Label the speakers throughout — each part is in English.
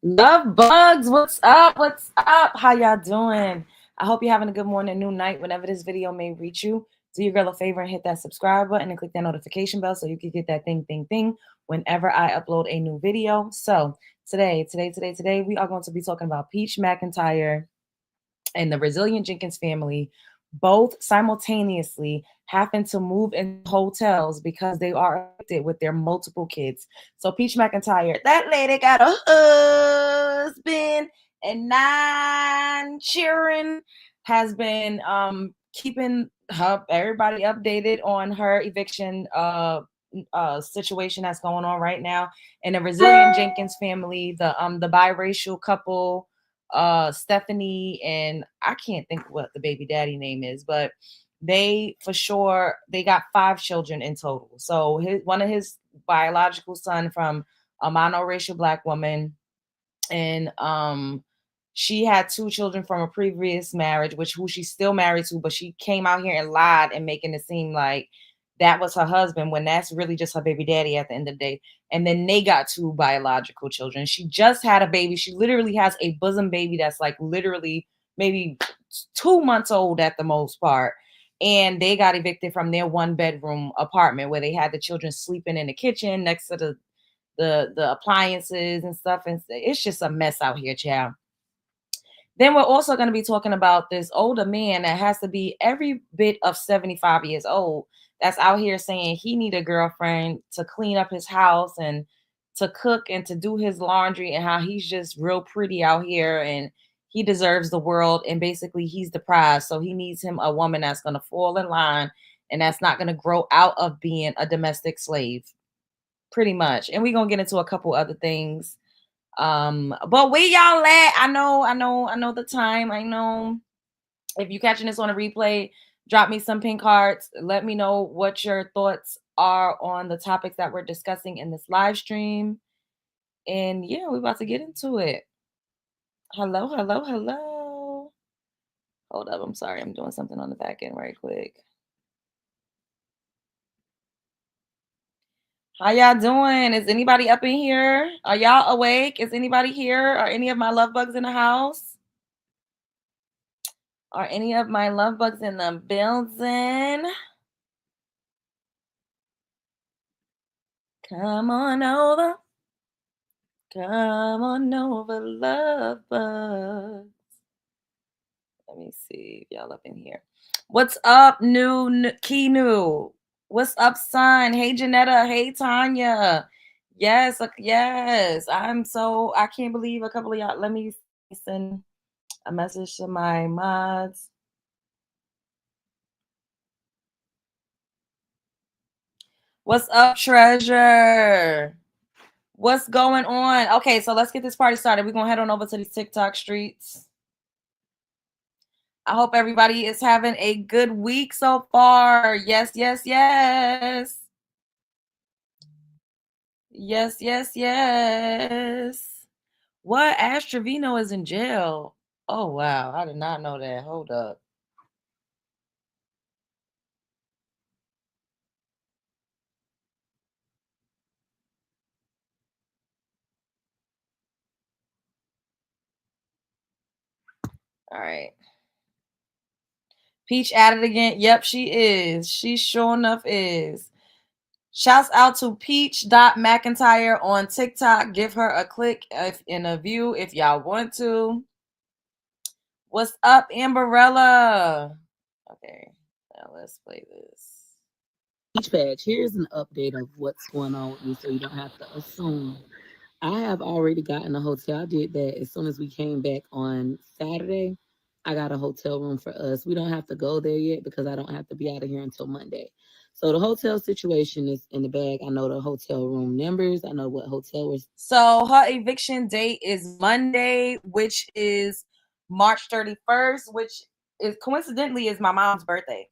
Speaker 1: Love bugs, what's up? What's up? How y'all doing? I hope you're having a good morning, new night, whenever this video may reach you. Do your girl a favor and hit that subscribe button and click that notification bell so you can get that thing whenever I upload a new video. So today, we are going to be talking about Peach Mcintyre and the resilient Jenkins family both simultaneously happen to move in hotels because they are evicted with their multiple kids. So Peach Mcintyre, that lady got a husband and 9 children, has been keeping everybody updated on her eviction situation that's going on right now. And the resilient Jenkins family, the biracial couple, Stephanie, and I can't think what the baby daddy name is, but they for sure they got 5 children in total. So one of his biological son from a monoracial black woman, and she had 2 children from a previous marriage, who she's still married to, but she came out here and lied and making it seem like that was her husband when that's really just her baby daddy at the end of the day. And then they got 2 biological children. She just had a baby. She literally has a bosom baby that's like literally maybe 2 months old at the most part. And they got evicted from their 1-bedroom apartment where they had the children sleeping in the kitchen next to the appliances and stuff. And it's just a mess out here, child. Then we're also going to be talking about this older man that has to be every bit of 75 years old that's out here saying he need a girlfriend to clean up his house and to cook and to do his laundry, and how he's just real pretty out here and he deserves the world, and basically he's the prize. So he needs him a woman that's going to fall in line and that's not going to grow out of being a domestic slave, pretty much. And we're going to get into a couple other things, but where y'all at? I know the time. I know if you catching this on a replay, drop me some pink hearts. Let me know what your thoughts are on the topics that we're discussing in this live stream. And yeah, we're about to get into it. Hello. Hold up, I'm sorry. I'm doing something on the back end right quick. How y'all doing? Is anybody up in here? Are y'all awake? Is anybody here? Are any of my love bugs in the house? Are any of my love bugs in the building? Come on over. Come on over, love bugs. Let me see if y'all up in here. What's up, Kinu? What's up, son? Hey, Janetta. Hey, Tanya. Yes, yes. I can't believe a couple of y'all. Let me send a message to my mods. What's up, Treasure? What's going on? Okay, so let's get this party started. We're going to head on over to these TikTok streets. I hope everybody is having a good week so far. Yes. Yes. What? Ash Trevino is in jail. Oh, wow. I did not know that. Hold up. All right. Peach at it again. Yep, she is. She sure enough is. Shouts out to Peach.Mcintyre on TikTok. Give her a click in a view if y'all want to. What's up, Amberella? Okay, now let's play this.
Speaker 2: Peach Patch, here's an update of what's going on with me so you don't have to assume. I have already gotten a hotel. I did that as soon as we came back on Saturday. I got a hotel room for us. We don't have to go there yet because I don't have to be out of here until Monday. So the hotel situation is in the bag. I know the hotel room numbers. I know what hotel we're.
Speaker 1: So her eviction date is Monday, which is March 31st, which is coincidentally is my mom's birthday.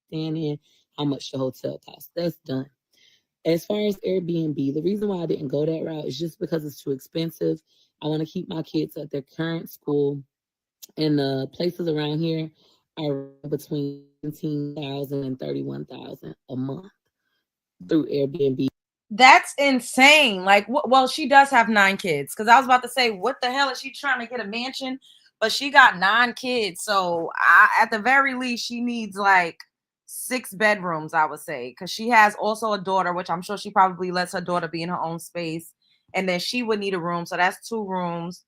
Speaker 2: Staying in, how much the hotel costs. That's done. As far as Airbnb, the reason why I didn't go that route is just because it's too expensive. I want to keep my kids at their current school, and the places around here are between 17,000 and 31,000 a month through Airbnb.
Speaker 1: That's insane. Like, well, she does have 9 kids. Because I was about to say, what the hell is she trying to get a mansion? But she got 9 kids. So at the very least, she needs like 6 bedrooms, I would say. Because she has also a daughter, which I'm sure she probably lets her daughter be in her own space. And then she would need a room. So that's 2 rooms.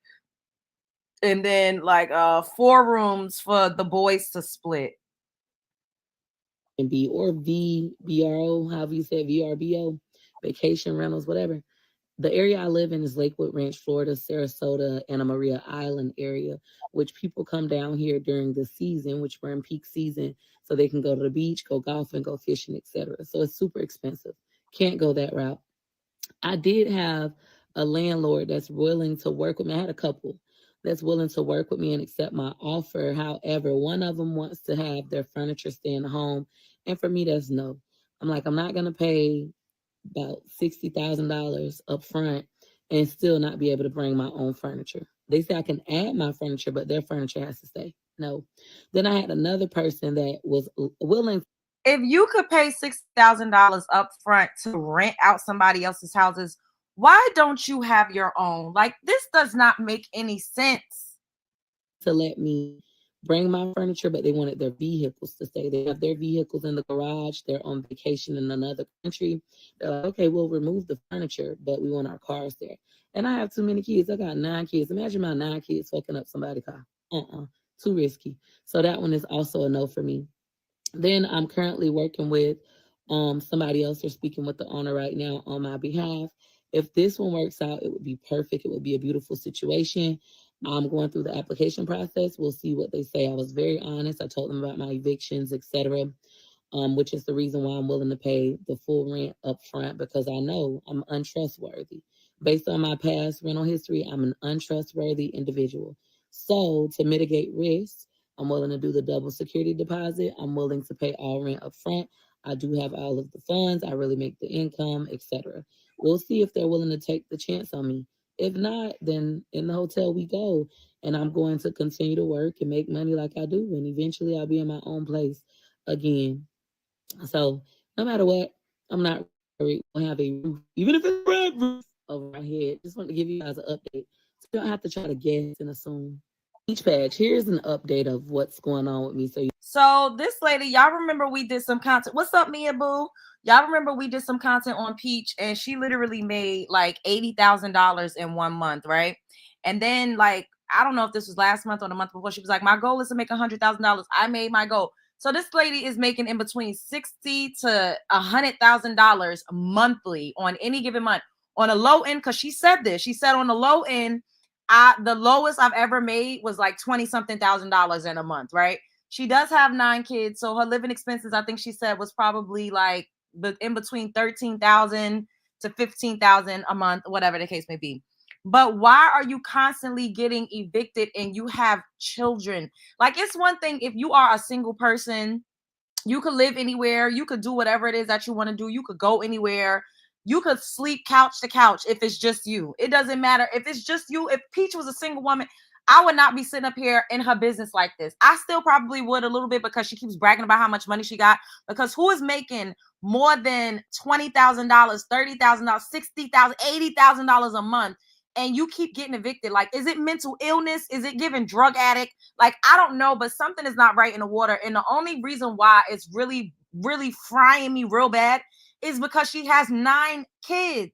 Speaker 1: And then like 4 rooms for the boys to split.
Speaker 2: And B or VBRO, however you say VRBO, vacation rentals, whatever. The area I live in is Lakewood Ranch, Florida, Sarasota, Anna Maria Island area, which people come down here during the season, which we're in peak season, so they can go to the beach, go golfing, go fishing, etc. So it's super expensive. Can't go that route. I did have a landlord that's willing to work with me. I had a couple that's willing to work with me and accept my offer. However, one of them wants to have their furniture stay in the home. And for me, that's no. I'm like, I'm not going to pay about $60,000 up front and still not be able to bring my own furniture. They say I can add my furniture, but their furniture has to stay. No. Then I had another person that was willing.
Speaker 1: If you could pay $6,000 up front to rent out somebody else's houses, why don't you have your own? Like, this does not make any sense.
Speaker 2: To let me bring my furniture, but they wanted their vehicles to stay. They have their vehicles in the garage. They're on vacation in another country. They're like, okay, we'll remove the furniture, but we want our cars there. And I have too many kids. I got 9 kids. Imagine my 9 kids fucking up somebody's car. Too risky. So that one is also a no for me. Then I'm currently working with somebody else. They're speaking with the owner right now on my behalf. If this one works out, it would be perfect. It would be a beautiful situation. I'm going through the application process. We'll see what they say. I was very honest. I told them about my evictions, etc., which is the reason why I'm willing to pay the full rent up front, because I know I'm untrustworthy. Based on my past rental history, I'm an untrustworthy individual. So to mitigate risk, I'm willing to do the double security deposit. I'm willing to pay all rent up front. I do have all of the funds. I really make the income, etc. We'll see if they're willing to take the chance on me. If not, then in the hotel we go, and I'm going to continue to work and make money like I do, and eventually I'll be in my own place again. So no matter what, I'm not worried. We'll have a roof, even if it's a red roof over my head. Just want to give you guys an update, so you don't have to try to guess and assume. Each patch. Here's an update of what's going on with me.
Speaker 1: So this lady, y'all remember we did some content. What's up, Mia Boo? Y'all remember we did some content on Peach, and she literally made like $80,000 in 1 month, right? And then like, I don't know if this was last month or the month before, she was like, my goal is to make $100,000. I made my goal. So this lady is making in between $60,000 to $100,000 monthly on any given month. On a low end, because she said this. She said on the low end, the lowest I've ever made was like 20 something $1,000 in a month, right? She does have 9 kids, so her living expenses, I think she said, was probably like in between 13,000 to 15,000 a month, whatever the case may be. But why are you constantly getting evicted and you have children? Like, it's one thing if you are a single person, you could live anywhere, you could do whatever it is that you want to do, you could go anywhere, you could sleep couch to couch if it's just you. It doesn't matter if it's just you. If Peach was a single woman, I would not be sitting up here in her business like this. I still probably would a little bit, because she keeps bragging about how much money she got. Because who is making more than $20,000, $30,000, $60,000, $80,000 a month, and you keep getting evicted? Like, is it mental illness? Is it giving drug addict? Like, I don't know, but something is not right in the water. And the only reason why it's really, really frying me real bad is because she has 9 kids.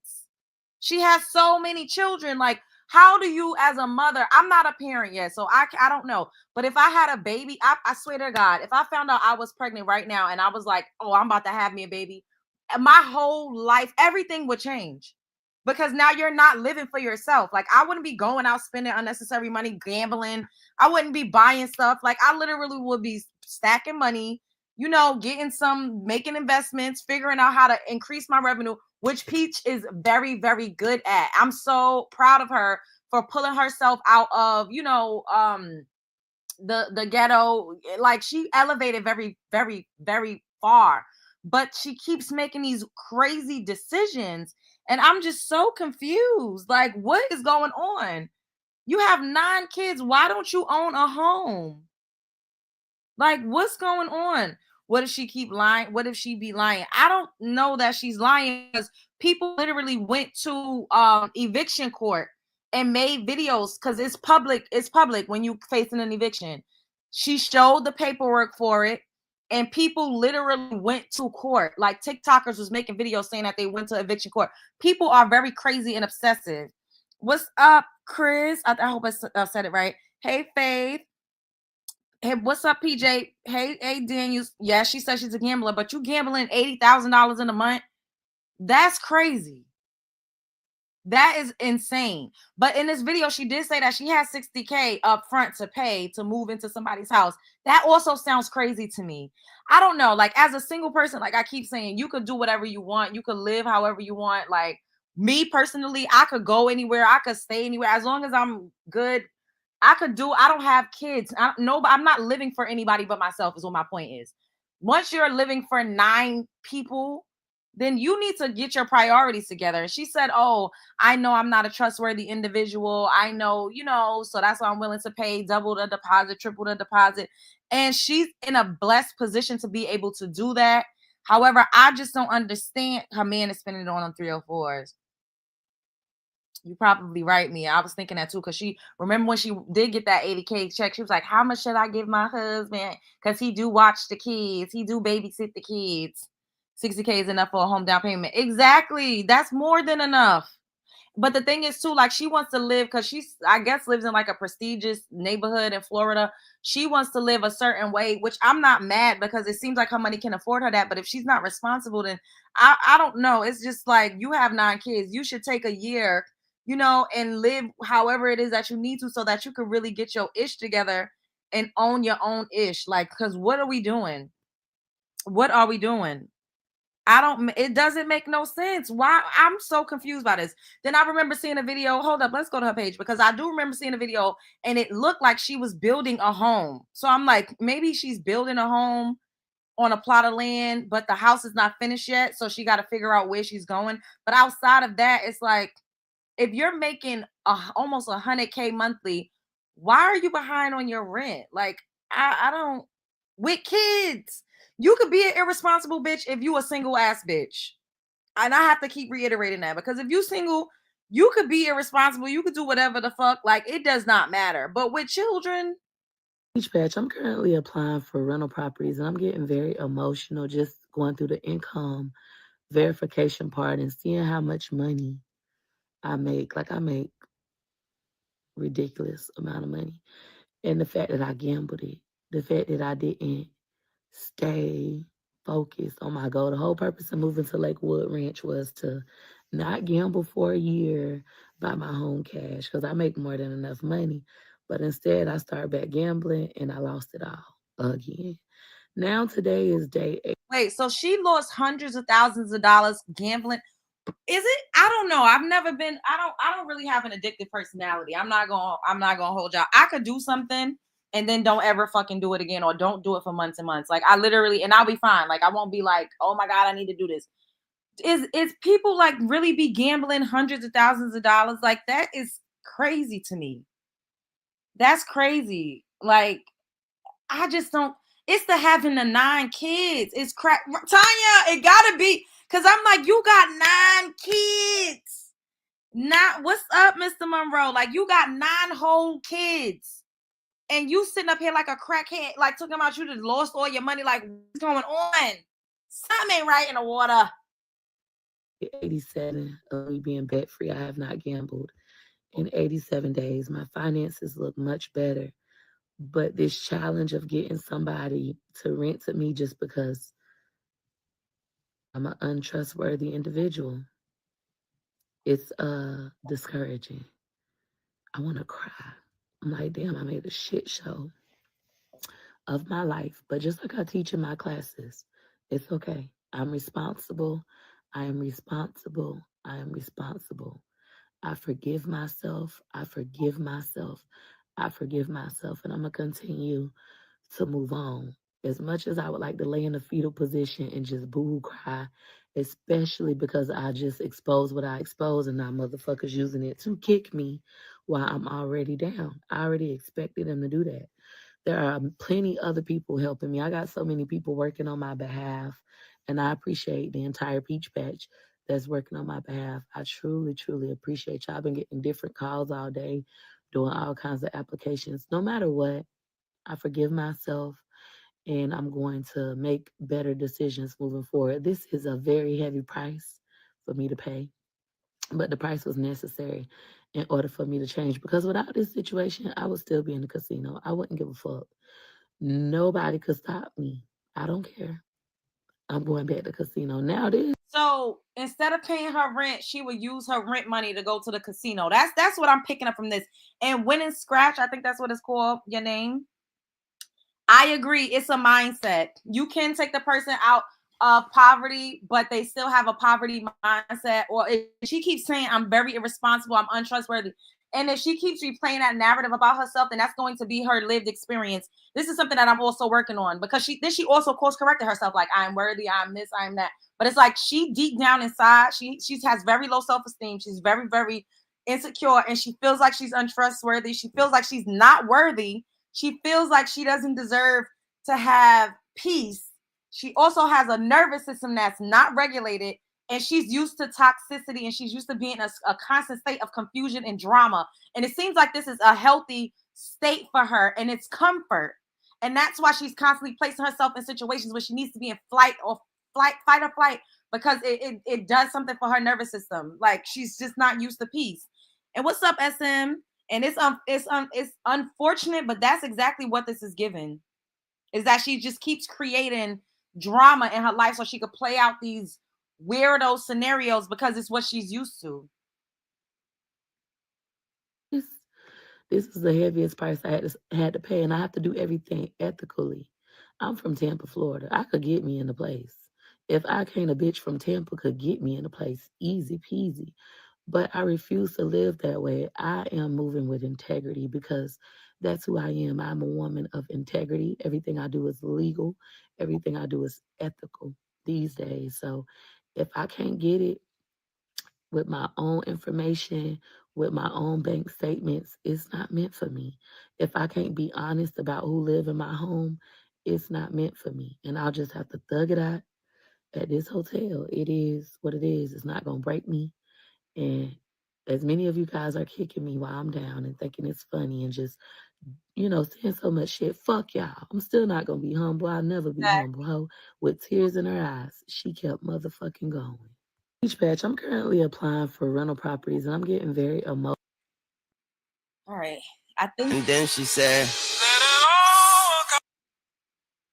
Speaker 1: She has so many children. Like, how do you, as a mother, I'm not a parent yet, so I don't know. But if I had a baby, I swear to God, if I found out I was pregnant right now and I was like, oh, I'm about to have me a baby, my whole life, everything would change. Because now you're not living for yourself. Like, I wouldn't be going out spending unnecessary money, gambling. I wouldn't be buying stuff. Like, I literally would be stacking money, making investments, figuring out how to increase my revenue, which Peach is very, very good at. I'm so proud of her for pulling herself out of, the ghetto. Like, she elevated very, very, very far, but she keeps making these crazy decisions. And I'm just so confused. Like, what is going on? You have 9 kids. Why don't you own a home? Like, what's going on? What if she keep lying? What if she be lying? I don't know that she's lying, because People literally went to eviction court and made videos because it's public when you facing an eviction. She showed the paperwork for it, and people literally went to court. Like TikTokers was making videos saying that they went to eviction court. People are very crazy and obsessive. What's up, Chris? I hope I said it right. Hey, Faith. Hey, what's up, PJ? Hey, Daniels. Yeah, she says she's a gambler, but you gambling $80,000 in a month? That's crazy. That is insane. But in this video, she did say that she has $60K up front to pay to move into somebody's house. That also sounds crazy to me. I don't know. Like, as a single person, like I keep saying, you could do whatever you want. You could live however you want. Like, me personally, I could go anywhere. I could stay anywhere. As long as I'm good, I don't have kids. I'm not living for anybody but myself, is what my point is. Once you're living for 9 people, then you need to get your priorities together. And she said, oh, I know I'm not a trustworthy individual. I know, so that's why I'm willing to pay double the deposit, triple the deposit. And she's in a blessed position to be able to do that. However, I just don't understand her man is spending it on 304s. You probably right, me. I was thinking that too, because she remember when she did get that 80K check, she was like, how much should I give my husband? Because he do watch the kids, he do babysit the kids. 60K is enough for a home down payment. Exactly. That's more than enough. But the thing is too, like, she wants to live, because she's, I guess, lives in like a prestigious neighborhood in Florida. She wants to live a certain way, which I'm not mad, because it seems like her money can afford her that. But if she's not responsible, then I don't know. It's just like, you have 9 kids. You should take a year, and live however it is that you need to, so that you can really get your ish together and own your own ish. Like, because what are we doing? What are we doing? It doesn't make no sense. Why? I'm so confused by this. Then I remember seeing a video. Hold up, let's go to her page, because I do remember seeing a video and it looked like she was building a home. So I'm like, maybe she's building a home on a plot of land, but the house is not finished yet. So she got to figure out where she's going. But outside of that, it's like, if you're making almost 100K monthly, why are you behind on your rent? Like, I don't, with kids. You could be an irresponsible bitch if you a single ass bitch. And I have to keep reiterating that, because if you single, you could be irresponsible. You could do whatever the fuck. Like, it does not matter. But with children.
Speaker 2: Each batch, I'm currently applying for rental properties, and I'm getting very emotional just going through the income verification part and seeing how much money I make. Like, I make ridiculous amount of money. And the fact that I gambled it, the fact that I didn't stay focused on my goal. The whole purpose of moving to Lakewood Ranch was to not gamble for a year, buy my home cash, because I make more than enough money. But instead, I started back gambling and I lost it all again. Now today is day 8.
Speaker 1: Wait, so she lost hundreds of thousands of dollars gambling. Is it? I don't know. I've never been. I don't really have an addictive personality. I'm not gonna hold y'all. I could do something and then don't ever fucking do it again, or don't do it for months and months. Like, I literally, and I'll be fine. Like, I won't be like, oh my God, I need to do this. Is people like really be gambling hundreds of thousands of dollars? Like, that is crazy to me. That's crazy. Like, I just don't. It's the having the 9 kids. It's crap. Tanya, it gotta be. Cause I'm like, you got 9 kids. What's up, Mr. Monroe? Like, you got 9 whole kids. And you sitting up here like a crackhead, like talking about you just lost all your money. Like, what's going on? Something ain't right in the water.
Speaker 2: 87 of me being bet free. I have not gambled in 87 days. My finances look much better. But this challenge of getting somebody to rent to me just because I'm an untrustworthy individual, it's discouraging. I want to cry. I'm like, damn, I made a shit show of my life. But just like I teach in my classes, it's okay. I'm responsible. I am responsible. I am responsible. I forgive myself. I forgive myself. I forgive myself. And I'm going to continue to move on. As much as I would like to lay in a fetal position and just boo cry, especially because I just exposed what I exposed and now motherfuckers using it to kick me while I'm already down. I already expected them to do that. There are plenty other people helping me. I got so many people working on my behalf, and I appreciate the entire Peach Patch that's working on my behalf. I truly, truly appreciate y'all. I've been getting different calls all day, doing all kinds of applications. No matter what, I forgive myself and I'm going to make better decisions moving forward. This is a very heavy price for me to pay, but the price was necessary in order for me to change because without this situation, I would still be in the casino. I wouldn't give a fuck. Nobody could stop me. I don't care. I'm going back to casino. Now this.
Speaker 1: So instead of paying her rent, she would use her rent money to go to the casino. That's what I'm picking up from this. And winning scratch, I think that's what it's called. Your name. I agree. It's a mindset. You can take the person out of poverty, but they still have a poverty mindset. Or if she keeps saying, I'm very irresponsible, I'm untrustworthy. And if she keeps replaying that narrative about herself, then that's going to be her lived experience. This is something that I'm also working on because she also course corrected herself, like I'm worthy, I'm this, I'm that. But it's like she deep down inside, she has very low self-esteem. She's very, very insecure, and she feels like she's untrustworthy. She feels like she's not worthy. She feels like she doesn't deserve to have peace. She also has a nervous system that's not regulated, and she's used to toxicity, and she's used to being a constant state of confusion and drama. And it seems like this is a healthy state for her, and it's comfort. And that's why she's constantly placing herself in situations where she needs to be in fight or flight, because it does something for her nervous system. Like she's just not used to peace. And what's up, SM? And it's unfortunate, but that's exactly what this is given. Is that she just keeps creating drama in her life so she could play out these weirdo scenarios because it's what she's used to.
Speaker 2: This is the heaviest price I had to pay, and I have to do everything ethically. I'm from Tampa, Florida. I could get me in a place. If I can't, a bitch from Tampa could get me in a place, easy peasy. But I refuse to live that way. I am moving with integrity because that's who I am. I'm a woman of integrity. Everything I do is legal. Everything I do is ethical these days. So if I can't get it, with my own information, with my own bank statements, it's not meant for me. If I can't be honest about who live in my home, it's not meant for me. And I'll just have to thug it out at this hotel. It is what it is. It's not gonna break me. And as many of you guys are kicking me while I'm down and thinking it's funny and just, saying so much shit, fuck y'all. I'm still not gonna be humble. I'll never be humble. Ho, with tears in her eyes, she kept motherfucking going. Beach Patch, I'm currently applying for rental properties and I'm getting very emotional.
Speaker 1: All right. I think.
Speaker 3: And then she said,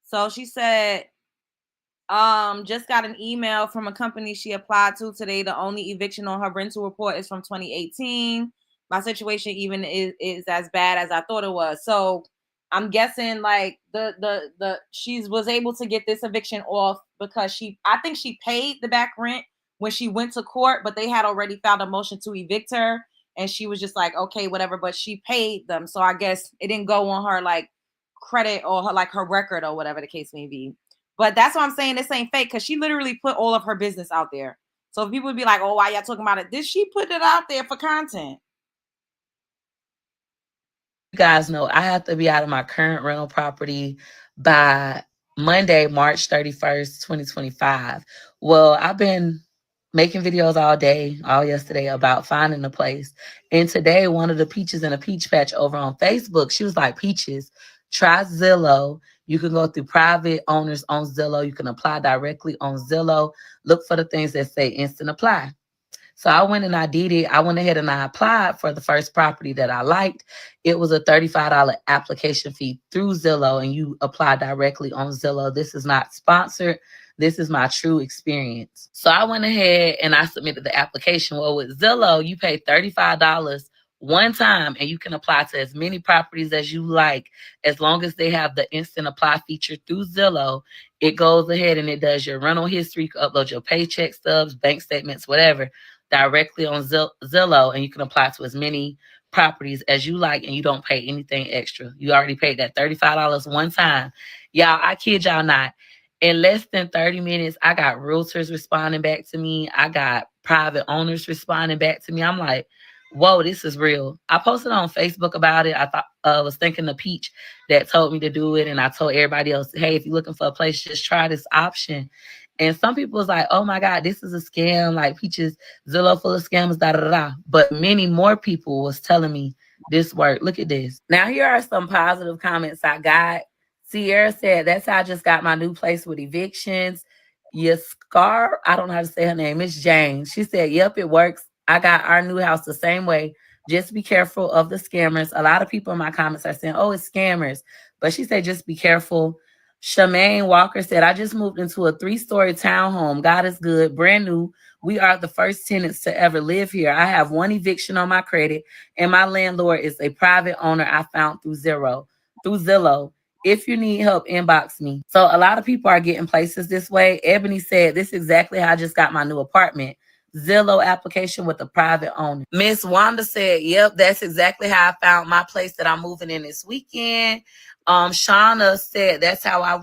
Speaker 1: So she said, just got an email from a company she applied to today. The only eviction on her rental report is from 2018. My situation even is as bad as I thought it was. So I'm guessing like the she was able to get this eviction off because I think she paid the back rent when she went to court, but they had already filed a motion to evict her, and she was just like, okay, whatever, but she paid them. So I guess it didn't go on her like credit or her like her record or whatever the case may be. But that's why I'm saying this ain't fake, because she literally put all of her business out there. So if people would be like, oh, why y'all talking about it? Did she put it out there for content?
Speaker 2: You guys know I have to be out of my current rental property by Monday, March 31st, 2025. Well, I've been making videos all day, all yesterday about finding a place. And today, one of the Peaches in a Peach Patch over on Facebook, she was like, Peaches, try Zillow. You can go through private owners on Zillow. You can apply directly on Zillow. Look for the things that say instant apply. So I went and I did it. I went ahead and I applied for the first property that I liked. It was a $35 application fee through Zillow, and you apply directly on Zillow. This is not sponsored. This is my true experience. So I went ahead and I submitted the application. Well, with Zillow, you pay $35 one time, and you can apply to as many properties as you like, as long as they have the instant apply feature through Zillow. It goes ahead and it does your rental history. You can upload your paycheck stubs, bank statements, whatever, directly on Zillow, and you can apply to as many properties as you like, and you don't pay anything extra. You already paid that $35 one time. Y'all, I kid y'all not. In less than 30 minutes, I got realtors responding back to me. I got private owners responding back to me. I'm like, whoa, this is real. I posted on Facebook about it. I thought was thinking the Peach that told me to do it, and I told everybody else, hey, if you're looking for a place, just try this option. And some people was like, oh my God, this is a scam. Like Peaches, Zillow full of scams, da da da. Da. But many more people was telling me this worked. Look at this. Now here are some positive comments I got. Sierra said, that's how I just got my new place with evictions. Yaskar, I don't know how to say her name. It's Jane. She said, yep, it works. I got our new house the same way. Just be careful of the scammers. A lot of people in my comments are saying, oh, it's scammers. But she said, just be careful. Shemaine Walker said, I just moved into a 3-story townhome. God is good, brand new. We are the first tenants to ever live here. I have 1 eviction on my credit, and my landlord is a private owner I found through Zillow. If you need help, inbox me. So a lot of people are getting places this way. Ebony said, this is exactly how I just got my new apartment. Zillow application with a private owner. Miss Wanda said, yep, that's exactly how I found my place that I'm moving in this weekend. Shauna said, that's how I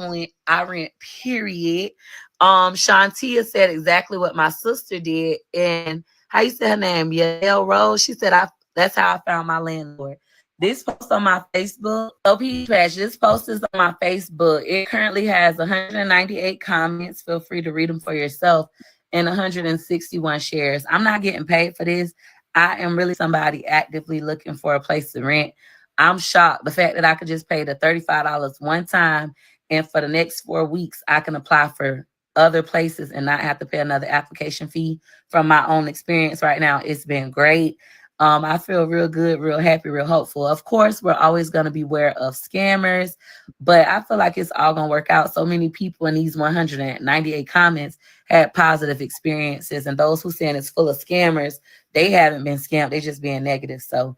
Speaker 2: rent, period. Shantia said exactly what my sister did. And how you say her name? Yael Rose. She said, that's how I found my landlord. This post on my Facebook, LP Trash, this post is on my Facebook. It currently has 198 comments. Feel free to read them for yourself. And 161 shares. I'm not getting paid for this. I am really somebody actively looking for a place to rent. I'm shocked. The fact that I could just pay the $35 one time, and for the next 4 weeks, I can apply for other places and not have to pay another application fee. From my own experience right now, it's been great. I feel real good, real happy, real hopeful. Of course, we're always going to be aware of scammers, but I feel like it's all going to work out. So many people in these 198 comments had positive experiences, and those who saying it's full of scammers, they haven't been scammed. They just being negative. So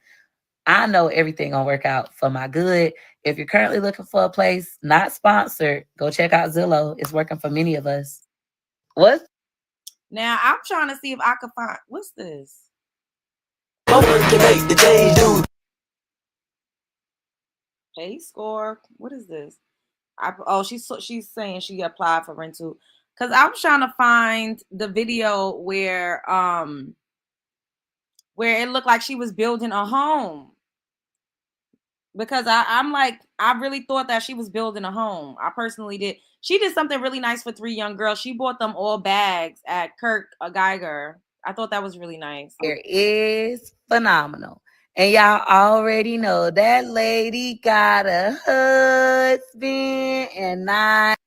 Speaker 2: I know everything gonna work out for my good. If you're currently looking for a place, not sponsored, go check out Zillow. It's working for many of us. What?
Speaker 1: Now I'm trying to see if I can find what's this. Pay score. What is this? She's saying she applied for rental. Cause I'm trying to find the video where it looked like she was building a home. Because I'm like, I really thought that she was building a home. I personally did. She did something really nice for 3 young girls. She bought them all bags at Kirk Geiger. I thought that was really nice.
Speaker 2: It is phenomenal. And y'all already know that lady got a husband and not.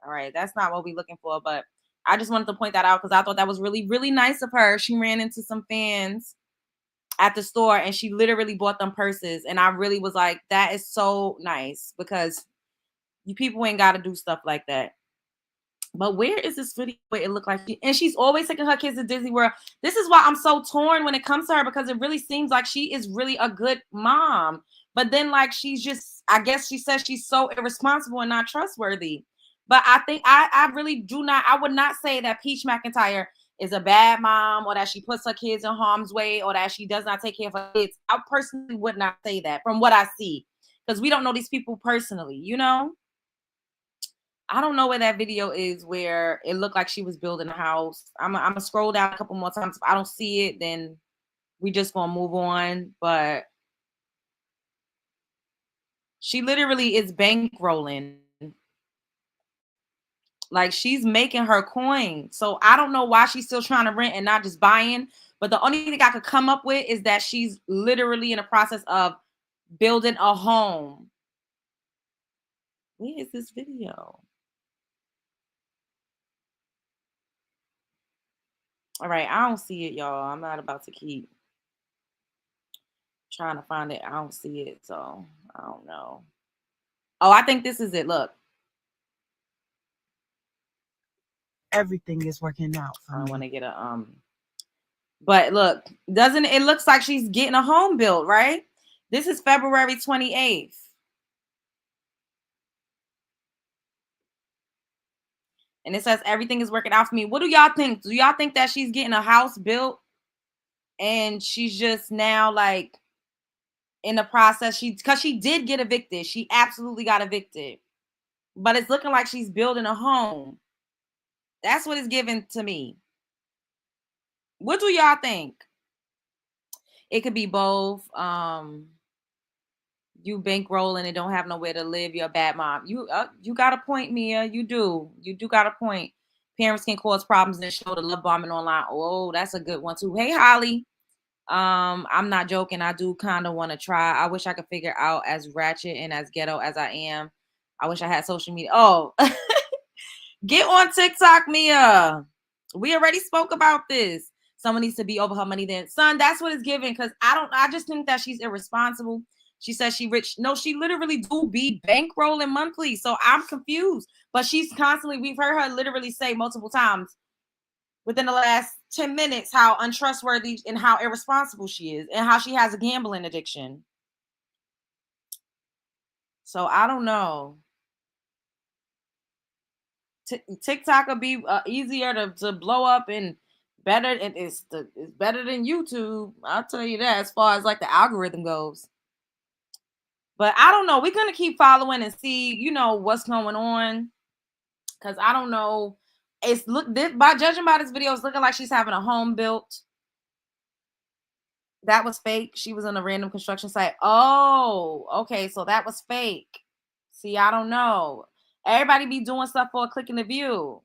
Speaker 1: All right, that's not what we're looking for, but I just wanted to point that out because I thought that was really, really nice of her. She ran into some fans at the store and she literally bought them purses. And I really was like, that is so nice because you people ain't got to do stuff like that. But where is this video where it looked like she's always taking her kids to Disney World? This is why I'm so torn when it comes to her because it really seems like she is really a good mom. But then like she's just, I guess she says she's so irresponsible and not trustworthy. But I think I really do not, I would not say that Peach Mcintyre is a bad mom or that she puts her kids in harm's way or that she does not take care of her kids. I personally would not say that from what I see because we don't know these people personally, you know? I don't know where that video is where it looked like she was building a house. I'm gonna scroll down a couple more times. If I don't see it, then we just gonna move on. But she literally is bankrolling. Like she's making her coin. So I don't know why she's still trying to rent and not just buying. But the only thing I could come up with is that she's literally in the process of building a home. Where is this video? All right, I don't see it, y'all. I'm not about to keep trying to find it. I don't see it, so I don't know. Oh, I think this is it. Look.
Speaker 3: Everything is working out for me.
Speaker 1: I want to get a but look, doesn't it looks like she's getting a home built, right? This is February 28th. And it says everything is working out for me. What do y'all think? Do y'all think that she's getting a house built and she's just now like in the process? Because she did get evicted. She absolutely got evicted. But it's looking like she's building a home. That's what it's given to me. What do y'all think? It could be both. You bankrolling and don't have nowhere to live. You're a bad mom. You got a point, Mia. You do got a point. Parents can cause problems and show the love bombing online. Oh, that's a good one too. Hey, Holly. I'm not joking. I do kind of want to try. I wish I could figure out as ratchet and as ghetto as I am. I wish I had social media. Oh, get on TikTok, Mia. We already spoke about this. Someone needs to be over her money then. Son, that's what it's giving. Because I just think that she's irresponsible. She says she rich. No, she literally do be bankrolling monthly. So I'm confused. But she's constantly, we've heard her literally say multiple times within the last 10 minutes how untrustworthy and how irresponsible she is and how she has a gambling addiction. So I don't know. TikTok will be easier to blow up and better. It's better than YouTube. I'll tell you that as far as like the algorithm goes. But I don't know. We're gonna keep following and see, what's going on. Cause I don't know. It's by judging by this video, it's looking like she's having a home built. That was fake. She was on a random construction site. Oh, okay. So that was fake. See, I don't know. Everybody be doing stuff for a click in the view.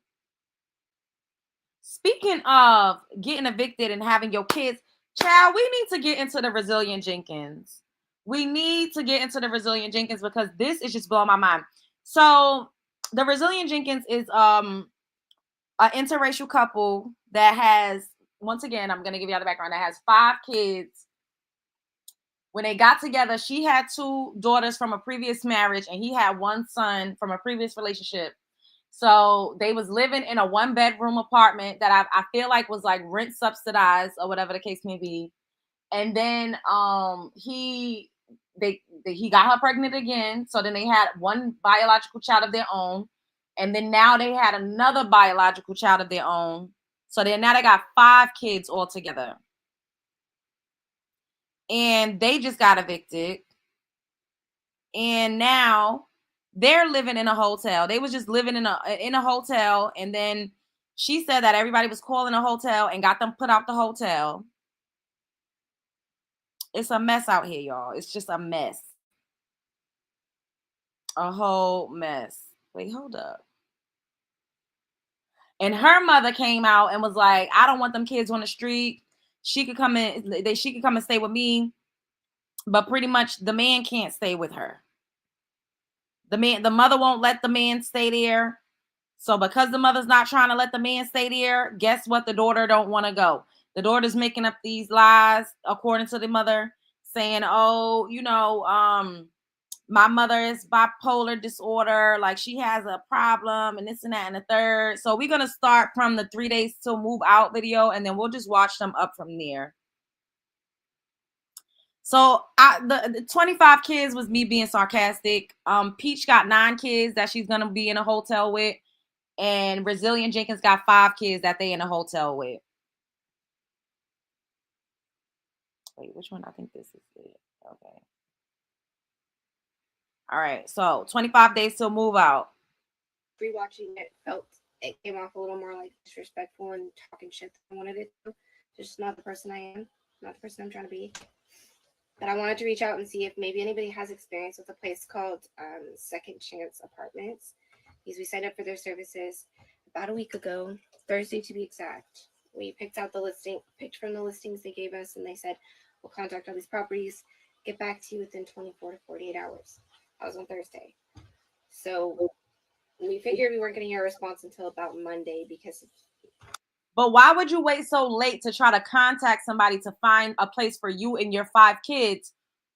Speaker 1: Speaking of getting evicted and having your kids, child, we need to get into the resilient Jenkins. We need to get into the resilient Jenkins because this is just blowing my mind. So the resilient Jenkins is an interracial couple that has, once again, I'm going to give you all the background, that has 5 kids. When they got together, she had 2 daughters from a previous marriage and he had 1 son from a previous relationship. So they was living in a 1-bedroom apartment that I feel like was like rent subsidized or whatever the case may be. And then he got her pregnant again. So then they had 1 biological child of their own. And then now they had another biological child of their own. So then now they got 5 kids all together. And they just got evicted. And now they're living in a hotel. They was just living in a hotel. And then she said that everybody was calling a hotel and got them put out the hotel. It's a mess out here, y'all. It's just a mess. A whole mess. Wait, hold up. And her mother came out and was like, I don't want them kids on the street. She could come in. She could come and stay with me. But pretty much the man can't stay with her. The mother won't let the man stay there. So because the mother's not trying to let the man stay there, guess what? The daughter don't want to go. The daughter's making up these lies, according to the mother, saying, oh, my mother is bipolar disorder. Like she has a problem and this and that and the third. So we're going to start from the 3 days till move out video. And then we'll just watch them up from there. So the 25 kids was me being sarcastic. Peach got 9 kids that she's going to be in a hotel with. And Resilient Jenkins got 5 kids that they in a hotel with. Wait, which one? I think this is it. Okay. All right. So 25 days till move out.
Speaker 4: Rewatching it came off a little more like disrespectful and talking shit than I wanted it to. Just not the person I am, not the person I'm trying to be. But I wanted to reach out and see if maybe anybody has experience with a place called Second Chance Apartments. Because we signed up for their services about a week ago, Thursday to be exact. We picked from the listings they gave us, and they said, we'll contact all these properties, get back to you within 24 to 48 hours. That was on Thursday. So we figured we weren't going to hear a response until about Monday because.
Speaker 1: But why would you wait so late to try to contact somebody to find a place for you and your 5 kids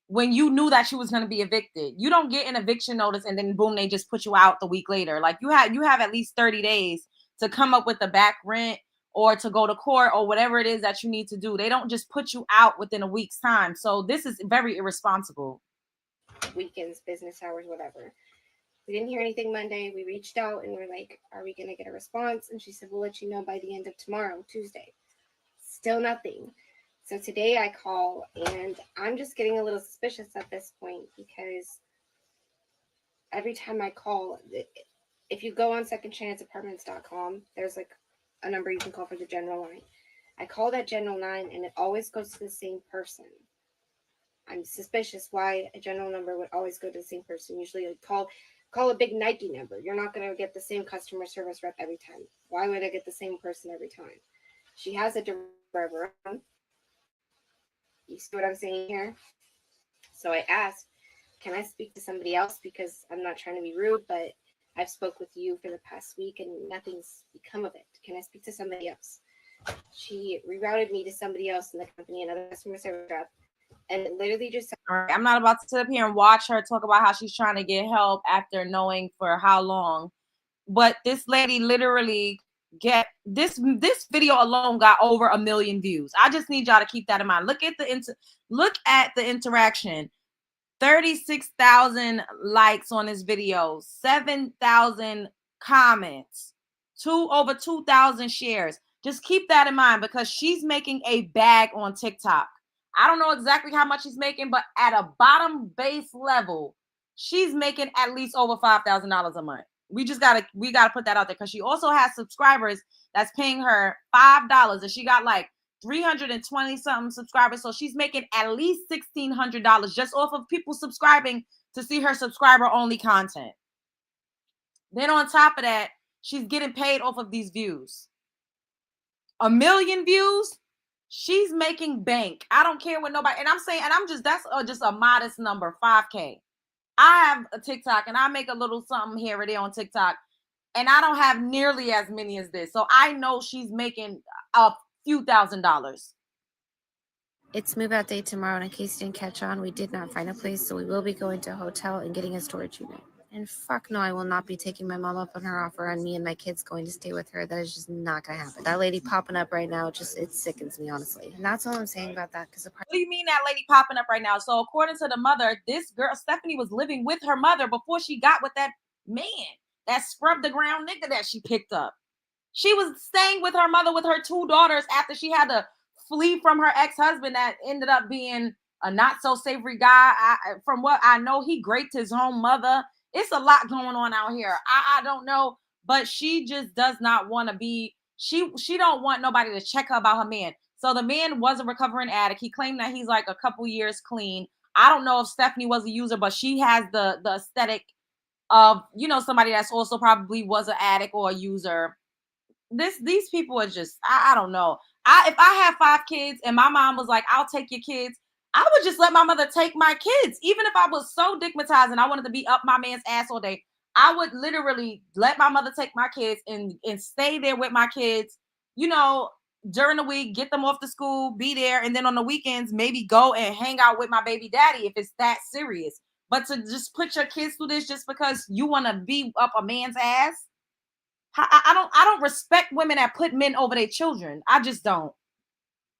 Speaker 1: when you knew that you was going to be evicted? You don't get an eviction notice and then boom, they just put you out the week later. Like you have at least 30 days to come up with the back rent or to go to court or whatever it is that you need to do. They don't just put you out within a week's time. So this is very irresponsible.
Speaker 4: Weekends, business hours, whatever. We didn't hear anything Monday. We reached out and we're like, are we going to get a response? And she said, we'll let you know by the end of tomorrow, Tuesday. Still nothing. So today I call and I'm just getting a little suspicious at this point because every time I call, if you go on secondchanceapartments.com, there's like a number you can call for the general line. I call that general line and it always goes to the same person. I'm suspicious why a general number would always go to the same person. Usually I call call a big Nike number. You're not going to get the same customer service rep every time. Why would I get the same person every time? She has a director of her own. You see what I'm saying here? So I asked, can I speak to somebody else? Because I'm not trying to be rude, but I've spoke with you for the past week and nothing's become of it. Can I speak to somebody else? She rerouted me to somebody else in the company, another customer service rep, and it literally just said,
Speaker 1: All right, I'm not about to sit up here and watch her talk about how she's trying to get help after knowing for how long. But this lady literally get this video alone got over 1 million views. I just need y'all to keep that in mind. Look at the interaction. 36,000 likes on this video, 7,000 comments, over 2,000 shares. Just keep that in mind because she's making a bag on TikTok. I don't know exactly how much she's making, but at a bottom base level, she's making at least over $5,000 a month. We gotta put that out there because she also has subscribers that's paying her $5, and she got like 320 something subscribers, so she's making at least $1,600 just off of people subscribing to see her subscriber only content. Then on top of that, she's getting paid off of these views. 1 million views, she's making bank. I don't care what nobody, and I'm saying, and that's just a modest number, 5K. I have a TikTok and I make a little something here or there on TikTok, and I don't have nearly as many as this, so I know she's making a few $1,000s.
Speaker 5: It's move out day tomorrow, and in case you didn't catch on, we did not find a place, so we will be going to a hotel and getting a storage unit. And fuck no, I will not be taking my mom up on her offer on me and my kids going to stay with her. That is just not gonna happen. That lady popping up right now, it sickens me, honestly. And that's all I'm saying about that.
Speaker 1: What do you mean that lady popping up right now? So according to the mother, this girl, Stephanie, was living with her mother before she got with that man, that scrub the ground nigga that she picked up. She was staying with her mother with her 2 daughters after she had to flee from her ex-husband that ended up being a not so savory guy. From what I know, he raped his own mother. It's a lot going on out here. I don't know, but she just does not want to be, she don't want nobody to check her about her man. So the man was a recovering addict. He claimed that he's like a couple years clean. I don't know if Stephanie was a user, but she has the aesthetic of, somebody that's also probably was an addict or a user. These people are just, I don't know. If I had 5 kids and my mom was like, I'll take your kids, I would just let my mother take my kids. Even if I was so digmatized and I wanted to be up my man's ass all day, I would literally let my mother take my kids and stay there with my kids, during the week, get them off to school, be there. And then on the weekends, maybe go and hang out with my baby daddy if it's that serious. But to just put your kids through this just because you want to be up a man's ass, I don't respect women that put men over their children. I just don't.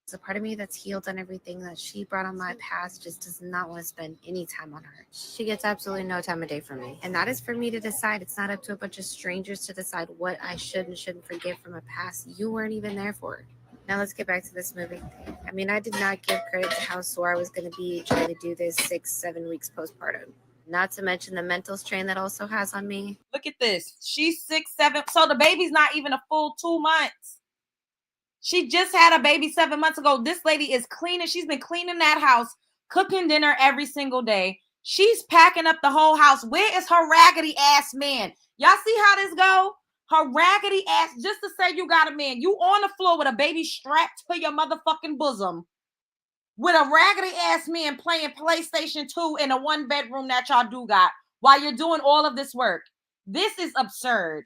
Speaker 5: There's a part of me that's healed on everything that she brought on my past, just does not want to spend any time on her. She gets absolutely no time of day from me. And that is for me to decide. It's not up to a bunch of strangers to decide what I should and shouldn't forgive from a past you weren't even there for. Now let's get back to this movie. I mean, I did not give credit to how sore I was going to be trying to do this 6-7 weeks postpartum. Not to mention the mental strain that also has on me.
Speaker 1: Look at this. She's 6, 7. So the baby's not even a full 2 months. She just had a baby 7 months ago. This lady is cleaning. She's been cleaning that house, cooking dinner every single day. She's packing up the whole house. Where is her raggedy ass man? Y'all see how this go? Her raggedy ass, just to say you got a man. You on the floor with a baby strapped to your motherfucking bosom with a raggedy ass man playing PlayStation 2 in a 1-bedroom that y'all do got while you're doing all of this work. This is absurd.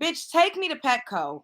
Speaker 1: Bitch, take me to Petco.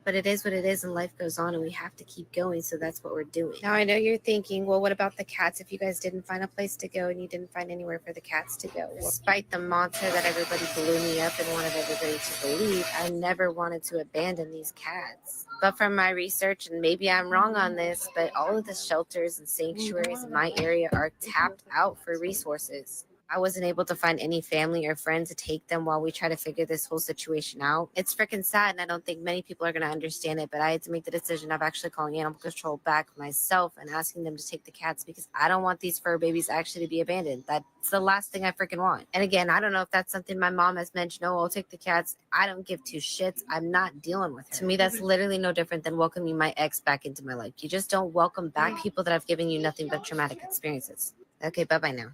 Speaker 5: But it is what it is, and life goes on, and we have to keep going, so that's what we're doing. Now, I know you're thinking, well, what about the cats? If you guys didn't find a place to go and you didn't find anywhere for the cats to go. Despite the mantra that everybody blew me up and wanted everybody to believe, I never wanted to abandon these cats. But from my research, and maybe I'm wrong on this, but all of the shelters and sanctuaries in my area are tapped out for resources. I wasn't able to find any family or friends to take them while we try to figure this whole situation out. It's freaking sad, and I don't think many people are going to understand it, but I had to make the decision of actually calling Animal Control back myself and asking them to take the cats because I don't want these fur babies actually to be abandoned. That's the last thing I freaking want. And again, I don't know if that's something my mom has mentioned. Oh, I'll take the cats. I don't give 2 shits. I'm not dealing with her. To me, that's literally no different than welcoming my ex back into my life. You just don't welcome back people that have given you nothing but traumatic experiences. Okay, bye-bye now.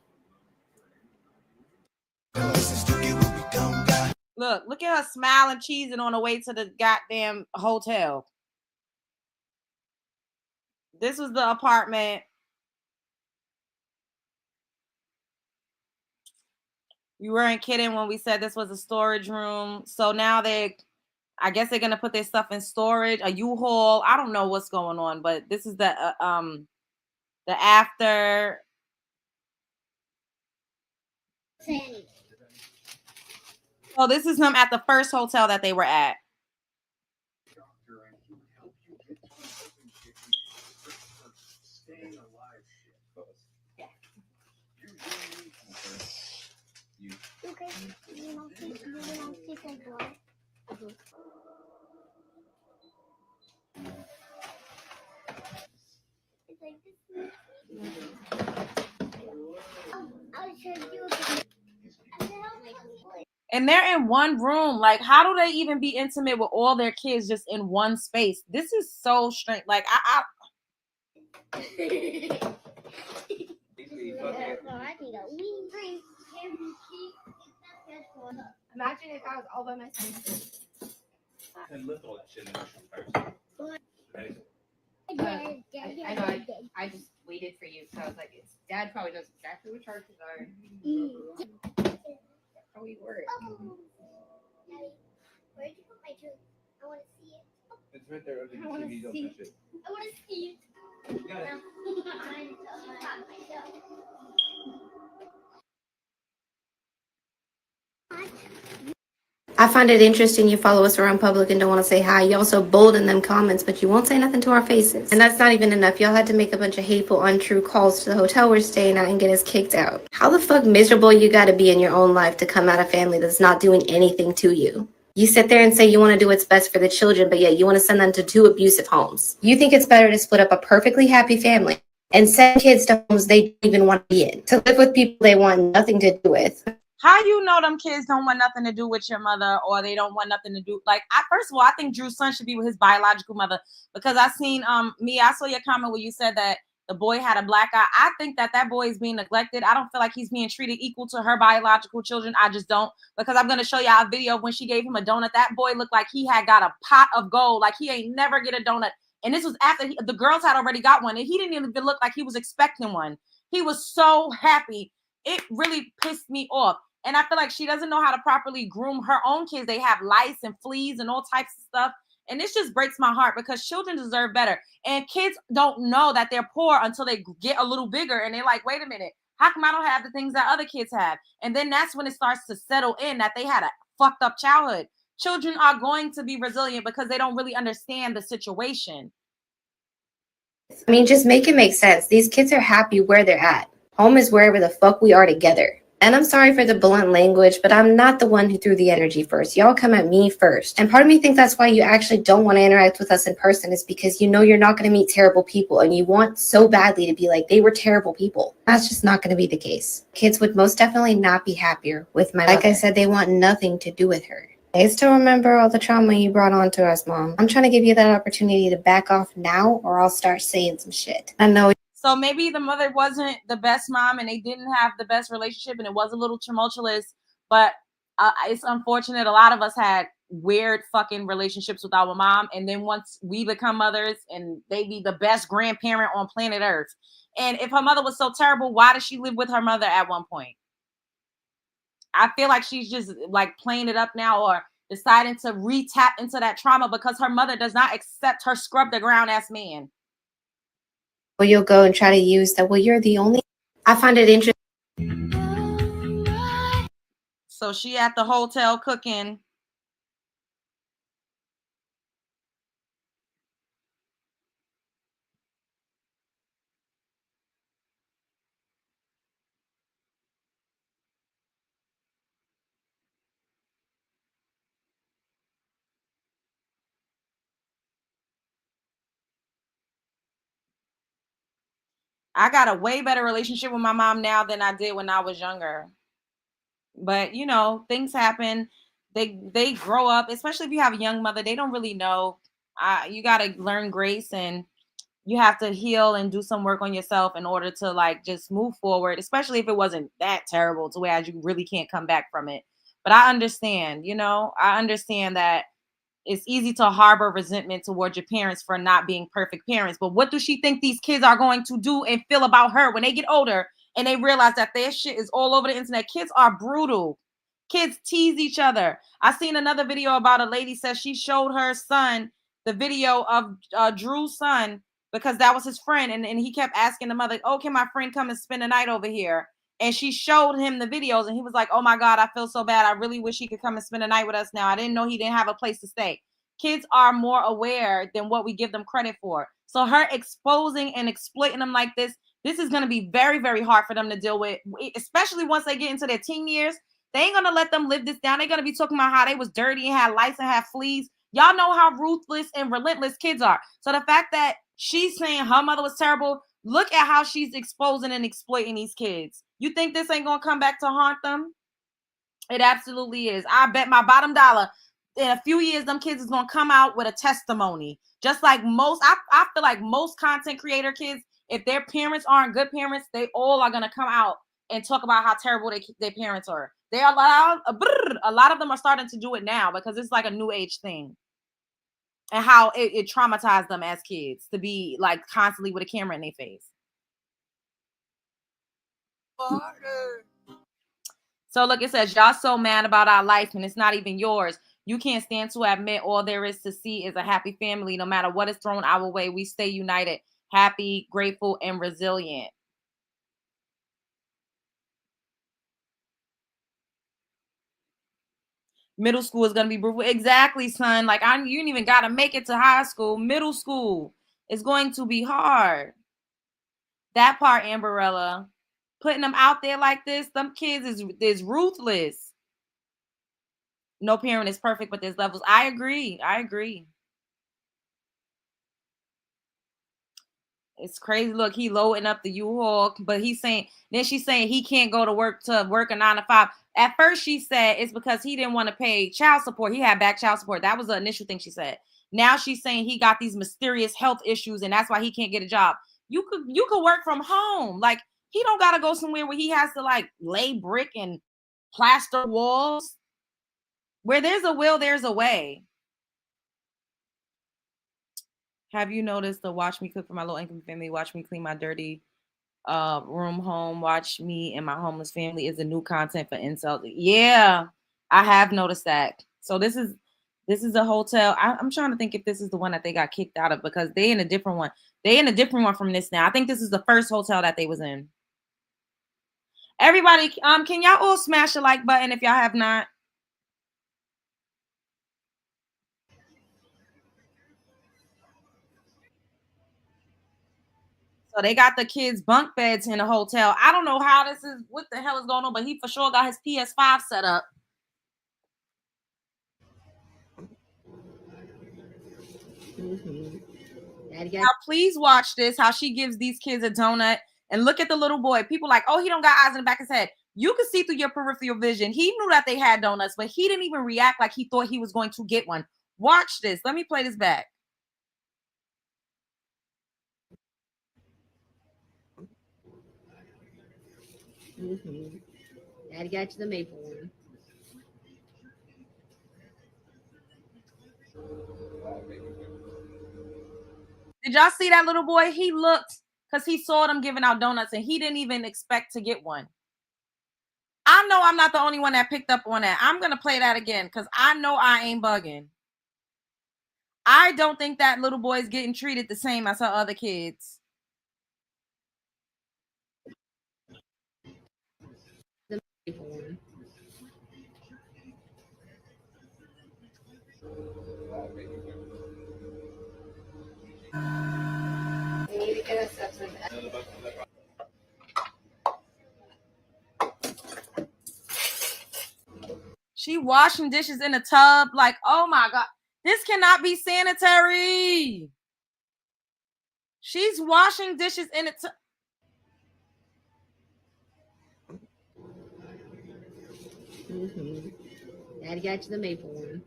Speaker 6: This is
Speaker 1: Look at her smiling, cheesing on the way to the goddamn hotel. This was the apartment. You weren't kidding when we said this was a storage room. So now I guess they're gonna put their stuff in storage, a U-Haul. I don't know what's going on, but this is the after. Oh, this is him at the first hotel that they were at. And they're in one room. Like, how do they even be intimate with all their kids just in one space? This is so strange. Like,
Speaker 4: Imagine if I was all by myself.
Speaker 6: And lift all that shit in the
Speaker 4: I know. I just waited for you, so I was like, Dad probably knows exactly what charges are. That's how we work.
Speaker 7: Where'd you put my tooth? I want to see it.
Speaker 6: It's right there under the
Speaker 4: I wanna
Speaker 6: TV. Don't
Speaker 4: see.
Speaker 6: touch it.
Speaker 7: I want to see it.
Speaker 6: You got it.
Speaker 5: I find it interesting you follow us around public and don't want to say hi. Y'all so bold in them comments, but you won't say nothing to our faces. And that's not even enough. Y'all had to make a bunch of hateful, untrue calls to the hotel we're staying at and get us kicked out. How the fuck miserable you gotta be in your own life to come at a family that's not doing anything to you? You sit there and say you want to do what's best for the children, but yet you want to send them to 2 abusive homes. You think it's better to split up a perfectly happy family and send kids to homes they don't even want to be in, to live with people they want nothing to do with.
Speaker 1: how you know them kids don't want nothing to do with your mother, or they don't want nothing to do? Like, first of all, I think Drew's son should be with his biological mother, because I seen I saw your comment where you said that the boy had a black eye. I think that boy is being neglected. I don't feel like he's being treated equal to her biological children. I just don't, because I'm gonna show y'all a video of when she gave him a donut. That boy looked like he had got a pot of gold. Like, he ain't never get a donut. And this was after the girls had already got one, and he didn't even look like he was expecting one. He was so happy. It really pissed me off. And I feel like she doesn't know how to properly groom her own kids. They have lice and fleas and all types of stuff. And this just breaks my heart, because children deserve better. And kids don't know that they're poor until they get a little bigger. And they're like, wait a minute, how come I don't have the things that other kids have? And then that's when it starts to settle in that they had a fucked up childhood. Children are going to be resilient because they don't really understand the situation.
Speaker 5: I mean, just make it make sense. These kids are happy where they're at. Home is wherever the fuck we are together. And I'm sorry for the blunt language, but I'm not the one who threw the energy first. Y'all come at me first. And part of me thinks that's why you actually don't want to interact with us in person, is because you know you're not going to meet terrible people, and you want so badly to be like, they were terrible people. That's just not going to be the case. Kids would most definitely not be happier with my mother. Like I said, they want nothing to do with her. I still remember all the trauma you brought on to us, Mom. I'm trying to give you that opportunity to back off now, or I'll start saying some shit. I know.
Speaker 1: So maybe the mother wasn't the best mom, and they didn't have the best relationship, and it was a little tumultuous, but it's unfortunate. A lot of us had weird fucking relationships with our mom, and then once we become mothers, and they be the best grandparent on planet Earth. And if her mother was so terrible, why did she live with her mother at one point? I feel like she's just like playing it up now, or deciding to re-tap into that trauma because her mother does not accept her scrub the ground ass man.
Speaker 5: Well, you'll go and try to use that. Well, you're the only. I find it interesting.
Speaker 1: So she at the hotel cooking. I got a way better relationship with my mom now than I did when I was younger. But, you know, things happen. They grow up, especially if you have a young mother. They don't really know. You got to learn grace, and you have to heal and do some work on yourself in order to like just move forward, especially if it wasn't that terrible to where you really can't come back from it. But I understand, you know, I understand that it's easy to harbor resentment towards your parents for not being perfect parents. But what does she think these kids are going to do and feel about her when they get older and they realize that their shit is all over the internet? Kids are brutal. Kids tease each other. I seen another video about a lady says she showed her son the video of Drew's son because that was his friend. And he kept asking the mother, oh, can my friend come and spend the night over here? And she showed him the videos and he was like, oh my God, I feel so bad. I really wish he could come and spend the night with us now. I didn't know he didn't have a place to stay. Kids are more aware than what we give them credit for. So her exposing and exploiting them like this is going to be very, very hard for them to deal with, especially once they get into their teen years. They ain't going to let them live this down. They're going to be talking about how they was dirty and had lice and had fleas. Y'all know how ruthless and relentless kids are. So the fact that she's saying her mother was terrible, look at how she's exposing and exploiting these kids. You think this ain't going to come back to haunt them? It absolutely is. I bet my bottom dollar in a few years, them kids is going to come out with a testimony. Just like most, I feel like most content creator kids, if their parents aren't good parents, they all are going to come out and talk about how terrible their parents are. They are a lot of them are starting to do it now because it's like a new age thing. And how it traumatized them as kids to be like constantly with a camera in their face. So look, it says, y'all so mad about our life and it's not even yours. You can't stand to admit all there is to see is a happy family. No matter what is thrown our way, we stay united, happy, grateful, and resilient. Middle school is going to be brutal. Exactly, son. Like, you didn't even got to make it to high school. Middle school is going to be hard. That part, Amberella. Putting them out there like this, them kids is ruthless. No parent is perfect, but there's levels. I agree. It's crazy. Look, he loading up the U-Haul, but she's saying he can't go to work a 9 to 5. At first, she said it's because he didn't want to pay child support. He had back child support. That was the initial thing she said. Now she's saying he got these mysterious health issues, and that's why he can't get a job. You could work from home. Like, he don't gotta go somewhere where he has to like lay brick and plaster walls. Where there's a will, there's a way. Have you noticed the watch me cook for my low income family, watch me clean my dirty room home, watch me and my homeless family is the new content for incels? Yeah, I have noticed that. So this is a hotel. I'm trying to think if this is the one that they got kicked out of because they in a different one. They in a different one from this now. I think this is the first hotel that they was in. Everybody, can y'all all smash the like button if y'all have not? So they got the kids' bunk beds in a hotel. I don't know how this is, what the hell is going on, but he for sure got his PS5 set up. Now, please watch this, how she gives these kids a donut. And look at the little boy. People like, oh, he don't got eyes in the back of his head. You can see through your peripheral vision. He knew that they had donuts, but he didn't even react like he thought he was going to get one. Watch this. Let me play this back.
Speaker 5: Daddy got you the maple one.
Speaker 1: Did y'all see that little boy? He looked, because he saw them giving out donuts and he didn't even expect to get one. I know I'm not the only one that picked up on that. I'm going to play that again because I know I ain't bugging. I don't think that little boy is getting treated the same as her other kids.
Speaker 5: The maple one.
Speaker 4: We need to get us up with that.
Speaker 1: She washing dishes in a tub. Like, oh my God, this cannot be sanitary. She's washing dishes in a tub.
Speaker 5: Daddy got you the maple one.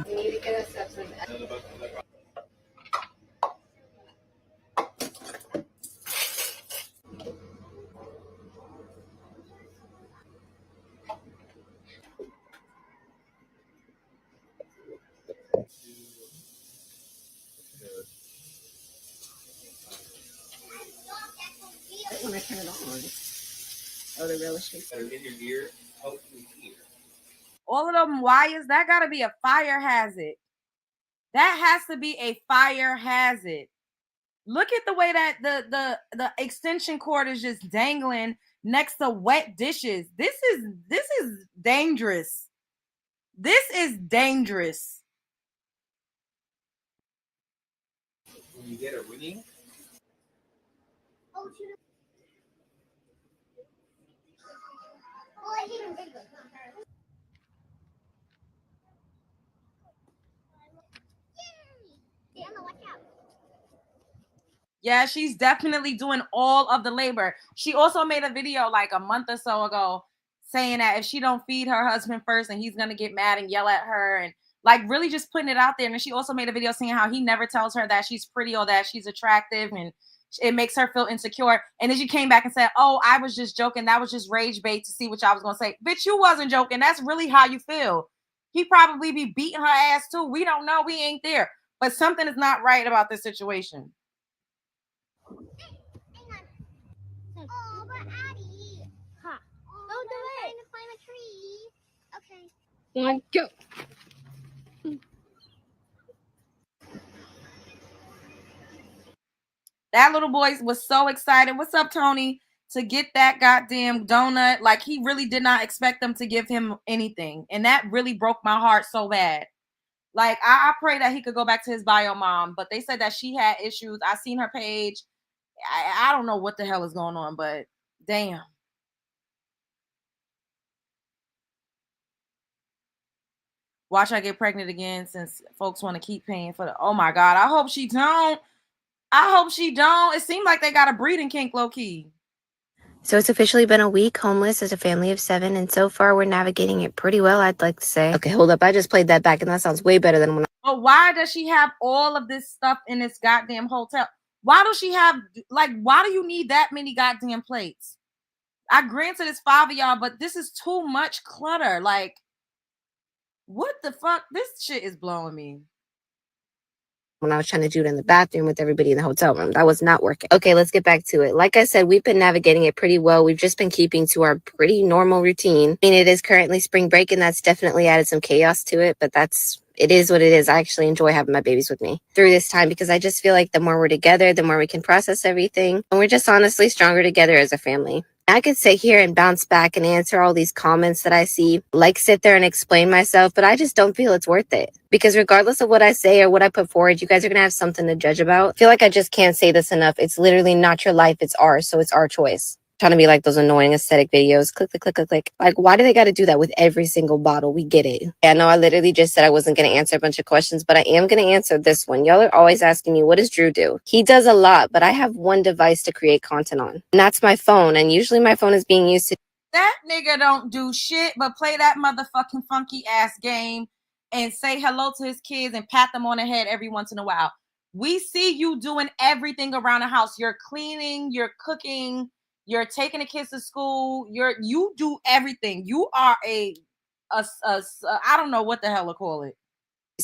Speaker 4: We need to get us up with that.
Speaker 5: Oh, the real estate.
Speaker 6: That are in your ear, hopefully here.
Speaker 1: All of them wires, that got to be a fire hazard. That has to be a fire hazard. Look at the way that the extension cord is just dangling next to wet dishes. This is dangerous. This is dangerous.
Speaker 6: When you get a ringing,
Speaker 7: Oh, I hate him bigger. Yay! Emma, watch out.
Speaker 1: Yeah, she's definitely doing all of the labor. She also made a video like a month or so ago saying that if she don't feed her husband first and he's going to get mad and yell at her and like really just putting it out there. And she also made a video saying how he never tells her that she's pretty or that she's attractive and it makes her feel insecure. And then she came back and said, oh, I was just joking. That was just rage bait to see what y'all was going to say. Bitch, you wasn't joking. That's really how you feel. He probably be beating her ass too. We don't know. We ain't there. But something is not right about this situation.
Speaker 7: Oh, but Addie. Huh. Oh, don't do it. I'm trying to climb a tree. Okay.
Speaker 5: One, go.
Speaker 1: That little boy was so excited. What's up, Tony? To get that goddamn donut. Like, he really did not expect them to give him anything. And that really broke my heart so bad. Like, I pray that he could go back to his bio mom. But they said that she had issues. I seen her page. I don't know what the hell is going on, but damn. Watch I get pregnant again since folks want to keep paying for the. Oh my God. I hope she don't. I hope she don't. It seemed like they got a breeding kink low key.
Speaker 5: So it's officially been a week homeless as a family of 7, and so far we're navigating it pretty well, I'd like to say. Okay, hold up. I just played that back, and that sounds way better than when
Speaker 1: But why does she have all of this stuff in this goddamn hotel? Why does she have, like, why do you need that many goddamn plates? I granted it's 5 of y'all, but this is too much clutter. Like, what the fuck? This shit is blowing me.
Speaker 5: I was trying to do it in the bathroom with everybody in the hotel room. That was not working. Okay, let's get back to it. Like I said, we've been navigating it pretty well. We've just been keeping to our pretty normal routine. I mean, it is currently spring break, and that's definitely added some chaos to it, but it is what it is. I actually enjoy having my babies with me through this time because I just feel like the more we're together, the more we can process everything. And we're just honestly stronger together as a family. I could sit here and bounce back and answer all these comments that I see, like sit there and explain myself, but I just don't feel it's worth it. Because regardless of what I say or what I put forward, you guys are going to have something to judge about. I feel like I just can't say this enough. It's literally not your life. It's ours. So it's our choice. Trying to be like those annoying aesthetic videos. Click, click, click, click, click. Like, why do they got to do that with every single bottle? We get it. I know I literally just said I wasn't going to answer a bunch of questions, but I am going to answer this one. Y'all are always asking me, what does Drew do? He does a lot, but I have one device to create content on, and that's my phone. And usually my phone is being used to.
Speaker 1: That nigga don't do shit but play that motherfucking funky ass game and say hello to his kids and pat them on the head every once in a while. We see you doing everything around the house. You're cleaning, you're cooking, you're taking the kids to school. You do everything. You are a I don't know what the hell to call it.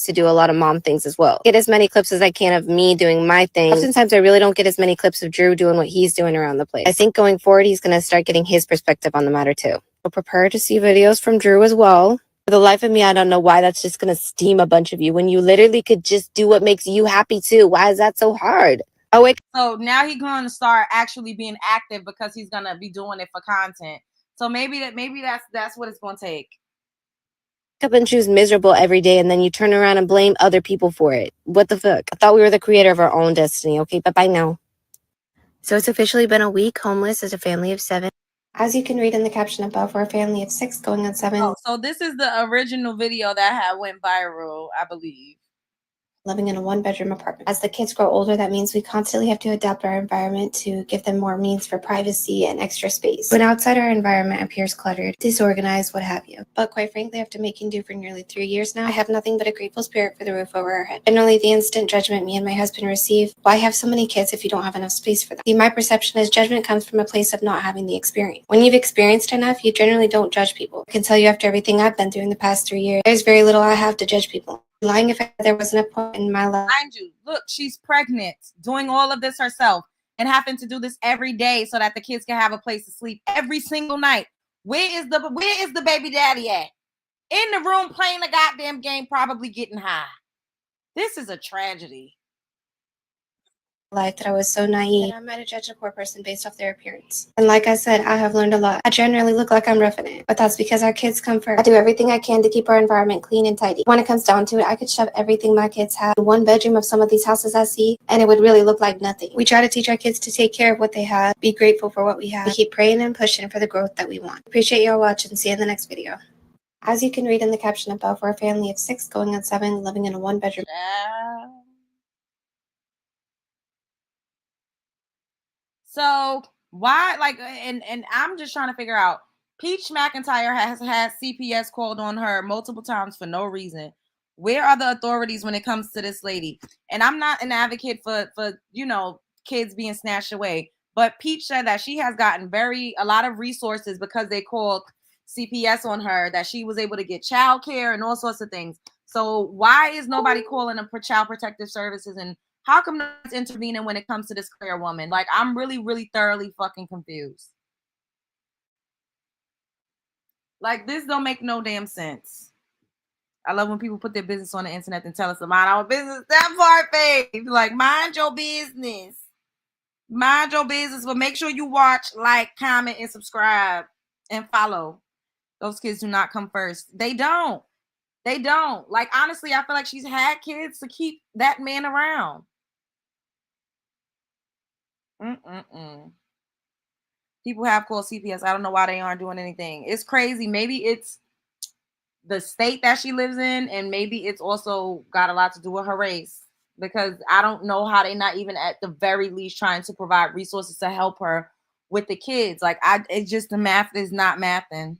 Speaker 5: To do a lot of mom things as well. Get as many clips as I can of me doing my thing. Oftentimes I really don't get as many clips of Drew doing what he's doing around the place. I think going forward, he's going to start getting his perspective on the matter too. So prepare to see videos from Drew as well. For the life of me, I don't know why that's just going to steam a bunch of you when you literally could just do what makes you happy too. Why is that so hard? Oh, wait.
Speaker 1: So now he's going to start actually being active because he's going to be doing it for content. So maybe that's what it's going to take.
Speaker 5: Up and choose miserable every day, and then you turn around and blame other people for it. What the fuck? I thought we were the creator of our own destiny. Okay, bye-bye now. So it's officially been a week homeless as a family of 7. As you can read in the caption above, we're a family of 6 going on 7.
Speaker 1: Oh, so this is the original video that had went viral, I believe.
Speaker 5: Living in a 1-bedroom apartment. As the kids grow older, that means we constantly have to adapt our environment to give them more means for privacy and extra space. When outside our environment appears cluttered, disorganized, what have you. But quite frankly, after making do for nearly 3 years now, I have nothing but a grateful spirit for the roof over our head. Generally, the instant judgment me and my husband receive, why have so many kids if you don't have enough space for them? See, my perception is judgment comes from a place of not having the experience. When you've experienced enough, you generally don't judge people. I can tell you after everything I've been through in the past 3 years, there's very little I have to judge people. Lying if there wasn't a point in my life.
Speaker 1: Mind you, look, she's pregnant, doing all of this herself. and having to do this every day so that the kids can have a place to sleep every single night. Where is the baby daddy at? In the room playing the goddamn game, probably getting high. This is a tragedy.
Speaker 5: Life that I was so naive. And I might have judged a poor person based off their appearance. And like I said, I have learned a lot. I generally look like I'm roughing it, but that's because our kids come first. I do everything I can to keep our environment clean and tidy. When it comes down to it, I could shove everything my kids have in one bedroom of some of these houses I see, and it would really look like nothing. We try to teach our kids to take care of what they have, be grateful for what we have, and keep praying and pushing for the growth that we want. Appreciate y'all watching. See you in the next video. As you can read in the caption above, we're a family of 6 going on 7, living in a 1-bedroom.
Speaker 1: So why, like, and I'm just trying to figure out. Peach Mcintyre has had CPS called on her multiple times for no reason. Where are the authorities when it comes to this lady? And I'm not an advocate for you know, kids being snatched away, but Peach said that she has gotten a lot of resources because they called CPS on her, that she was able to get childcare and all sorts of things. So why is nobody calling them for child protective services, and how come no one's intervening when it comes to this queer woman? Like, I'm really, really thoroughly fucking confused. Like, this don't make no damn sense. I love when people put their business on the internet and tell us to mind our business. That part, babe. Like, mind your business. Mind your business, but make sure you watch, like, comment, and subscribe, and follow. Those kids do not come first. They don't. They don't. Like, honestly, I feel like she's had kids to keep that man around. People have called CPS. I don't know why they aren't doing anything. It's crazy. Maybe it's the state that she lives in, and maybe it's also got a lot to do with her race, because I don't know how they not even at the very least trying to provide resources to help her with the kids. Like, it's just the math is not mathing.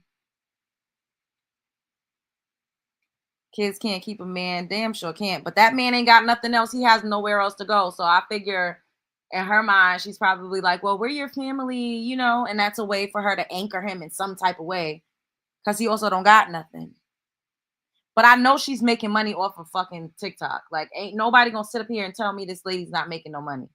Speaker 1: Kids can't keep a man, damn sure can't. But that man ain't got nothing else. He has nowhere else to go. So I figure in her mind, she's probably like, well, we're your family, you know, and that's a way for her to anchor him in some type of way, because he also don't got nothing. But I know she's making money off of fucking TikTok. Like, ain't nobody gonna sit up here and tell me this lady's not making no money.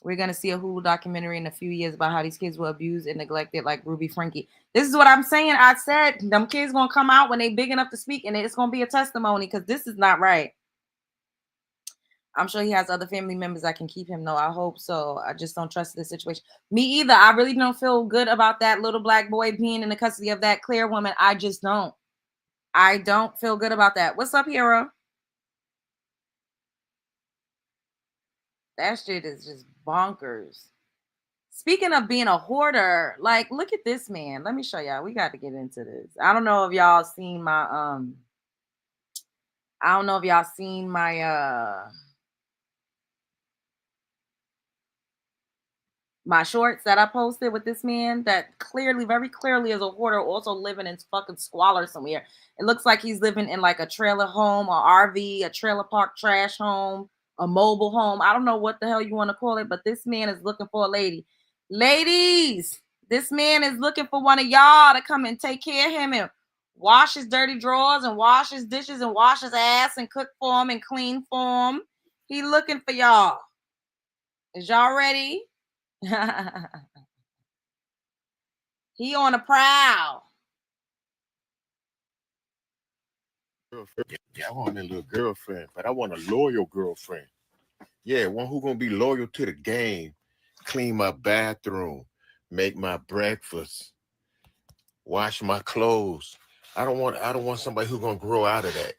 Speaker 1: We're gonna see a Hulu documentary in a few years about how these kids were abused and neglected, like Ruby Frankie. This is what I'm saying. I said them kids gonna come out when they big enough to speak, and it's gonna be a testimony, because this is not right. I'm sure he has other family members that can keep him, though. I hope so. I just don't trust this situation. Me either. I really don't feel good about that little black boy being in the custody of that clear woman. I just don't. I don't feel good about that. What's up, hero? That shit is just bonkers. Speaking of being a hoarder, like, look at this man. Let me show y'all. We got to get into this. I don't know if y'all seen my my shorts that I posted with this man that clearly, very clearly is a hoarder, also living in fucking squalor somewhere. It looks like he's living in like a trailer home, a RV, a trailer park trash home, a mobile home. I don't know what the hell you want to call it, but this man is looking for a lady. Ladies, this man is looking for one of y'all to come and take care of him and wash his dirty drawers and wash his dishes and wash his ass and cook for him and clean for him. He looking for y'all. Is y'all ready? He on a prowl.
Speaker 8: Yeah, I want a little girlfriend, but I want a loyal girlfriend. Yeah, one who gonna be loyal to the game, clean my bathroom, make my breakfast, wash my clothes. I don't want somebody who's gonna grow out of that.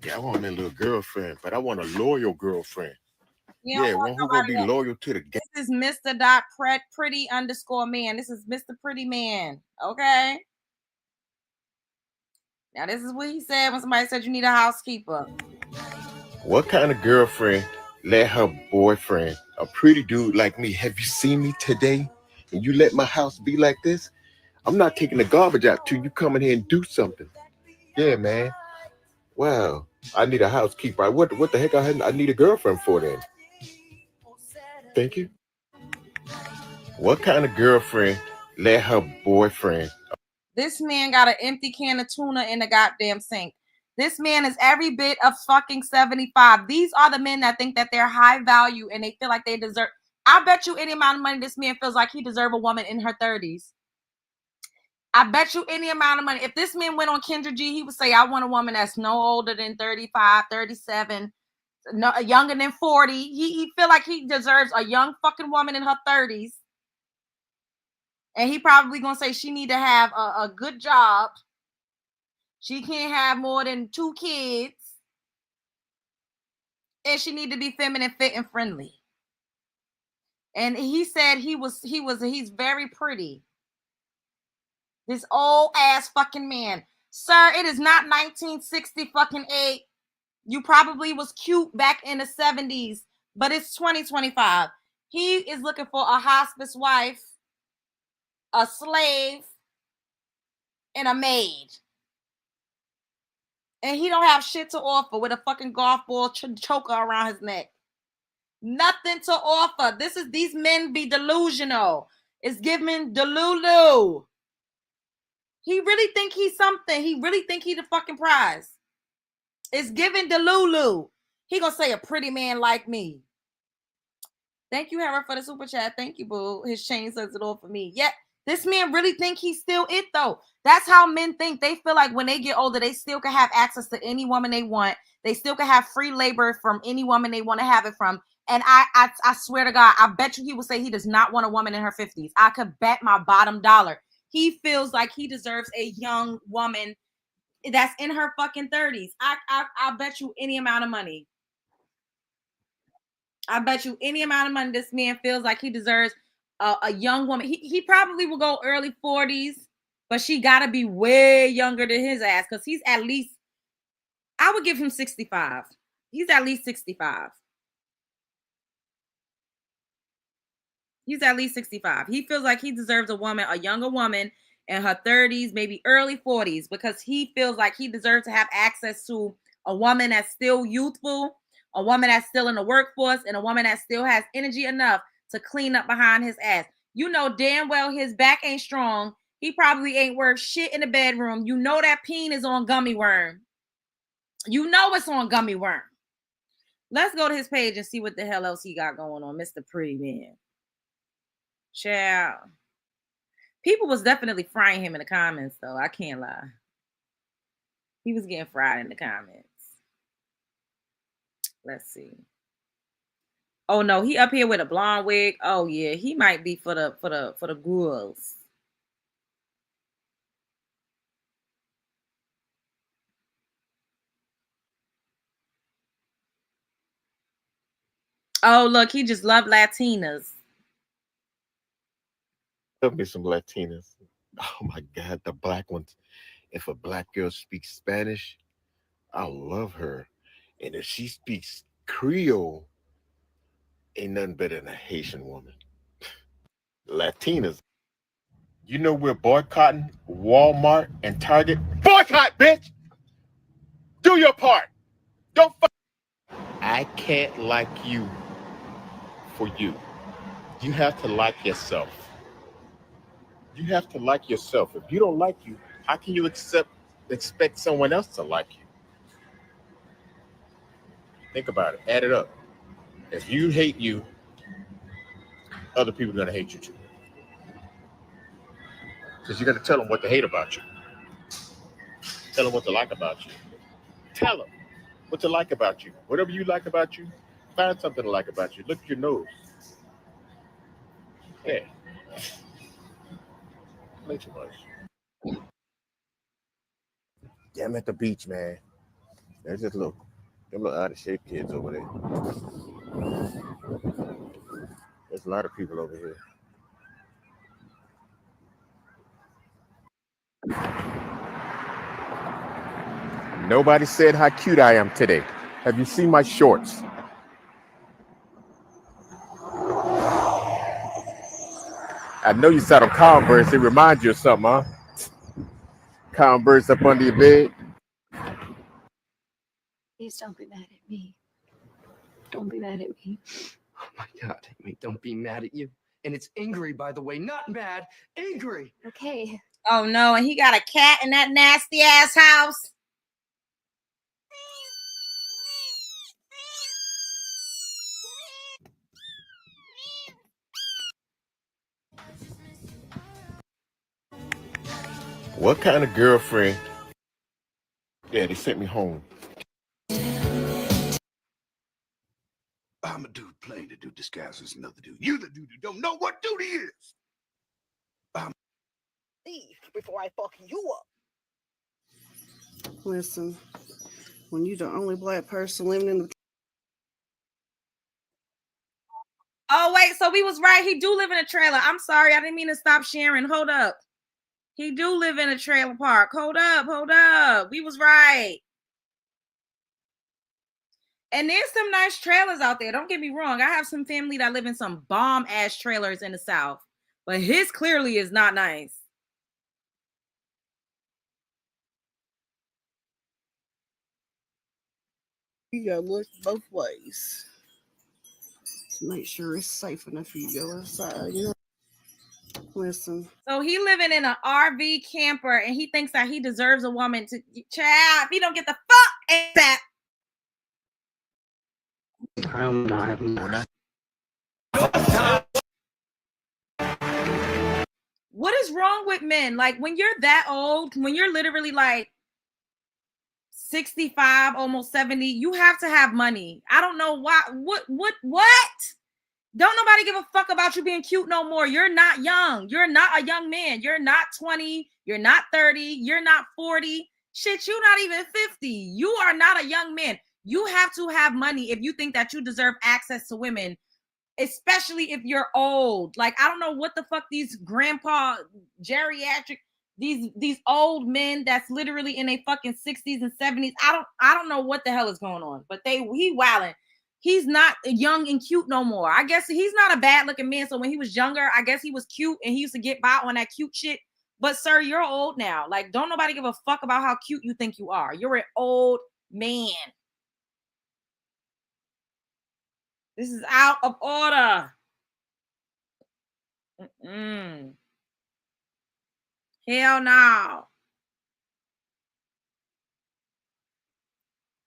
Speaker 8: Yeah, I want a little girlfriend, but I want a loyal girlfriend. Yeah, one who gonna be loyal to the game.
Speaker 1: This is Mr. Pretty _man. This is Mr. Pretty Man. Okay. Now this is what he said when somebody said you need a housekeeper.
Speaker 8: What kind of girlfriend let her boyfriend, a pretty dude like me, have you seen me today? And you let my house be like this? I'm not taking the garbage out till you come in here and do something. Yeah, man. Wow. I need a housekeeper. What the heck I need a girlfriend for then? Thank you. What kind of girlfriend let her boyfriend?
Speaker 1: This man got an empty can of tuna in the goddamn sink. This man is every bit of fucking 75. These are the men that think that they're high value and they feel like they deserve. I bet you any amount of money this man feels like he deserves a woman in her 30s. I bet you any amount of money. If this man went on Kendra G, he would say, I want a woman that's no older than 35, 37, no, younger than 40. He feel like he deserves a young fucking woman in her 30s. And he probably going to say she need to have a good job. She can't have more than 2 kids. And she need to be feminine, fit, and friendly. And he said he's very pretty. This old ass fucking man. Sir, it is not 1960 fucking 8. You probably was cute back in the 70s, but it's 2025. He is looking for a hospice wife, a slave, and a maid. And he don't have shit to offer with a fucking golf ball choker around his neck. Nothing to offer. These men be delusional. It's giving Delulu. He really think he's something. He really think he the fucking prize. It's giving Delulu. He gonna say a pretty man like me. Thank you, Hera, for the super chat. Thank you, boo. His chain says it all for me. Yeah, this man really think he's still it, though. That's how men think. They feel like when they get older, they still can have access to any woman they want. They still can have free labor from any woman they want to have it from. And I swear to God, I bet you he would say he does not want a woman in her 50s. I could bet my bottom dollar. He feels like he deserves a young woman that's in her fucking 30s. I bet you any amount of money. I bet you any amount of money this man feels like he deserves a young woman. He probably will go early 40s, but she got to be way younger than his ass because he's at least, I would give him 65. He's at least 65. He's at least 65. He feels like he deserves a younger woman in her 30s, maybe early 40s, because he feels like he deserves to have access to a woman that's still youthful, a woman that's still in the workforce, and a woman that still has energy enough to clean up behind his ass. You know damn well his back ain't strong. He probably ain't worth shit in the bedroom. You know that peen is on gummy worm. You know it's on gummy worm. Let's go to his page and see what the hell else he got going on, Mr. Pretty Man. Child. People was definitely frying him in the comments, though. I can't lie. He was getting fried in the comments. Let's see. Oh no, he up here with a blonde wig. Oh yeah, he might be for the girls. Oh look, he just loved Latinas.
Speaker 8: Love me some Latinas. Oh my God, the black ones. If a black girl speaks Spanish, I love her. And if she speaks Creole, ain't nothing better than a Haitian woman. Latinas. You know we're boycotting Walmart and Target. Boycott, bitch! Do your part. Don't fuck. I can't like you for you. You have to like yourself. You have to like yourself. If you don't like you, how can you expect someone else to like you? Think about it. Add it up. If you hate you, other people are going to hate you too. Because you're going to tell them what to hate about you. Tell them what to like about you. Tell them what to like about you. Whatever you like about you, find something to like about you. Look at your nose. Yeah. Play too much. Yeah, I'm at the beach, man. There's just them little out of shape kids over there. There's a lot of people over here. Nobody said how cute I am today. Have you seen my shorts? I know you saw them Converse. They remind you of something, huh? Converse up under your bed.
Speaker 9: Please don't be mad at me. Don't be mad at me.
Speaker 10: Oh my God, Amy, don't be mad at you. And it's angry, by the way, not mad, angry.
Speaker 9: Okay.
Speaker 1: Oh no, and he got a cat in that nasty ass house.
Speaker 8: What kind of girlfriend? Yeah, they sent me home.
Speaker 11: I'm a dude playing the dude disguised as another dude. You the dude who don't know what duty is.
Speaker 3: Leave before I fuck you up.
Speaker 12: Listen, when you're the only black person living in the
Speaker 1: Oh, wait, so we was right. He do live in a trailer. I'm sorry, I didn't mean to stop sharing. Hold up. He do live in a trailer park. Hold up. We was right. And there's some nice trailers out there. Don't get me wrong. I have some family that live in some bomb-ass trailers in the South. But his clearly is not nice.
Speaker 12: you gotta look both ways to make sure it's safe enough for you to go outside, you know. Listen.
Speaker 1: So he living in an RV camper and he thinks that he deserves a woman to child. If he don't get the fuck ASAP.
Speaker 10: I'm not.
Speaker 1: What is wrong with men? Like when you're that old, when you're literally like 65, almost 70, you have to have money. I don't know why. What? Don't nobody give a fuck about you being cute no more. You're not young. You're not a young man. You're not 20. You're not 30. You're not 40. Shit, you're not even 50. You are not a young man. You have to have money if you think that you deserve access to women, especially if you're old. Like, I don't know what the fuck these grandpa geriatric, these old men that's literally in their fucking 60s and 70s. I don't know what the hell is going on, but he wilding. He's not young and cute no more. I guess he's not a bad looking man. So when he was younger, I guess he was cute and he used to get by on that cute shit. But sir, you're old now. Like, don't nobody give a fuck about how cute you think you are. You're an old man. This is out of order. Hell no.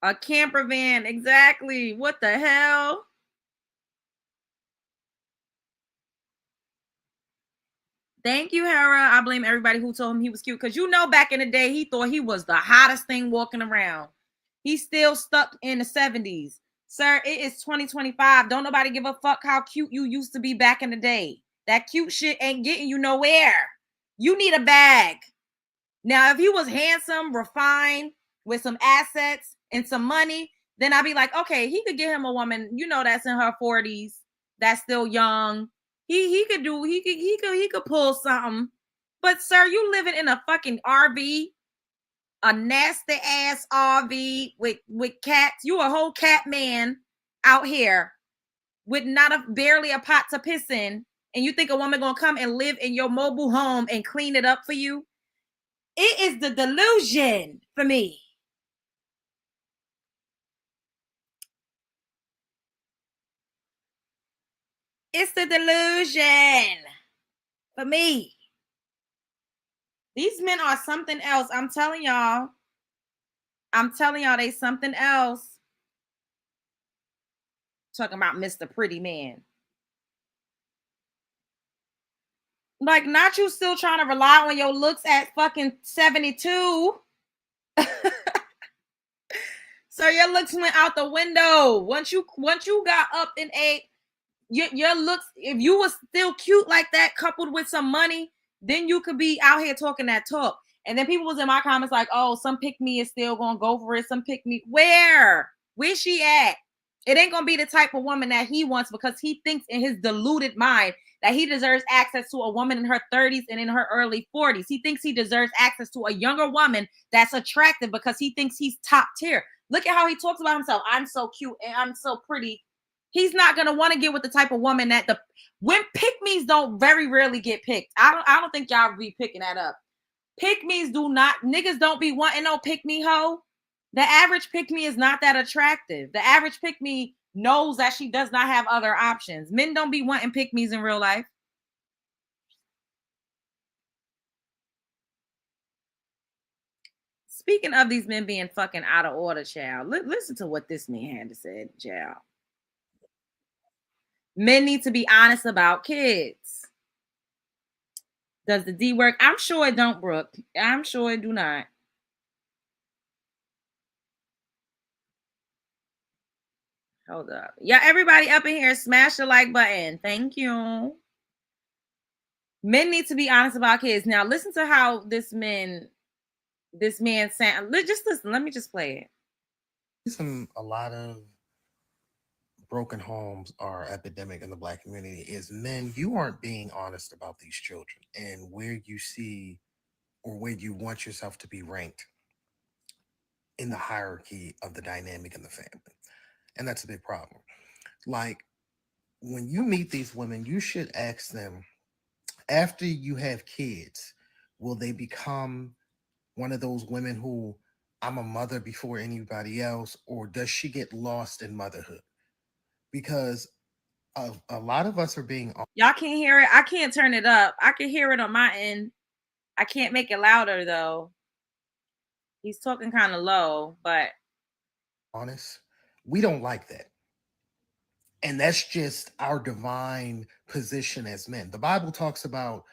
Speaker 1: A camper van, exactly. What the hell? Thank you, Hera. I blame everybody who told him he was cute. Because you know back in the day, he thought he was the hottest thing walking around. He's still stuck in the 70s. Sir, it is 2025. Don't nobody give a fuck how cute you used to be back in the day. That cute shit ain't getting you nowhere. You need a bag. Now, if he was handsome, refined, with some assets and some money, then I'd be like, okay, he could get him a woman, you know, that's in her 40s, that's still young. He could pull something. But sir, you living in a fucking RV, a nasty ass RV with cats. You a whole cat man out here with barely a pot to piss in, and you think a woman gonna come and live in your mobile home and clean it up for you? It is the delusion for me. It's the delusion for me. These men are something else. I'm telling y'all, they something else. Talking about Mr. Pretty Man. Like, not you still trying to rely on your looks at fucking 72. So your looks went out the window. Once you got up in age, your looks, if you was still cute like that, coupled with some money, then you could be out here talking that talk. And then people was in my comments like, oh, some pick me is still gonna go for it. Some pick me. Where's she at? It ain't gonna be the type of woman that he wants, because he thinks in his deluded mind that he deserves access to a woman in her 30s and in her early 40s. He thinks he deserves access to a younger woman that's attractive because he thinks he's top tier. Look at how he talks about himself. I'm so cute and I'm so pretty. He's not gonna want to get with the type of woman that when pick-me's don't very rarely get picked. I don't think y'all be picking that up. Pick-me's niggas don't be wanting no pick-me hoe. The average pick-me is not that attractive. The average pick-me knows that she does not have other options. Men don't be wanting pick-me's in real life. Speaking of these men being fucking out of order, child, listen to what this man had to say, child. Men need to be honest about kids. Does the D work? I'm sure it don't, Brooke. I'm sure it do not. Hold up. Yeah, everybody up in here, smash the like button. Thank you. Men need to be honest about kids. Now, listen to how this man sound. Just listen. Let me just play it.
Speaker 13: A lot of broken homes are epidemic in the Black community is men, you aren't being honest about these children and where you see or where you want yourself to be ranked in the hierarchy of the dynamic in the family. And that's a big problem. Like, when you meet these women, you should ask them, after you have kids, will they become one of those women who, I'm a mother before anybody else, or does she get lost in motherhood? Because a lot of us are being...
Speaker 1: Y'all can't hear it. I can't turn it up. I can hear it on my end. I can't make it louder though. He's talking kind of low, but
Speaker 13: honest, we don't like that. And that's just our divine position as men. The Bible talks about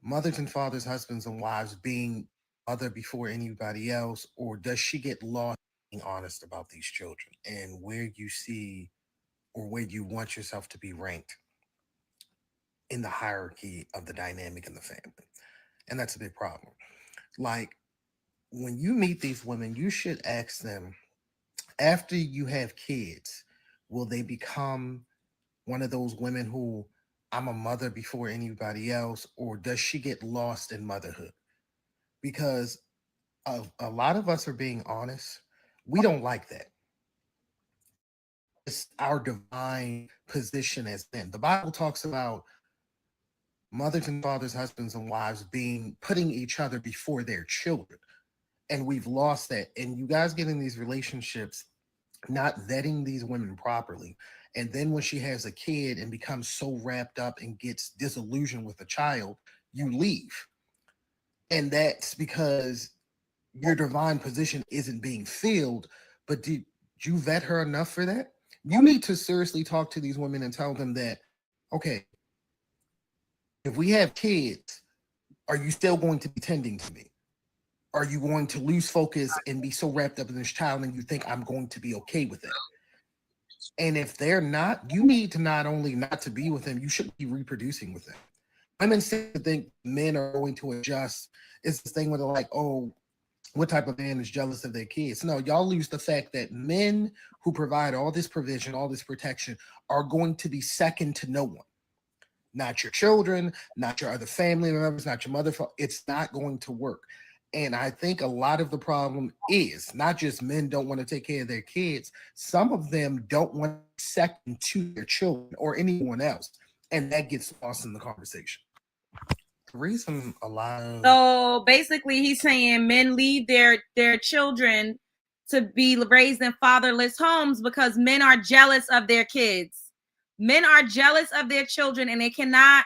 Speaker 13: mothers and fathers, husbands and wives being mother before anybody else, or does she get lost being honest about these children and where you see or where you want yourself to be ranked in the hierarchy of the dynamic in the family? And that's a big problem. Like, when you meet these women, you should ask them, after you have kids, will they become one of those women who, I'm a mother before anybody else, or does she get lost in motherhood? Because a lot of us are being honest. We don't like that. It's our divine position as men. The Bible talks about mothers and fathers, husbands and wives putting each other before their children. And we've lost that. And you guys get in these relationships not vetting these women properly. And then when she has a kid and becomes so wrapped up and gets disillusioned with the child, you leave. And that's because your divine position isn't being filled. But did you vet her enough for that? You need to seriously talk to these women and tell them that, okay, if we have kids, are you still going to be tending to me? Are you going to lose focus and be so wrapped up in this child and you think I'm going to be okay with that? And if they're not, you need to not only not to be with them, you should be reproducing with them. Women seem to think men are going to adjust. It's this thing where they're like, oh, what type of man is jealous of their kids? No, y'all lose the fact that men who provide all this provision, all this protection, are going to be second to no one. Not your children, not your other family members, not your mother. It's not going to work. And I think a lot of the problem is not just men don't want to take care of their kids. Some of them don't want to be second to their children or anyone else. And that gets lost in the conversation. The reason a lot of...
Speaker 1: So basically he's saying men leave their children to be raised in fatherless homes because men are jealous of their kids. Men are jealous of their children and they cannot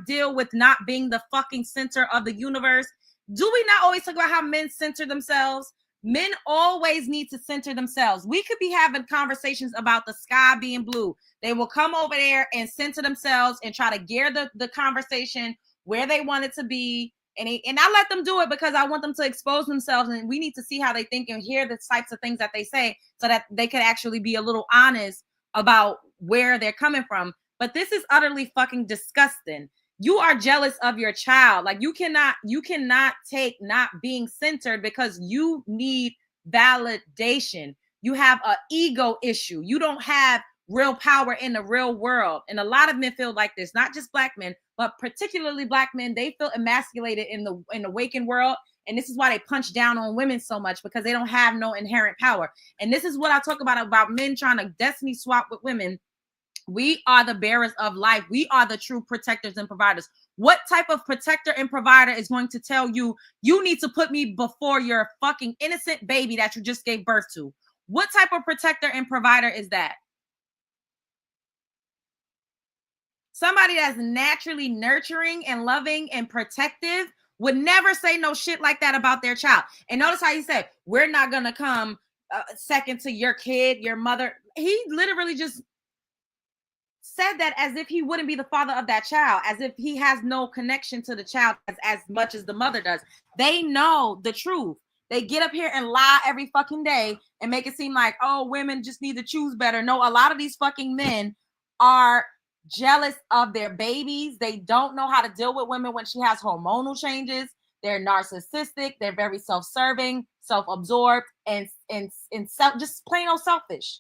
Speaker 1: deal with not being the fucking center of the universe. Do we not always talk about how men center themselves? Men always need to center themselves. We could be having conversations about the sky being blue. They will come over there and center themselves and try to gear the conversation where they want it to be. And I let them do it because I want them to expose themselves. And we need to see how they think and hear the types of things that they say so that they could actually be a little honest about where they're coming from. But this is utterly fucking disgusting. You are jealous of your child. Like you cannot take not being centered because you need validation. You have an ego issue. You don't have real power in the real world. And a lot of men feel like this, not just black men, but particularly black men. They feel emasculated in the waking world. And this is why they punch down on women so much, because they don't have no inherent power. And this is what I talk about men trying to destiny swap with women. We are the bearers of life. We are the true protectors and providers. What type of protector and provider is going to tell you, you need to put me before your fucking innocent baby that you just gave birth to? What type of protector and provider is that? Somebody that's naturally nurturing and loving and protective would never say no shit like that about their child. And notice how he said, we're not going to come second to your kid, your mother. He literally just said that as if he wouldn't be the father of that child, as if he has no connection to the child as much as the mother does. They know the truth. They get up here and lie every fucking day and make it seem like, oh, women just need to choose better. No, a lot of these fucking men are jealous of their babies. They don't know how to deal with women when she has hormonal changes. They're narcissistic. They're very self-serving, self-absorbed, and just plain old selfish.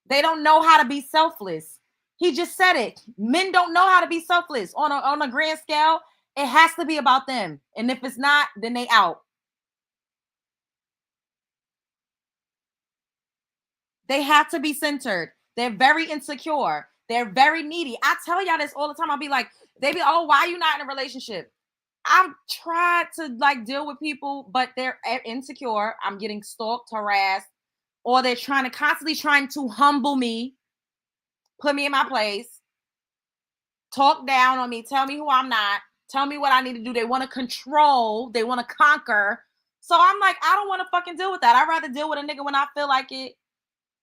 Speaker 1: They don't know how to be selfless. He just said it. Men don't know how to be selfless on a grand scale. It has to be about them. And if it's not, then they out. They have to be centered. They're very insecure. They're very needy. I tell y'all this all the time. I'll be like, they be, oh, why are you not in a relationship? I'm trying to like deal with people, but they're insecure. I'm getting stalked, harassed, or they're constantly trying to humble me, put me in my place, talk down on me, tell me who I'm not, tell me what I need to do. They want to control, they want to conquer. So I'm like, I don't want to fucking deal with that. I'd rather deal with a nigga when I feel like it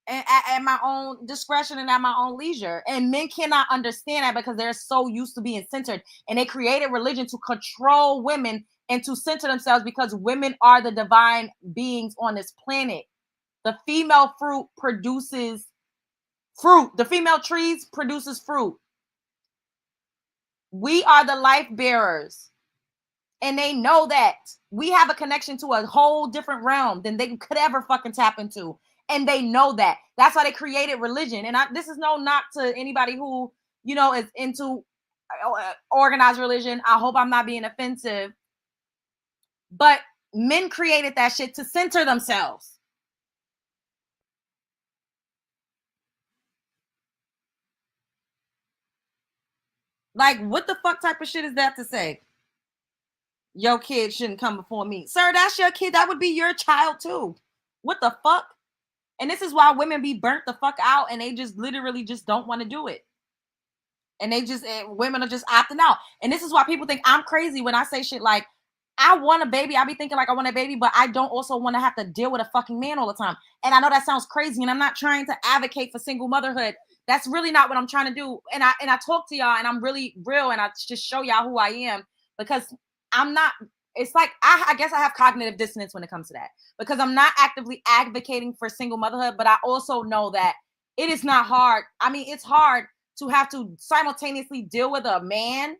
Speaker 1: and at my own discretion and at my own leisure. And men cannot understand that because they're so used to being centered. And they created religion to control women and to center themselves because women are the divine beings on this planet. The female fruit produces fruit. The female trees produces fruit. We are the life bearers. And they know that. We have a connection to a whole different realm than they could ever fucking tap into. And they know that. That's why they created religion. And this is no knock to anybody who, is into organized religion. I hope I'm not being offensive. But men created that shit to center themselves. Like, what the fuck type of shit is that to say? Your kid shouldn't come before me. Sir, that's your kid. That would be your child too. What the fuck? And this is why women be burnt the fuck out and they just literally just don't want to do it. And women are just opting out. And this is why people think I'm crazy when I say shit like, I want a baby. I be thinking like I want a baby, but I don't also want to have to deal with a fucking man all the time. And I know that sounds crazy and I'm not trying to advocate for single motherhood. That's really not what I'm trying to do. And I talk to y'all and I'm really real and I just show y'all who I am because I'm not, it's like, I guess I have cognitive dissonance when it comes to that because I'm not actively advocating for single motherhood, but I also know that it is not hard. I mean, it's hard to have to simultaneously deal with a man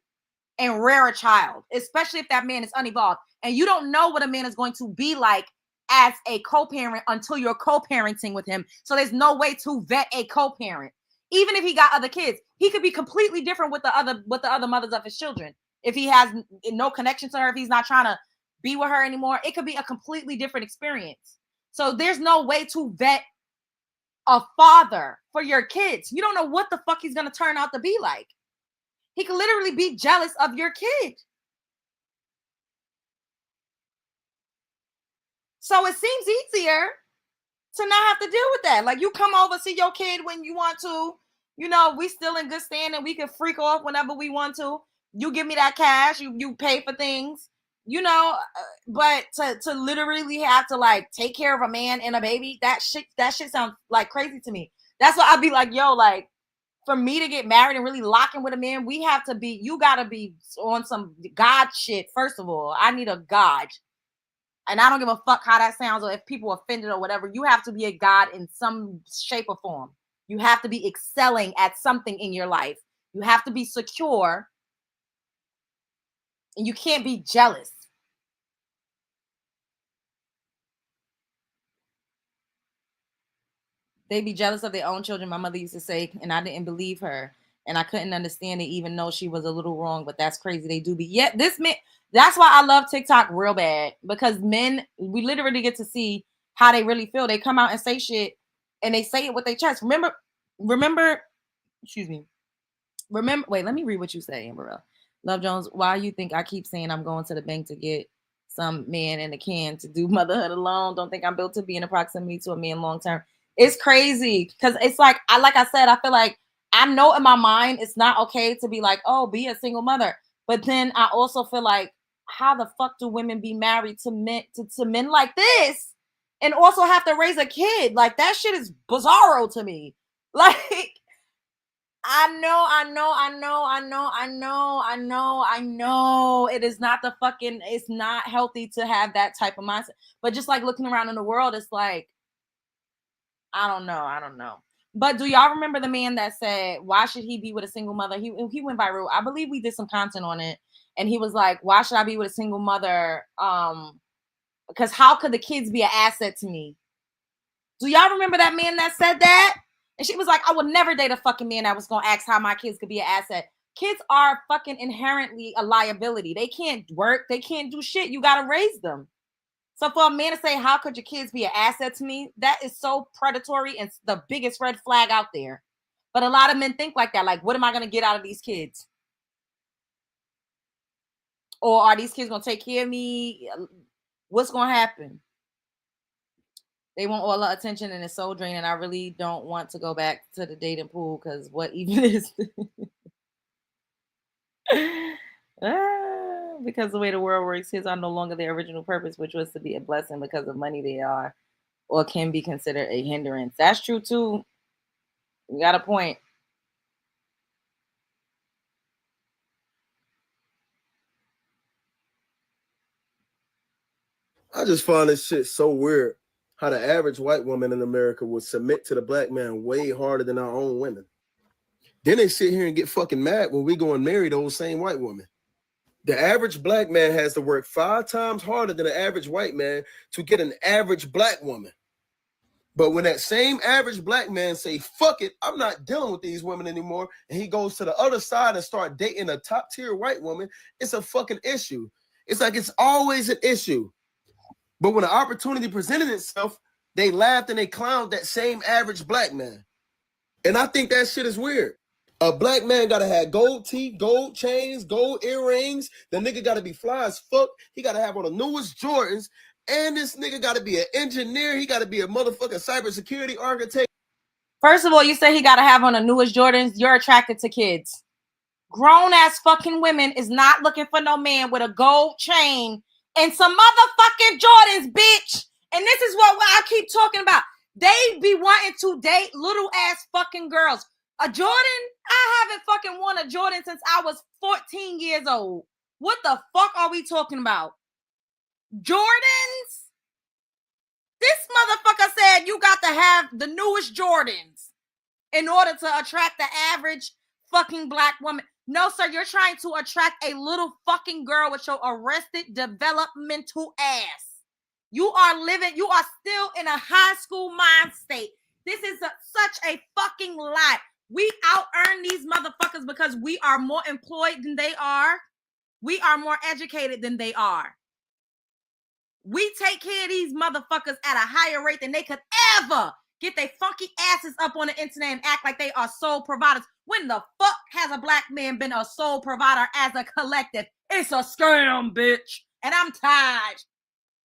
Speaker 1: and rear a child, especially if that man is unevolved. And you don't know what a man is going to be like as a co-parent until you're co-parenting with him. So there's no way to vet a co-parent. Even if he got other kids, he could be completely different with the other mothers of his children. If he has no connection to her, if he's not trying to be with her anymore, it could be a completely different experience. So there's no way to vet a father for your kids. You don't know what the fuck he's going to turn out to be like. He could literally be jealous of your kid. So it seems easier to not have to deal with that. Like you come over, see your kid when you want to. We still in good standing. We can freak off whenever we want to. You give me that cash. You pay for things. But to literally have to like take care of a man and a baby, that shit sounds like crazy to me. That's why I'd be like, yo, like for me to get married and really lock in with a man, you gotta be on some God shit. First of all, I need a God. And I don't give a fuck how that sounds or if people are offended or whatever. You have to be a God in some shape or form. You have to be excelling at something in your life. You have to be secure. And you can't be jealous. They be jealous of their own children, my mother used to say, and I didn't believe her. And I couldn't understand it, even though she was a little wrong. But that's crazy. They do be. Yeah, that's why I love TikTok real bad. Because men, we literally get to see how they really feel. They come out and say shit, and they say it with their chest. Remember, excuse me. Wait, let me read what you say, Amber. Love Jones, why you think I keep saying I'm going to the bank to get some man in the can to do motherhood alone? Don't think I'm built to be in a proximity to a man long term. It's crazy because it's like I said, I feel like I know in my mind it's not okay to be like, oh, be a single mother. But then I also feel like, how the fuck do women be married to men like this and also have to raise a kid? Like that shit is bizarro to me. Like, I know. It is not it's not healthy to have that type of mindset. But just like looking around in the world, it's like, I don't know. But do y'all remember the man that said, why should he be with a single mother? He went viral. I believe we did some content on it. And he was like, why should I be with a single mother? Because how could the kids be an asset to me? Do y'all remember that man that said that? And she was like, I would never date a fucking man that was going to ask how my kids could be an asset. Kids are fucking inherently a liability. They can't work. They can't do shit. You got to raise them. So for a man to say, how could your kids be an asset to me? That is so predatory and the biggest red flag out there. But a lot of men think like that. Like, what am I going to get out of these kids? Or are these kids going to take care of me? What's going to happen? They want all the attention and it's so draining. I really don't want to go back to the dating pool because what even is because the way the world works, kids are no longer their original purpose, which was to be a blessing because of money they are or can be considered a hindrance. That's true too. You got a point.
Speaker 14: I just find this shit so weird. How the average white woman in America would submit to the black man way harder than our own women. Then they sit here and get fucking mad when we go and marry those same white women. The average black man has to work 5 times harder than the average white man to get an average black woman. But when that same average black man say, fuck it, I'm not dealing with these women anymore, and he goes to the other side and start dating a top tier white woman, it's a fucking issue. It's like it's always an issue. But when an opportunity presented itself, they laughed and they clowned that same average black man. And I think that shit is weird. A black man gotta have gold teeth, gold chains, gold earrings. The nigga gotta be fly as fuck. He gotta have on the newest Jordans. And this nigga gotta be an engineer. He gotta be a motherfucking cybersecurity architect.
Speaker 1: First of all, you say he gotta have on the newest Jordans. You're attracted to kids. Grown ass fucking women is not looking for no man with a gold chain and some motherfucking Jordans, bitch. And this is what I keep talking about. They be wanting to date little ass fucking girls. A Jordan? I haven't fucking worn a Jordan since I was 14 years old. What the fuck are we talking about? Jordans? This motherfucker said you got to have the newest Jordans in order to attract the average fucking black woman. No, sir, you're trying to attract a little fucking girl with your arrested developmental ass. You are still in a high school mind state. This is such a fucking lie. We out-earn these motherfuckers because we are more employed than they are. We are more educated than they are. We take care of these motherfuckers at a higher rate than they could ever get their funky asses up on the internet and act like they are sole providers. When the fuck has a black man been a sole provider as a collective? It's a scam, bitch. And I'm tired.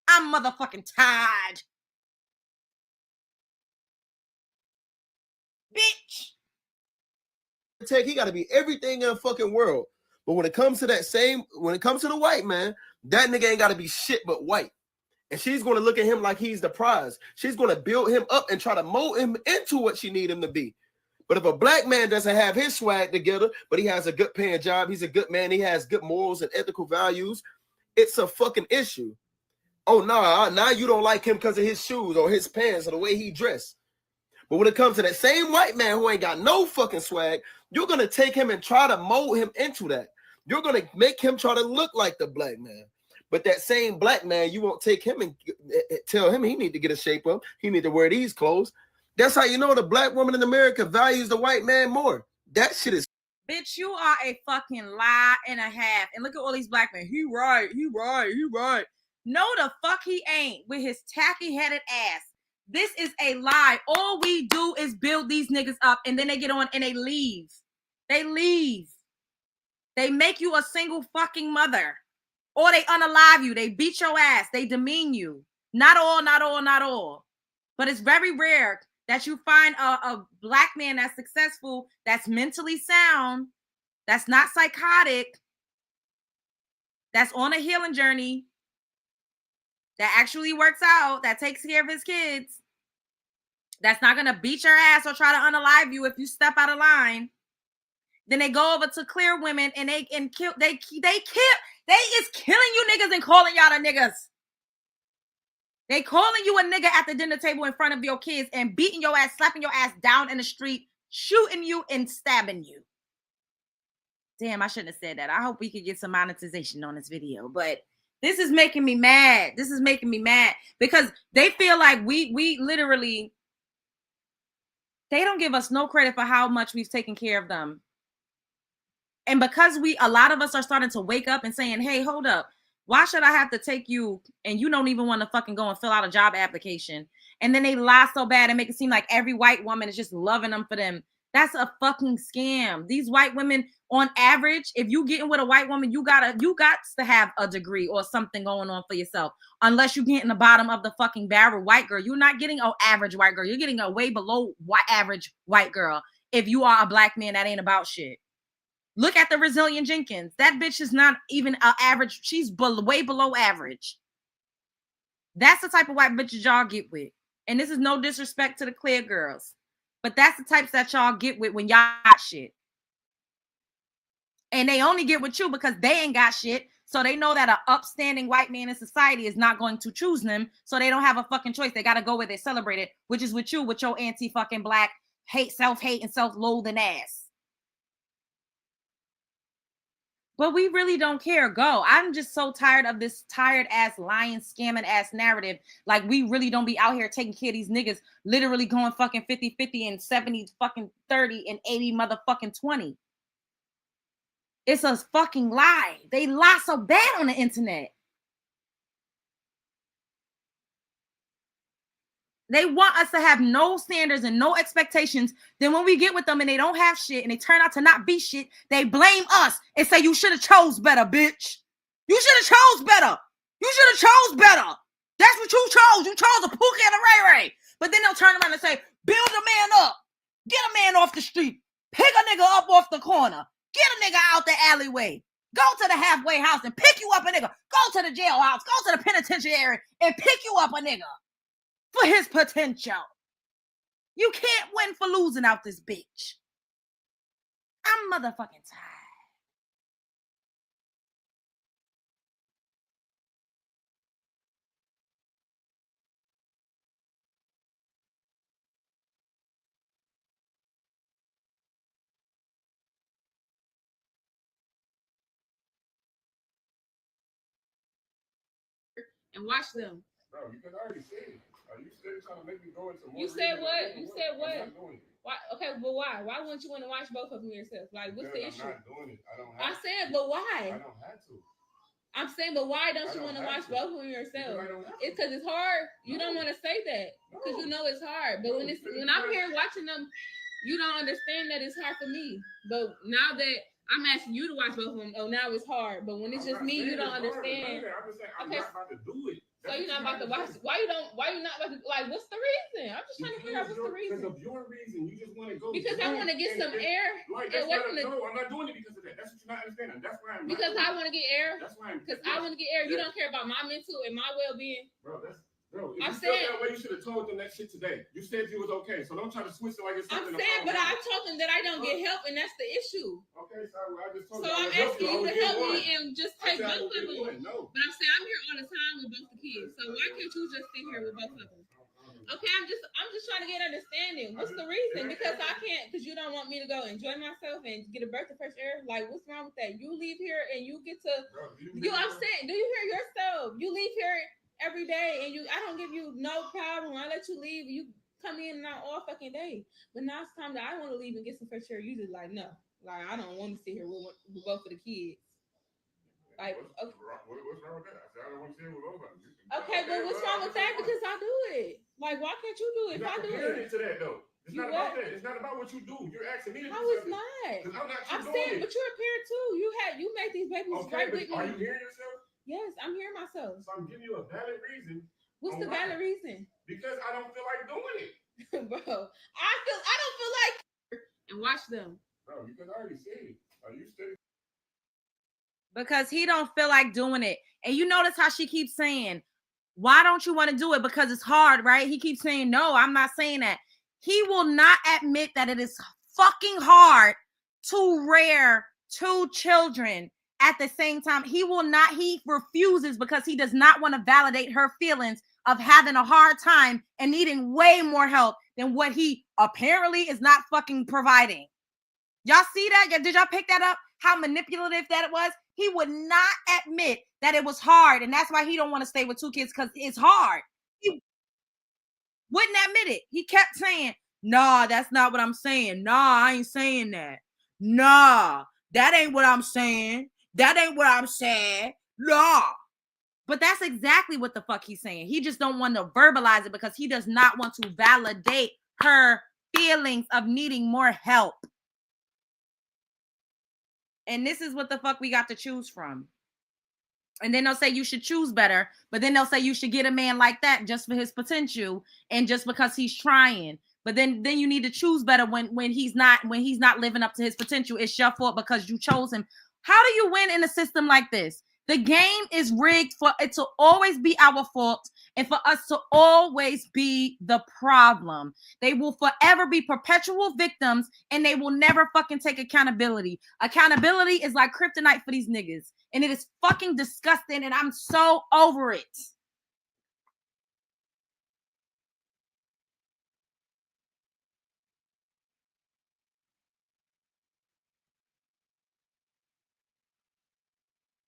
Speaker 1: I'm motherfucking tired. Bitch.
Speaker 14: He got to be everything in the fucking world. But when it comes to the white man, that nigga ain't got to be shit but white. And she's going to look at him like he's the prize. She's going to build him up and try to mold him into what she need him to be. But if a black man doesn't have his swag together, but he has a good paying job, he's a good man, he has good morals and ethical values, it's a fucking issue. Oh, no, now you don't like him because of his shoes or his pants or the way he dressed. But when it comes to that same white man who ain't got no fucking swag, you're going to take him and try to mold him into that. You're going to make him try to look like the black man. But that same black man, you won't take him and tell him he need to get a shape up. He need to wear these clothes. That's how you know the black woman in America values the white man more. That shit is.
Speaker 1: Bitch, you are a fucking lie and a half. And look at all these black men. He right. No, the fuck he ain't with his tacky-headed ass. This is a lie. All we do is build these niggas up and then they get on and they leave. They leave. They make you a single fucking mother. Or they unalive you. They beat your ass. They demean you. Not all. But it's very rare that you find a black man that's successful, that's mentally sound, that's not psychotic, that's on a healing journey, that actually works out, that takes care of his kids, that's not gonna beat your ass or try to unalive you if you step out of line. Then they go over to clear women and they is killing you niggas and calling y'all the niggas. They calling you a nigga at the dinner table in front of your kids and beating your ass, slapping your ass down in the street, shooting you and stabbing you. Damn, I shouldn't have said that. I hope we could get some monetization on this video, but this is making me mad. This is making me mad because they feel like we literally, they don't give us no credit for how much we've taken care of them. And because a lot of us are starting to wake up and saying, hey, hold up. Why should I have to take you and you don't even want to fucking go and fill out a job application? And then they lie so bad and make it seem like every white woman is just loving them for them. That's a fucking scam. These white women, on average, if you getting with a white woman, you got to have a degree or something going on for yourself. Unless you get in the bottom of the fucking barrel white girl. You're not getting an average white girl. You're getting a way below average white girl. If you are a black man, that ain't about shit. Look at the resilient Jenkins. That bitch is not even an average. She's way below average. That's the type of white bitches y'all get with. And this is no disrespect to the clear girls. But that's the types that y'all get with when y'all got shit. And they only get with you because they ain't got shit. So they know that an upstanding white man in society is not going to choose them. So they don't have a fucking choice. They got to go where they celebrate it, which is with you, with your anti-fucking black, self-hate and self-loathing ass. But we really don't care. Go. I'm just so tired of this tired ass lying, scamming ass narrative. Like we really don't be out here taking care of these niggas, literally going fucking 50-50 and 70 fucking 30 and 80 motherfucking 20. It's a fucking lie. They lie so bad on the internet. They want us to have no standards and no expectations. Then when we get with them and they don't have shit and they turn out to not be shit, they blame us and say, you should have chose better, bitch. You should have chose better. You should have chose better. That's what you chose. You chose a Pookie and a Ray Ray. But then they'll turn around and say, build a man up. Get a man off the street. Pick a nigga up off the corner. Get a nigga out the alleyway. Go to the halfway house and pick you up a nigga. Go to the jailhouse. Go to the penitentiary and pick you up a nigga. For his potential. You can't win for losing out this bitch. I'm motherfucking tired. And watch them.
Speaker 15: Bro, you can already see it. Are you still trying to make me go into more?
Speaker 16: You said what? You said what? Why? Okay, but why? Why wouldn't you want to watch both of them yourself? Like, what's the issue?
Speaker 15: I'm not doing it. I don't have
Speaker 16: to. I said, but why?
Speaker 15: I don't have to.
Speaker 16: I'm saying, but why don't you want to watch both of them yourself? It's because it's hard. You don't want to say that because you know it's hard. But when I'm here watching them, you don't understand that it's hard for me. But now that I'm asking you to watch both of them, oh, now it's hard. But when it's just me, you don't understand.
Speaker 15: I'm just saying I'm not about to do it.
Speaker 16: So you're not about to watch? Why you not about to? Like, what's the reason? I'm just trying to figure out what's the reason.
Speaker 15: Because of your reason, you just want to go.
Speaker 16: Because I want to get some air.
Speaker 15: Like, no, I'm not doing it because of that. That's what you're not understanding. That's why I'm.
Speaker 16: Because I want to get air.
Speaker 15: That's why I'm.
Speaker 16: Because I want to get air. You don't care about my mental and my well-being.
Speaker 15: Bro, if you felt that way, you should have told them that shit today. You said you was okay, so don't try to switch it like it's something.
Speaker 16: I'm saying, but I told them that I don't get help, and that's the issue.
Speaker 15: Okay, so I just told
Speaker 16: you. So I'm asking you to help me and just take both of them.
Speaker 15: No.
Speaker 16: But I'm saying I'm here all the time with both the kids. So why can't you just sit here with both of them? Okay, I'm just trying to get understanding. What's the reason? Because I can't, because you don't want me to go enjoy myself and get a breath of fresh air. Like, what's wrong with that? You leave here and you get to. I'm saying, do you hear yourself? You leave here every day and I don't give you no problem. I let you leave. You come in and out all fucking day. But now it's time that I want to leave and get some fresh air. You just like, no. Like, I don't want to sit here with both of the kids. Like,
Speaker 15: what's wrong with that? I said I don't want to sit here with both of them.
Speaker 16: Okay, but what's wrong with that? Because I do it. Like, why can't you do it if I do it?
Speaker 15: To that, though. It's not about that. It's not about what you do. You're asking me to do
Speaker 16: How it's not?
Speaker 15: I'm
Speaker 16: saying, but you're a parent too. You made these babies right with me.
Speaker 15: Are you hearing yourself?
Speaker 16: Yes, I'm hearing myself.
Speaker 15: So I'm giving you a valid reason.
Speaker 16: What's the valid reason?
Speaker 15: Because I don't feel like doing it.
Speaker 16: Bro, I don't feel like and watch them.
Speaker 15: Bro, because I already said it. Are you still?
Speaker 1: Because he don't feel like doing it. And you notice how she keeps saying, why don't you want to do it? Because it's hard, right? He keeps saying, no, I'm not saying that. He will not admit that it is fucking hard to rear 2 children at the same time. He refuses because he does not want to validate her feelings of having a hard time and needing way more help than what he apparently is not fucking providing. Y'all see that? Did y'all pick that up? How manipulative that was? He would not admit that it was hard, and that's why he don't want to stay with 2 kids, because it's hard. He wouldn't admit it. He kept saying, nah, that's not what I'm saying. Nah, I ain't saying that. Nah, that ain't what I'm saying. That ain't what I'm saying. Nah. But that's exactly what the fuck he's saying. He just don't want to verbalize it because he does not want to validate her feelings of needing more help. And this is what the fuck we got to choose from. And then they'll say you should choose better, but then they'll say you should get a man like that just for his potential and just because he's trying. But then you need to choose better when he's not living up to his potential. It's your fault because you chose him. How do you win in a system like this? The game is rigged for it to always be our fault and for us to always be the problem. They will forever be perpetual victims and they will never fucking take accountability. Accountability is like kryptonite for these niggas. And it is fucking disgusting and I'm so over it.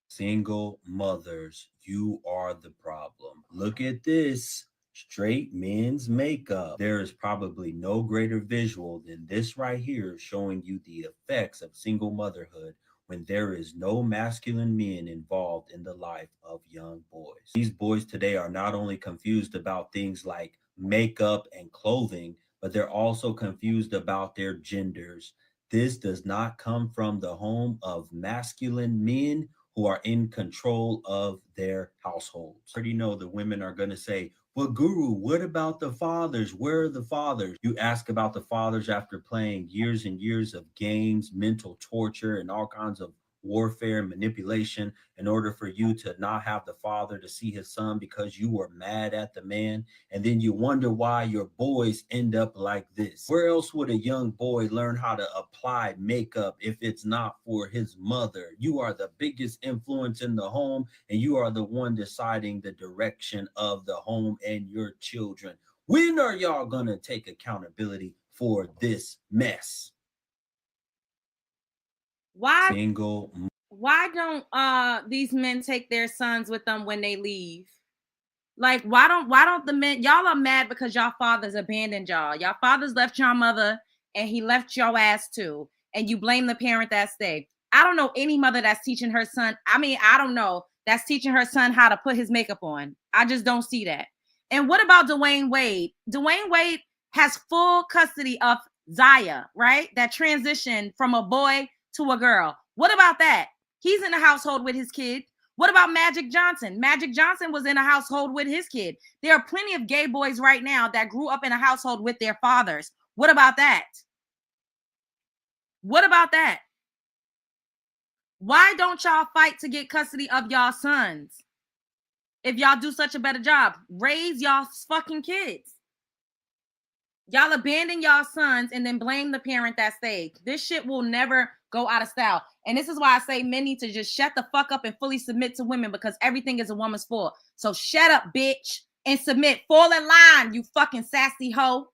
Speaker 17: Single mothers, you are the problem. Look at this. Straight men's makeup. There is probably no greater visual than this right here showing you the effects of single motherhood when there is no masculine men involved in the life of young boys. These boys today are not only confused about things like makeup and clothing, but they're also confused about their genders. This does not come from the home of masculine men who are in control of their households. I already know the women are going to say, well, Guru, what about the fathers? Where are the fathers? You ask about the fathers after playing years and years of games, mental torture, and all kinds of warfare and manipulation in order for you to not have the father to see his son because you were mad at the man. And then you wonder why your boys end up like this. Where else would a young boy learn how to apply makeup if it's not for his mother? You are the biggest influence in the home and you are the one deciding the direction of the home and your children. When are y'all gonna take accountability for this mess?
Speaker 1: Why don't these men take their sons with them when they leave? Like, why don't the men, y'all are mad because y'all fathers abandoned y'all. Y'all fathers left your mother and he left your ass too. And you blame the parent that stayed. I don't know any mother that's teaching her son. I don't know that's teaching her son how to put his makeup on. I just don't see that. And what about Dwayne Wade? Dwayne Wade has full custody of Zaya, right? That transition from a boy to a girl. What about that? He's in a household with his kid. What about Magic Johnson? Magic Johnson was in a household with his kid. There are plenty of gay boys right now that grew up in a household with their fathers. What about that? What about that? Why don't y'all fight to get custody of y'all sons? If y'all do such a better job, raise y'all's fucking kids. Y'all abandon y'all sons and then blame the parent that stayed. This shit will never go out of style. And this is why I say men need to just shut the fuck up and fully submit to women because everything is a woman's fault. So shut up, bitch, and submit. Fall in line, you fucking sassy hoe.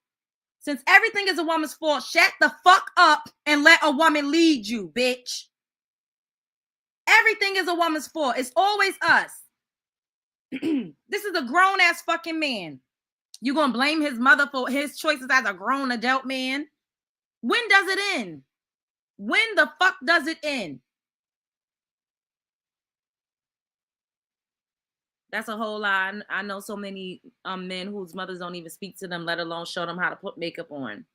Speaker 1: Since everything is a woman's fault, shut the fuck up and let a woman lead you, bitch. Everything is a woman's fault. It's always us. This is a grown-ass fucking man. You gonna blame his mother for his choices as a grown adult man? When does it end? When the fuck does it end? That's a whole lot. I know so many men whose mothers don't even speak to them, let alone show them how to put makeup on.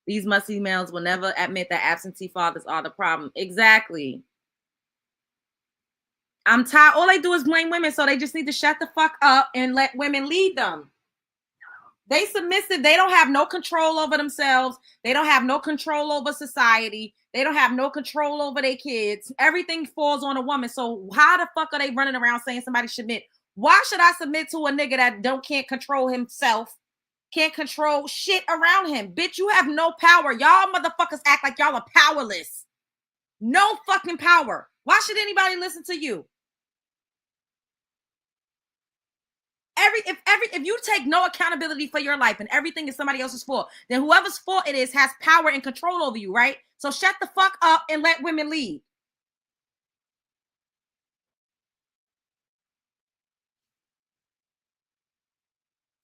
Speaker 1: These musty males will never admit that absentee fathers are the problem. Exactly. I'm tired. All they do is blame women, so they just need to shut the fuck up and let women lead them. They submissive. They don't have no control over themselves. They don't have no control over society. They don't have no control over their kids. Everything falls on a woman. So how the fuck are they running around saying somebody should submit? Why should I submit to a nigga that can't control himself? can't control shit around him. Bitch, you have no power. Y'all motherfuckers act like y'all are powerless. No fucking power. Why should anybody listen to you? If you take no accountability for your life and everything is somebody else's fault, then whoever's fault it is has power and control over you, right? So shut the fuck up and let women lead.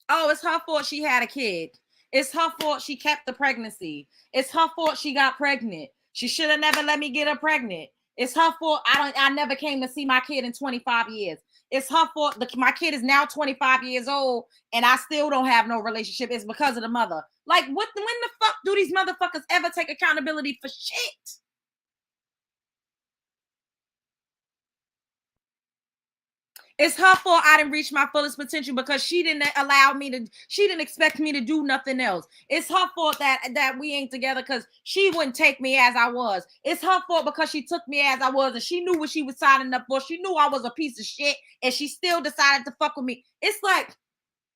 Speaker 1: Oh, it's her fault she had a kid. It's her fault she kept the pregnancy. It's her fault she got pregnant. She should have never let me get her pregnant. It's her fault I never came to see my kid in 25 years. It's her fault. My kid is now 25 years old and I still don't have no relationship. It's because of the mother. Like, when the fuck do these motherfuckers ever take accountability for shit? It's her fault I didn't reach my fullest potential because she didn't expect me to do nothing else. It's her fault that we ain't together because she wouldn't take me as I was. It's her fault because she took me as I was and she knew what she was signing up for. She knew I was a piece of shit and she still decided to fuck with me. It's like,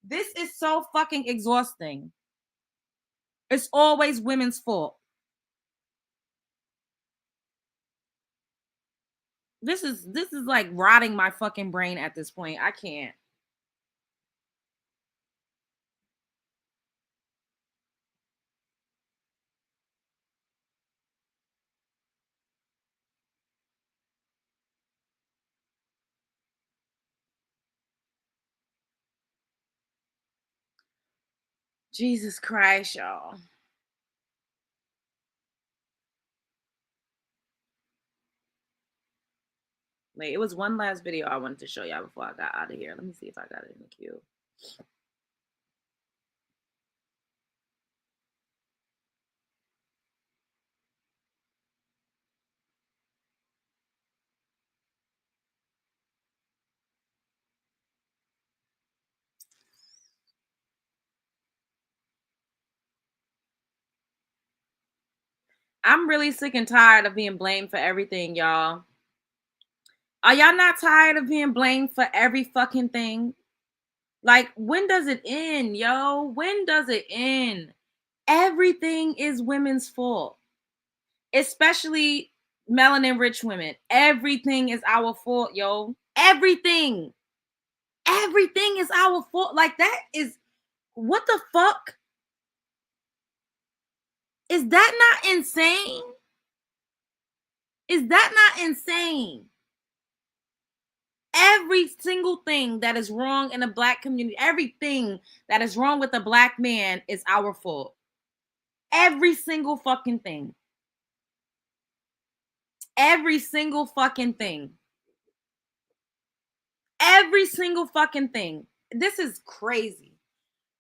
Speaker 1: this is so fucking exhausting. It's always women's fault. This is like rotting my fucking brain at this point. I can't. Jesus Christ, y'all. Wait, it was one last video I wanted to show y'all before I got out of here. Let me see if I got it in the queue. I'm really sick and tired of being blamed for everything, y'all. Are y'all not tired of being blamed for every fucking thing? Like, when does it end, yo? When does it end? Everything is women's fault, especially melanin rich women. Everything is our fault, yo. Everything is our fault. Like, that is, what the fuck? Is that not insane? Is that not insane? Every single thing that is wrong in the Black community, everything that is wrong with the Black man is our fault. Every single fucking thing. Every single fucking thing. Every single fucking thing. This is crazy.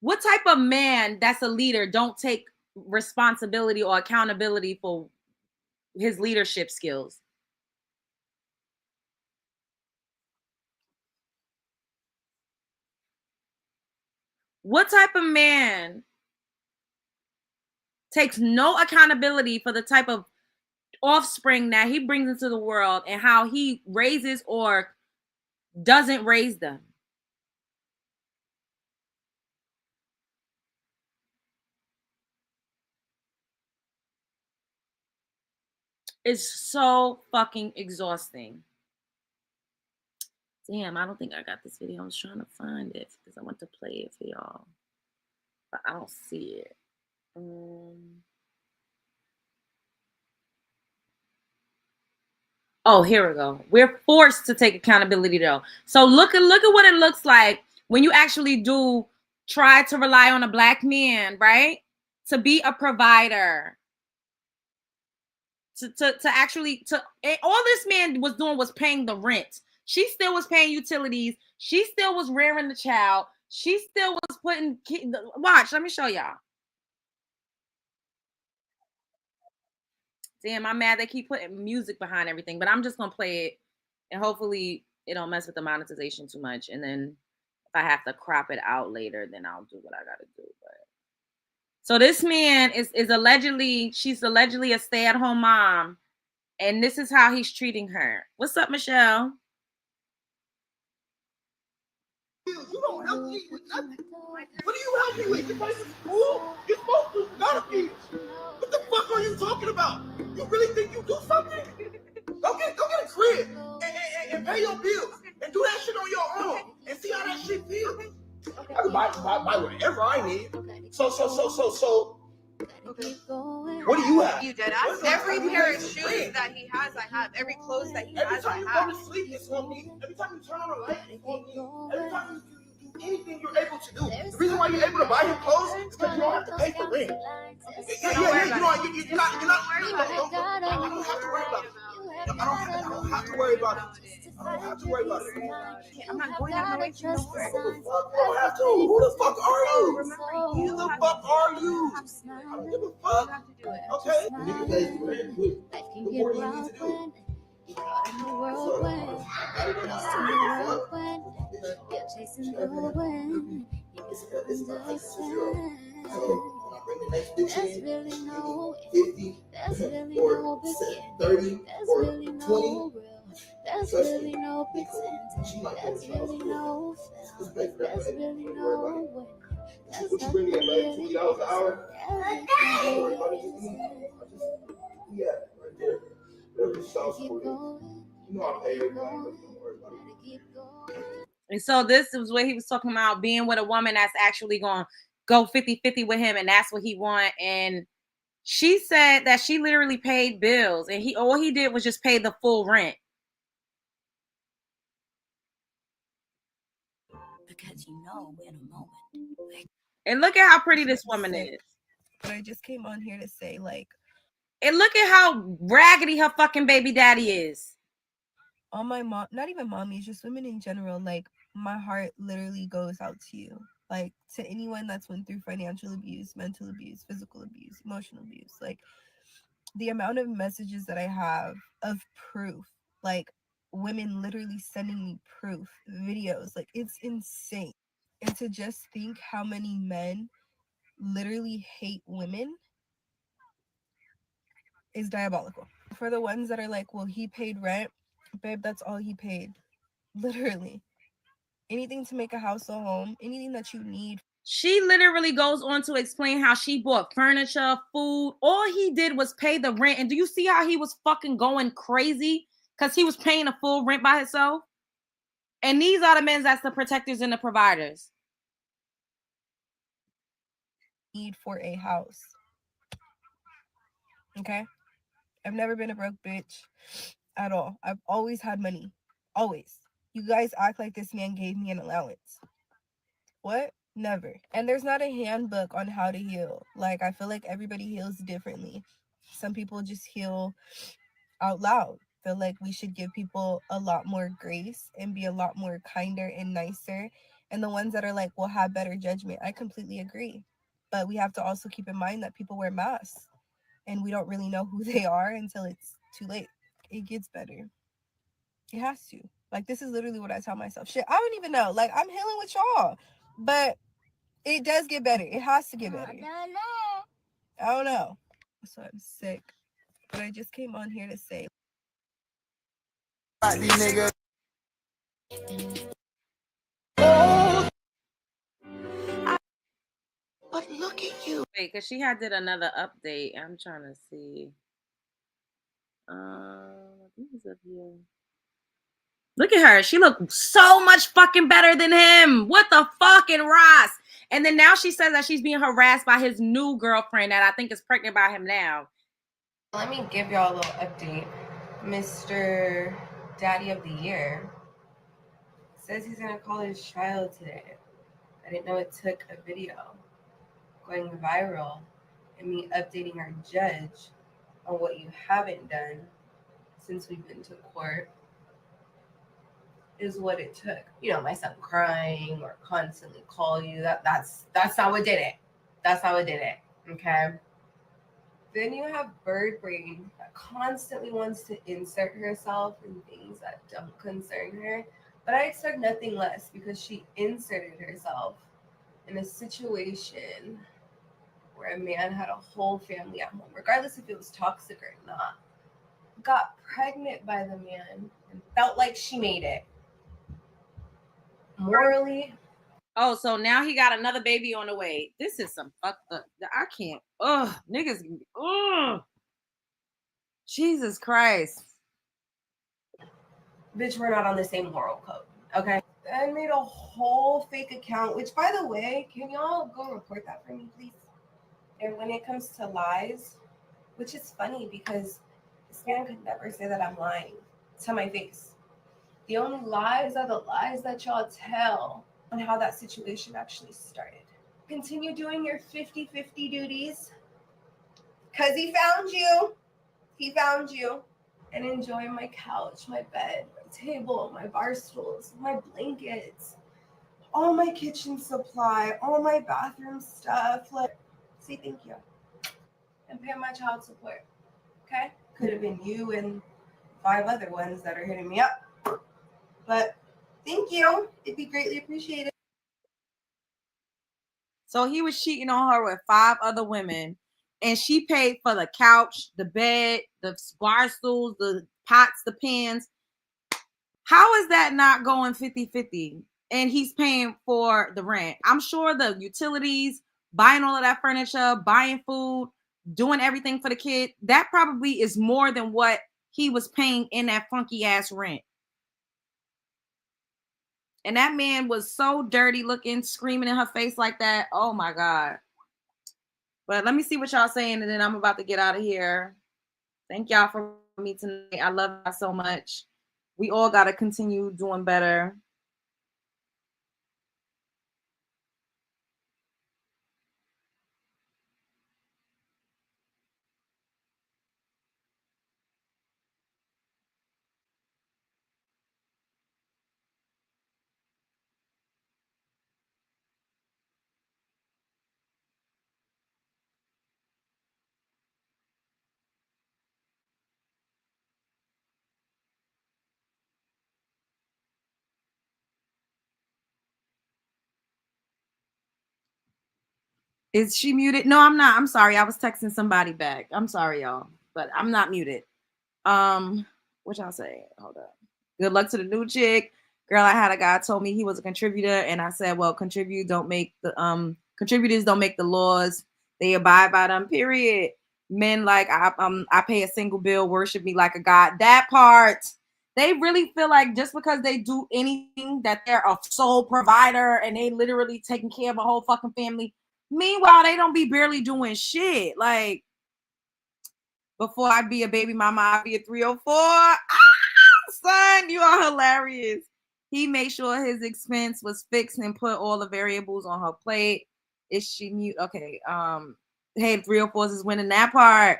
Speaker 1: What type of man that's a leader don't take responsibility or accountability for his leadership skills? What type of man takes no accountability for the type of offspring that he brings into the world and how he raises or doesn't raise them? It's so fucking exhausting. Damn, I don't think I got this video. I was trying to find it because I want to play it for y'all, but I don't see it. Oh, here we go. We're forced to take accountability though. So look at what it looks like when you actually do try to rely on a Black man, right? To be a provider. To actually all this man was doing was paying the rent. She still was paying utilities. She still was rearing the child. She still was putting watch, let me show y'all. Damn, I'm mad they keep putting music behind everything, but I'm just gonna play it and hopefully it don't mess with the monetization too much. And then if I have to crop it out later, then I'll do what I gotta do. But so this man is she's allegedly a stay-at-home mom, and this is how he's treating her. What's up, Michelle?
Speaker 3: You don't
Speaker 11: don't help me with nothing. What do you help me with? Your place is cool. You're supposed to. You gotta feed us. What the fuck are you talking about? You really think you do something? Go get a crib and pay your bills and do that shit on your own and see how that shit feels. I can buy whatever I need. So. What do you have?
Speaker 18: You dead ass. Every pair of shoes that he has, I have. Every clothes that he
Speaker 11: Every
Speaker 18: has,
Speaker 11: time
Speaker 18: I
Speaker 11: you
Speaker 18: have.
Speaker 11: go to sleep, it's on me. Every time you turn on a light, it's on me. Every time you do anything you're able to do. The reason why you're able to buy him clothes is because you don't have to pay for rent. Yeah. You're not. I don't have to worry about it. I don't have to worry about it.
Speaker 18: I'm not going out of my way to know where.
Speaker 11: You don't have to. Who the fuck are you? Who the fuck are you? I don't give a fuck. Okay. Nigga pays for rent. What more do you need to do? That's really no 50 or 30 or 20. That's really no pretend. That's really no film. That's really no way. What you bringing in, like $20 an hour? Yeah, right there. Whatever the sauce for you. You know I pay everybody. Don't worry about it.
Speaker 1: And so this is what he was talking about, being with a woman that's actually going to go 50-50 with him, and that's what he want. And she said that she literally paid bills, and all he did was just pay the full rent.
Speaker 19: Because you know in a moment.
Speaker 1: And look at how pretty this woman is.
Speaker 18: But I just came on here to say, like,
Speaker 1: and look at how raggedy her fucking baby daddy is.
Speaker 18: All my mom, not even mommies, just women in general, like, my heart literally goes out to you. Like, to anyone that's went through financial abuse, mental abuse, physical abuse, emotional abuse. Like, the amount of messages that I have of proof, like, women literally sending me proof, videos, like, it's insane. And to just think how many men literally hate women is diabolical. For the ones that are like, well, he paid rent, babe, that's all he paid. Literally. Anything to make a house a home, anything that you need.
Speaker 1: She literally goes on to explain how she bought furniture, food. All he did was pay the rent. And do you see how he was fucking going crazy? Because he was paying a full rent by himself. And these are the men that's the protectors and the providers.
Speaker 18: Need for a house. Okay? I've never been a broke bitch at all. I've always had money. Always. You guys act like this man gave me an allowance. What? Never. And there's not a handbook on how to heal. Like, I feel like everybody heals differently. Some people just heal out loud. I feel like we should give people a lot more grace and be a lot more kinder and nicer. And the ones that are like, well, have better judgment. I completely agree. But we have to also keep in mind that people wear masks. And we don't really know who they are until it's too late. It gets better. It has to. Like, this is literally what I tell myself. Shit, I don't even know. Like, I'm healing with y'all. But it does get better. It has to get better. I don't know. So I'm sick. But I just came on here to say.
Speaker 11: These niggas. But look at you.
Speaker 1: Wait, because she had did another update. I'm trying to see. Who's up here? Look at her. She looked so much fucking better than him. What the fucking Ross? And then now she says that she's being harassed by his new girlfriend that I think is pregnant by him now.
Speaker 20: Let me give y'all a little update. Mr. Daddy of the Year says he's gonna call his child today. I didn't know it took a video going viral and me updating our judge on what you haven't done since we've been to court is what it took. You know, my son crying or constantly call you. That's not what did it. That's not what did it. Okay. Then you have Bird Brain that constantly wants to insert herself in things that don't concern her. But I expect nothing less because she inserted herself in a situation where a man had a whole family at home, regardless if it was toxic or not, got pregnant by the man and felt like she made it. Morally,
Speaker 1: Oh, so now he got another baby on the way. This is some fucked up. I can't. Ugh, niggas. Ugh. Jesus Christ.
Speaker 20: Bitch, we're not on the same moral code, okay? And made a whole fake account, which, by the way, can y'all go report that for me, please? And when it comes to lies, which is funny because this man could never say that I'm lying to my face. The only lies are the lies that y'all tell on how that situation actually started. Continue doing your 50-50 duties because he found you. He found you. And enjoy my couch, my bed, my table, my bar stools, my blankets, all my kitchen supply, all my bathroom stuff. Like, say thank you. And pay my child support. Okay? Could have been you and 5 other ones that are hitting me up. But thank you. It'd be greatly appreciated.
Speaker 1: So he was cheating on her with 5 other women, and she paid for the couch, the bed, the bar stools, the pots, the pans. How is that not going 50-50? And he's paying for the rent. I'm sure the utilities, buying all of that furniture, buying food, doing everything for the kid, that probably is more than what he was paying in that funky ass rent. And that man was so dirty looking, screaming in her face like that. Oh my God. But let me see what y'all saying, and then I'm about to get out of here. Thank y'all for me tonight. I love y'all so much. We all got to continue doing better. Is she muted? No, I'm not. I'm sorry. I was texting somebody back. I'm sorry, y'all, but I'm not muted. What y'all say? Hold up. Good luck to the new chick. Girl, I had a guy told me he was a contributor, and I said, well, contributors don't make the laws. They abide by them, period. Men like I pay a single bill, worship me like a god. That part. They really feel like just because they do anything that they're a sole provider and they literally taking care of a whole fucking family. Meanwhile, they don't be barely doing shit. Like, before I be a baby mama, I'd be a 304. Son, you are hilarious. He made sure his expense was fixed and put all the variables on her plate. Is she mute? Okay. Hey, 304s is winning that part.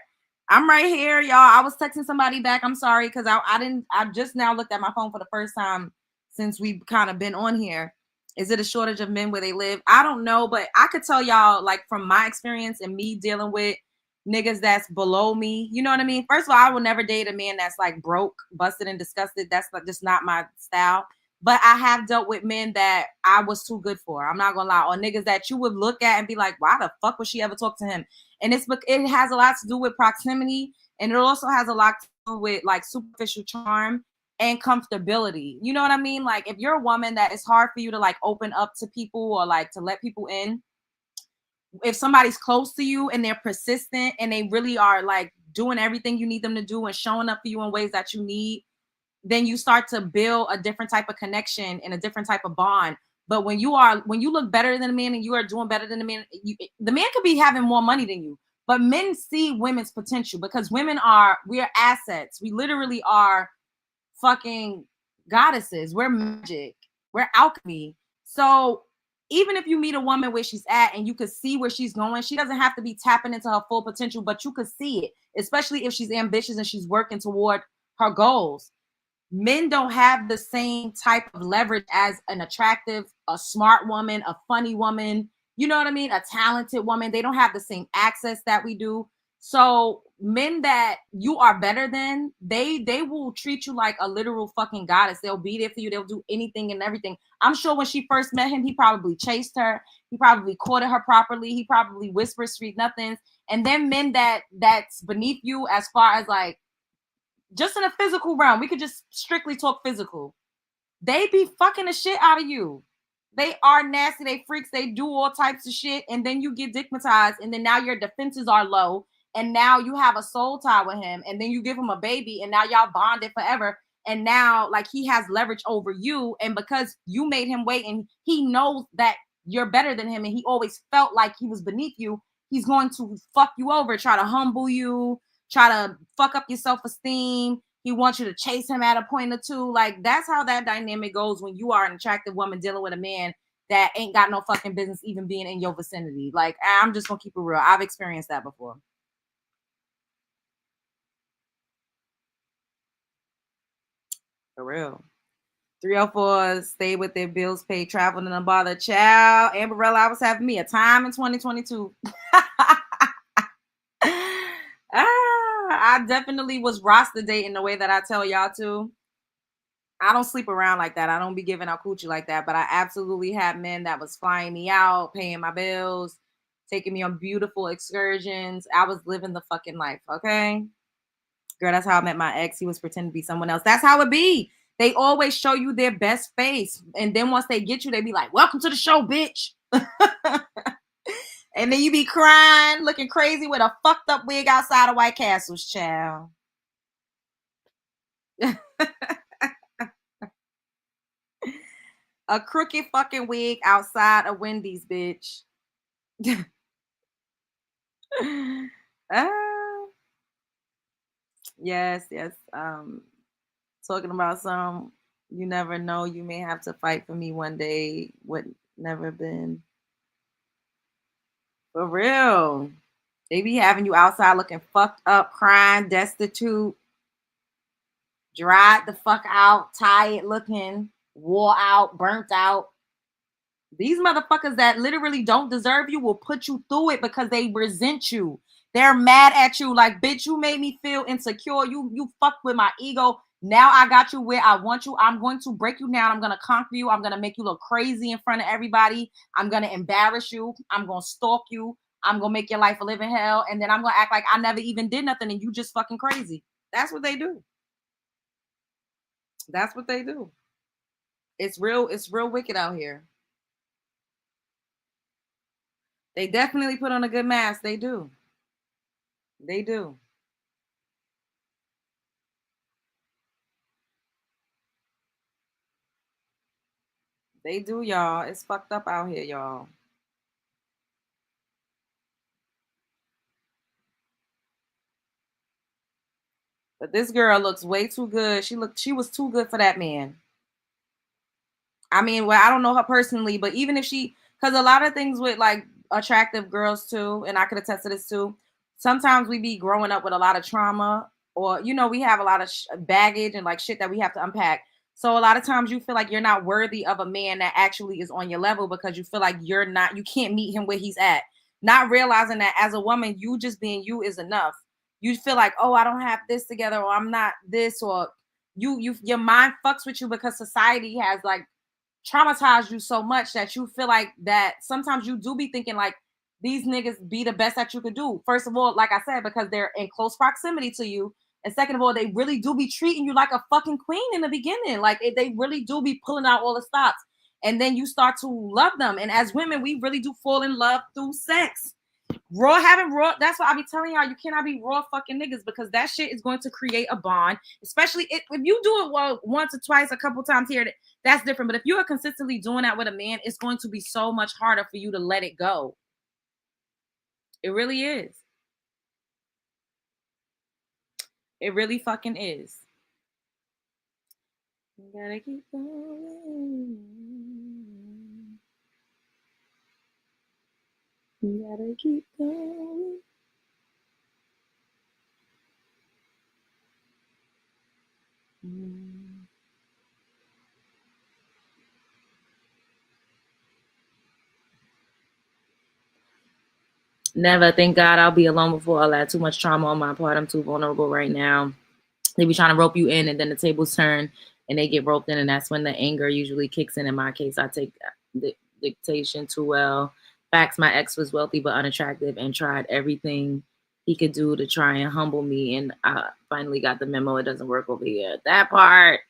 Speaker 1: I'm right here, y'all. I was texting somebody back. I'm sorry because I just now looked at my phone for the first time since we've kind of been on here. Is it a shortage of men where they live? I don't know, but I could tell y'all, like, from my experience and me dealing with niggas that's below me. You know what I mean? First of all, I will never date a man that's like broke, busted, and disgusted. That's just not my style. But I have dealt with men that I was too good for. I'm not gonna lie. Or niggas that you would look at and be like, why the fuck would she ever talk to him? And it has a lot to do with proximity, and it also has a lot to do with like superficial charm and comfortability. You know what I mean? Like, if you're a woman that it's hard for you to like open up to people or like to let people in, if somebody's close to you and they're persistent and they really are like doing everything you need them to do and showing up for you in ways that you need, then you start to build a different type of connection and a different type of bond. But when you look better than a man and you are doing better than a man, the man could be having more money than you, but men see women's potential because we're assets. We literally are fucking goddesses. We're magic. We're alchemy. So even if you meet a woman where she's at and you could see where she's going, she doesn't have to be tapping into her full potential, but you could see it, especially if she's ambitious and she's working toward her goals. Men don't have the same type of leverage as an attractive, a smart woman, a funny woman, you know what I mean? A talented woman. They don't have the same access that we do. So men that you are better than, they will treat you like a literal fucking goddess. They'll be there for you. They'll do anything and everything. I'm sure when she first met him, he probably chased her. He probably courted her properly. He probably whispered sweet nothings. And then men that's beneath you as far as like, just in a physical realm, we could just strictly talk physical. They be fucking the shit out of you. They are nasty. They freaks. They do all types of shit. And then you get dickmatized. And then now your defenses are low. And now you have a soul tie with him. And then you give him a baby. And now y'all bonded forever. And now like he has leverage over you. And because you made him wait and he knows that you're better than him and he always felt like he was beneath you, he's going to fuck you over, try to humble you, try to fuck up your self-esteem. He wants you to chase him at a point or two. Like, that's how that dynamic goes when you are an attractive woman dealing with a man that ain't got no fucking business even being in your vicinity. Like, I'm just gonna keep it real. I've experienced that before. For real. 304s stay with their bills paid, traveling and bother. Child, Amberella, I was having me a time in 2022. I definitely was roster dating the way that I tell y'all to. I don't sleep around like that. I don't be giving out coochie like that. But I absolutely had men that was flying me out, paying my bills, taking me on beautiful excursions. I was living the fucking life, okay? Girl, that's how I met my ex. He was pretending to be someone else. That's how it be. They always show you their best face. And then once they get you, they be like, welcome to the show, bitch. And then you be crying, looking crazy with a fucked up wig outside of White Castle's, child. A crooked fucking wig outside of Wendy's, bitch. Yes. Talking about some, you never know, you may have to fight for me one day. What never been. For real. They be having you outside looking fucked up, crying, destitute, dried the fuck out, tired looking, wore out, burnt out. These motherfuckers that literally don't deserve you will put you through it because they resent you. They're mad at you like, bitch, you made me feel insecure. You fucked with my ego. Now I got you where I want you. I'm going to break you down. I'm going to conquer you. I'm going to make you look crazy in front of everybody. I'm going to embarrass you. I'm going to stalk you. I'm going to make your life a living hell. And then I'm going to act like I never even did nothing and you just fucking crazy. That's what they do. That's what they do. It's real wicked out here. They definitely put on a good mask. They do. They do. They do, y'all. It's fucked up out here, y'all. But this girl looks way too good. She was too good for that man. I mean, well, I don't know her personally, but even if because a lot of things with like attractive girls too, and I could attest to this too, sometimes we be growing up with a lot of trauma or, we have a lot of baggage and like shit that we have to unpack. So a lot of times you feel like you're not worthy of a man that actually is on your level because you feel like you can't meet him where he's at. Not realizing that as a woman, you just being you is enough. You feel like, oh, I don't have this together, or I'm not this, or your mind fucks with you because society has like traumatized you so much that you feel like that sometimes you do be thinking like these niggas be the best that you could do. First of all, like I said, because they're in close proximity to you. And second of all, they really do be treating you like a fucking queen in the beginning. Like they really do be pulling out all the stops. And then you start to love them. And as women, we really do fall in love through sex. That's why I be telling y'all, you cannot be raw fucking niggas because that shit is going to create a bond. Especially if you do it once or twice, a couple times here, that's different. But if you are consistently doing that with a man, it's going to be so much harder for you to let it go. It really is. It really fucking is. You gotta keep going. You gotta keep going. Never. Thank God I'll be alone before all that. Too much trauma on my part. I'm too vulnerable right now. They be trying to rope you in and then the tables turn and they get roped in. And that's when the anger usually kicks in. In my case, I take the dictation too well. Facts, my ex was wealthy but unattractive and tried everything he could do to try and humble me. And I finally got the memo. It doesn't work over here. That part,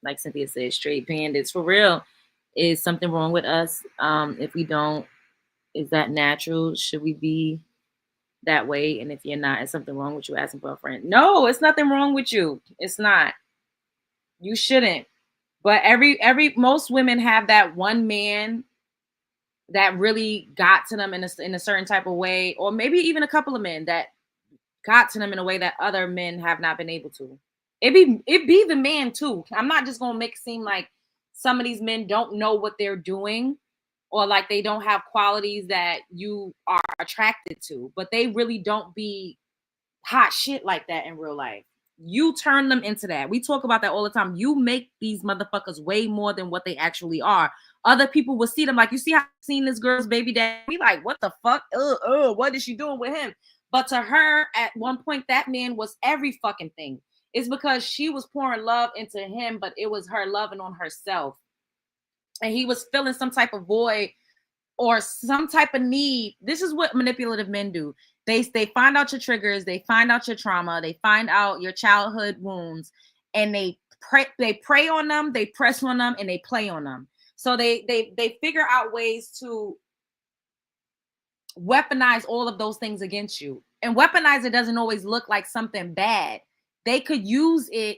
Speaker 1: like Cynthia said, straight bandits for real. Is something wrong with us? If we don't, is that natural? Should we be that way? And if you're not, is something wrong with you asking for a friend? No, it's nothing wrong with you. It's not. You shouldn't. But most women have that one man that really got to them in a certain type of way, or maybe even a couple of men that got to them in a way that other men have not been able to. It be the man too. I'm not just gonna make it seem like some of these men don't know what they're doing, or like they don't have qualities that you are attracted to, but they really don't be hot shit like that in real life. You turn them into that. We talk about that all the time. You make these motherfuckers way more than what they actually are. Other people will see them like, you see how I've seen this girl's baby daddy? We like, what the fuck? What is she doing with him? But to her, at one point, that man was every fucking thing. It's because she was pouring love into him, but it was her loving on herself. And he was filling some type of void or some type of need. This is what manipulative men do. They find out your triggers, they find out your trauma, they find out your childhood wounds, and they prey on them, they press on them, and they play on them. So they figure out ways to weaponize all of those things against you. And weaponize it doesn't always look like something bad. They could use it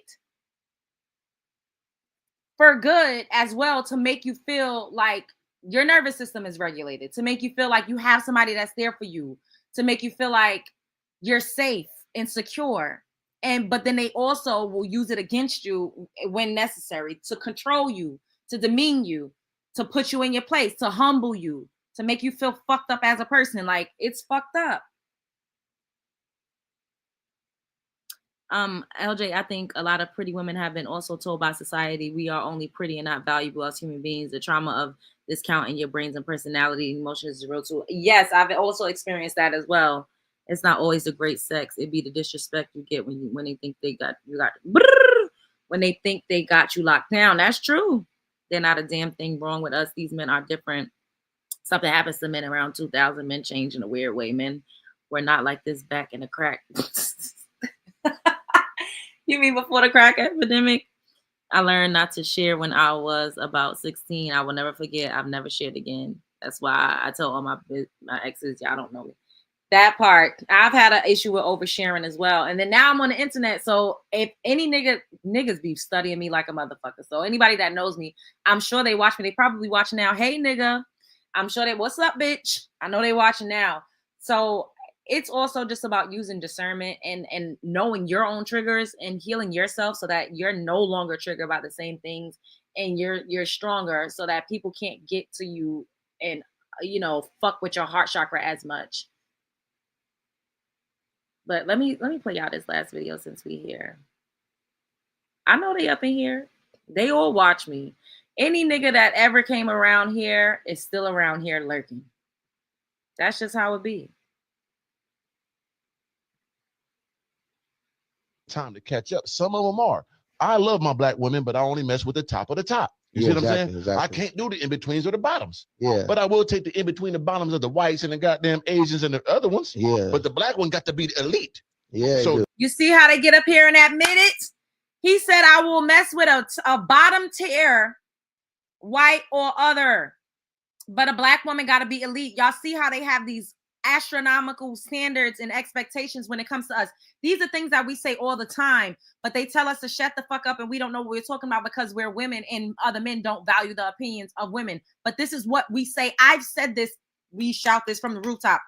Speaker 1: for good as well, to make you feel like your nervous system is regulated, to make you feel like you have somebody that's there for you, to make you feel like you're safe and secure. But then they also will use it against you when necessary, to control you, to demean you, to put you in your place, to humble you, to make you feel fucked up as a person. Like, it's fucked up. LJ, I think a lot of pretty women have been also told by society we are only pretty and not valuable as human beings. The trauma of discounting your brains and personality and emotions is real too. Yes, I've also experienced that as well. It's not always the great sex. It be the disrespect you get when they think they got when they think they got you locked down. That's true. They're not a damn thing wrong with us. These men are different. Something happens to men around 2000. Men change in a weird way. Men were not like this back in the crack. You mean before the crack epidemic? I learned not to share when I was about 16. I will never forget. I've never shared again. That's why I tell all my exes, y'all don't know me. That part. I've had an issue with oversharing as well. And then now I'm on the internet. So if any niggas be studying me like a motherfucker. So anybody that knows me, I'm sure they watch me. They probably watching now. Hey, nigga. I'm sure they, what's up, bitch? I know they watching now. So it's also just about using discernment and knowing your own triggers and healing yourself so that you're no longer triggered by the same things, and you're stronger so that people can't get to you and, fuck with your heart chakra as much. But let me play y'all this last video since we here. I know they up in here. They all watch me. Any nigga that ever came around here is still around here lurking. That's just how it be.
Speaker 21: Time to catch up. Some of them are. I love my black women, but I only mess with the top of the top. You see what I'm saying? Exactly. I can't do the in-betweens or the bottoms. Yeah. But I will take the in-between the bottoms of the whites and the goddamn Asians and the other ones. Yeah. But the black one got to be the elite. Yeah. So
Speaker 1: you see how they get up here and admit it? He said, I will mess with a bottom tier, white or other. But a black woman got to be elite. Y'all see how they have these astronomical standards and expectations when it comes to us. These are things that we say all the time, but they tell us to shut the fuck up and we don't know what we're talking about because we're women and other men don't value the opinions of women. But this is what we say. I've said this. We shout this from the rooftop.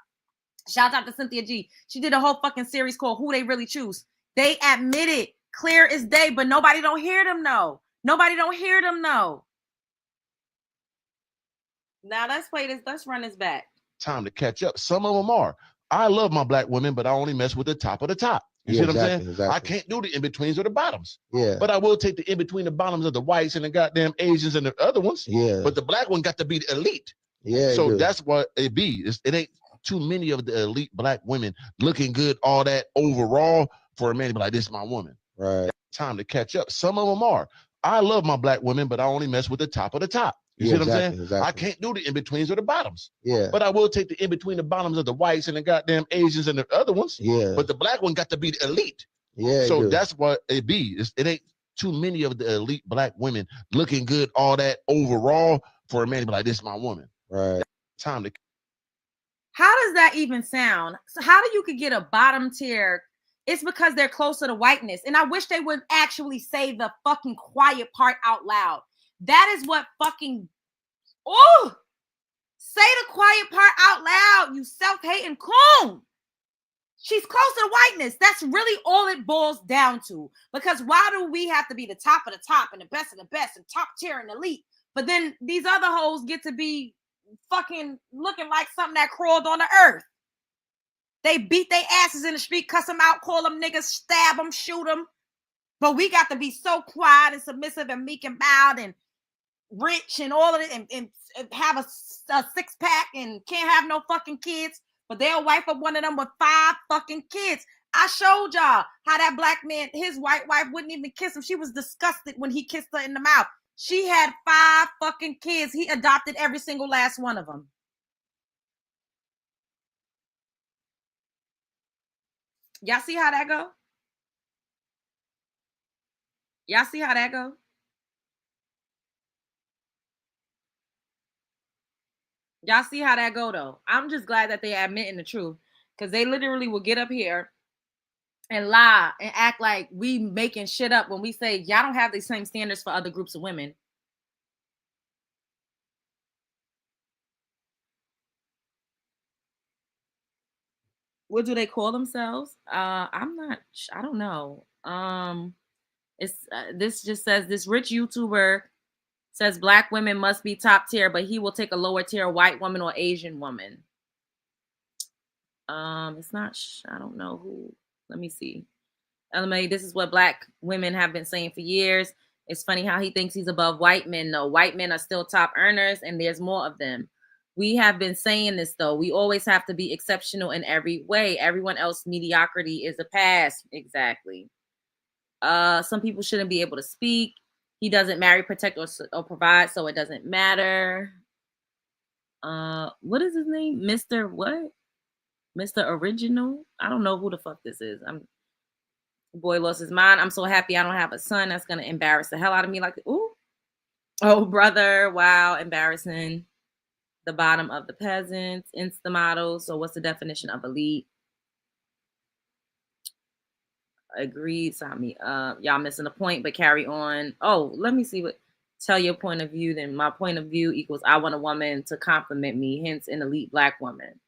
Speaker 1: Shout out to Cynthia G. She did a whole fucking series called Who They Really Choose. They admit it clear as day, but nobody don't hear them know. Nobody don't hear them know. Now let's play this. Let's run this back.
Speaker 21: Time to catch up. Some of them are. I love my black women, but I only mess with the top of the top. You see what I'm saying? Exactly. I can't do the in-betweens or the bottoms. Yeah. But I will take the in-between the bottoms of the whites and the goddamn Asians and the other ones. Yeah. But the black one got to be the elite. Yeah. So that's what it be. It ain't too many of the elite black women looking good, all that overall for a man to be like, this is my woman. Right. Time to catch up. Some of them are. I love my black women, but I only mess with the top of the top. You see what I'm saying? Exactly. I can't do the in-betweens or the bottoms. Yeah. But I will take the in-between the bottoms of the whites and the goddamn Asians and the other ones. Yeah. But the black one got to be the elite. Yeah. So that's what it be. It ain't too many of the elite black women looking good, all that overall for a man to be like, this is my woman.
Speaker 2: Right.
Speaker 21: Time to.
Speaker 1: How does that even sound? So how do you could get a bottom tier? It's because they're closer to whiteness. And I wish they would actually say the fucking quiet part out loud. That is what fucking, oh, say the quiet part out loud, you self-hating coon. She's close to the whiteness. That's really all it boils down to. Because why do we have to be the top of the top and the best of the best and top tier and elite? But then these other hoes get to be fucking looking like something that crawled on the earth. They beat their asses in the street, cuss them out, call them niggas, stab them, shoot them. But we got to be so quiet and submissive and meek and bowed and rich and all of it and have a six-pack and can't have no fucking kids. But they'll wipe up one of them with 5 fucking kids. I showed y'all how that black man, his white wife wouldn't even kiss him. She was disgusted when he kissed her in the mouth. She had 5 fucking kids. He adopted every single last one of them. Y'all see how that go? Y'all see how that go? Y'all see how that go, though? I'm just glad that they admitting the truth, because they literally will get up here and lie and act like we making shit up when we say y'all don't have the same standards for other groups of women. What do they call themselves? I don't know. It's this just says this rich YouTuber says black women must be top tier, but he will take a lower tier white woman or Asian woman. It's not, I don't know who. Let me see. LMA, this is what black women have been saying for years. It's funny how he thinks he's above white men. No, white men are still top earners and there's more of them. We have been saying this, though. We always have to be exceptional in every way. Everyone else mediocrity is a pass. Exactly. Some people shouldn't be able to speak. He doesn't marry, protect, or provide, so it doesn't matter. What is his name? Mr. what? Mr. Original? I don't know who the fuck this is. The boy lost his mind. I'm so happy I don't have a son. That's going to embarrass the hell out of me. Like, ooh. Oh, brother. Wow, embarrassing. The bottom of the peasants, Insta models. So what's the definition of elite? Agreed. Sign me up. Y'all missing the point, but carry on. Oh, let me see what. Tell your point of view. Then my point of view equals I want a woman to compliment me. Hence, an elite black woman.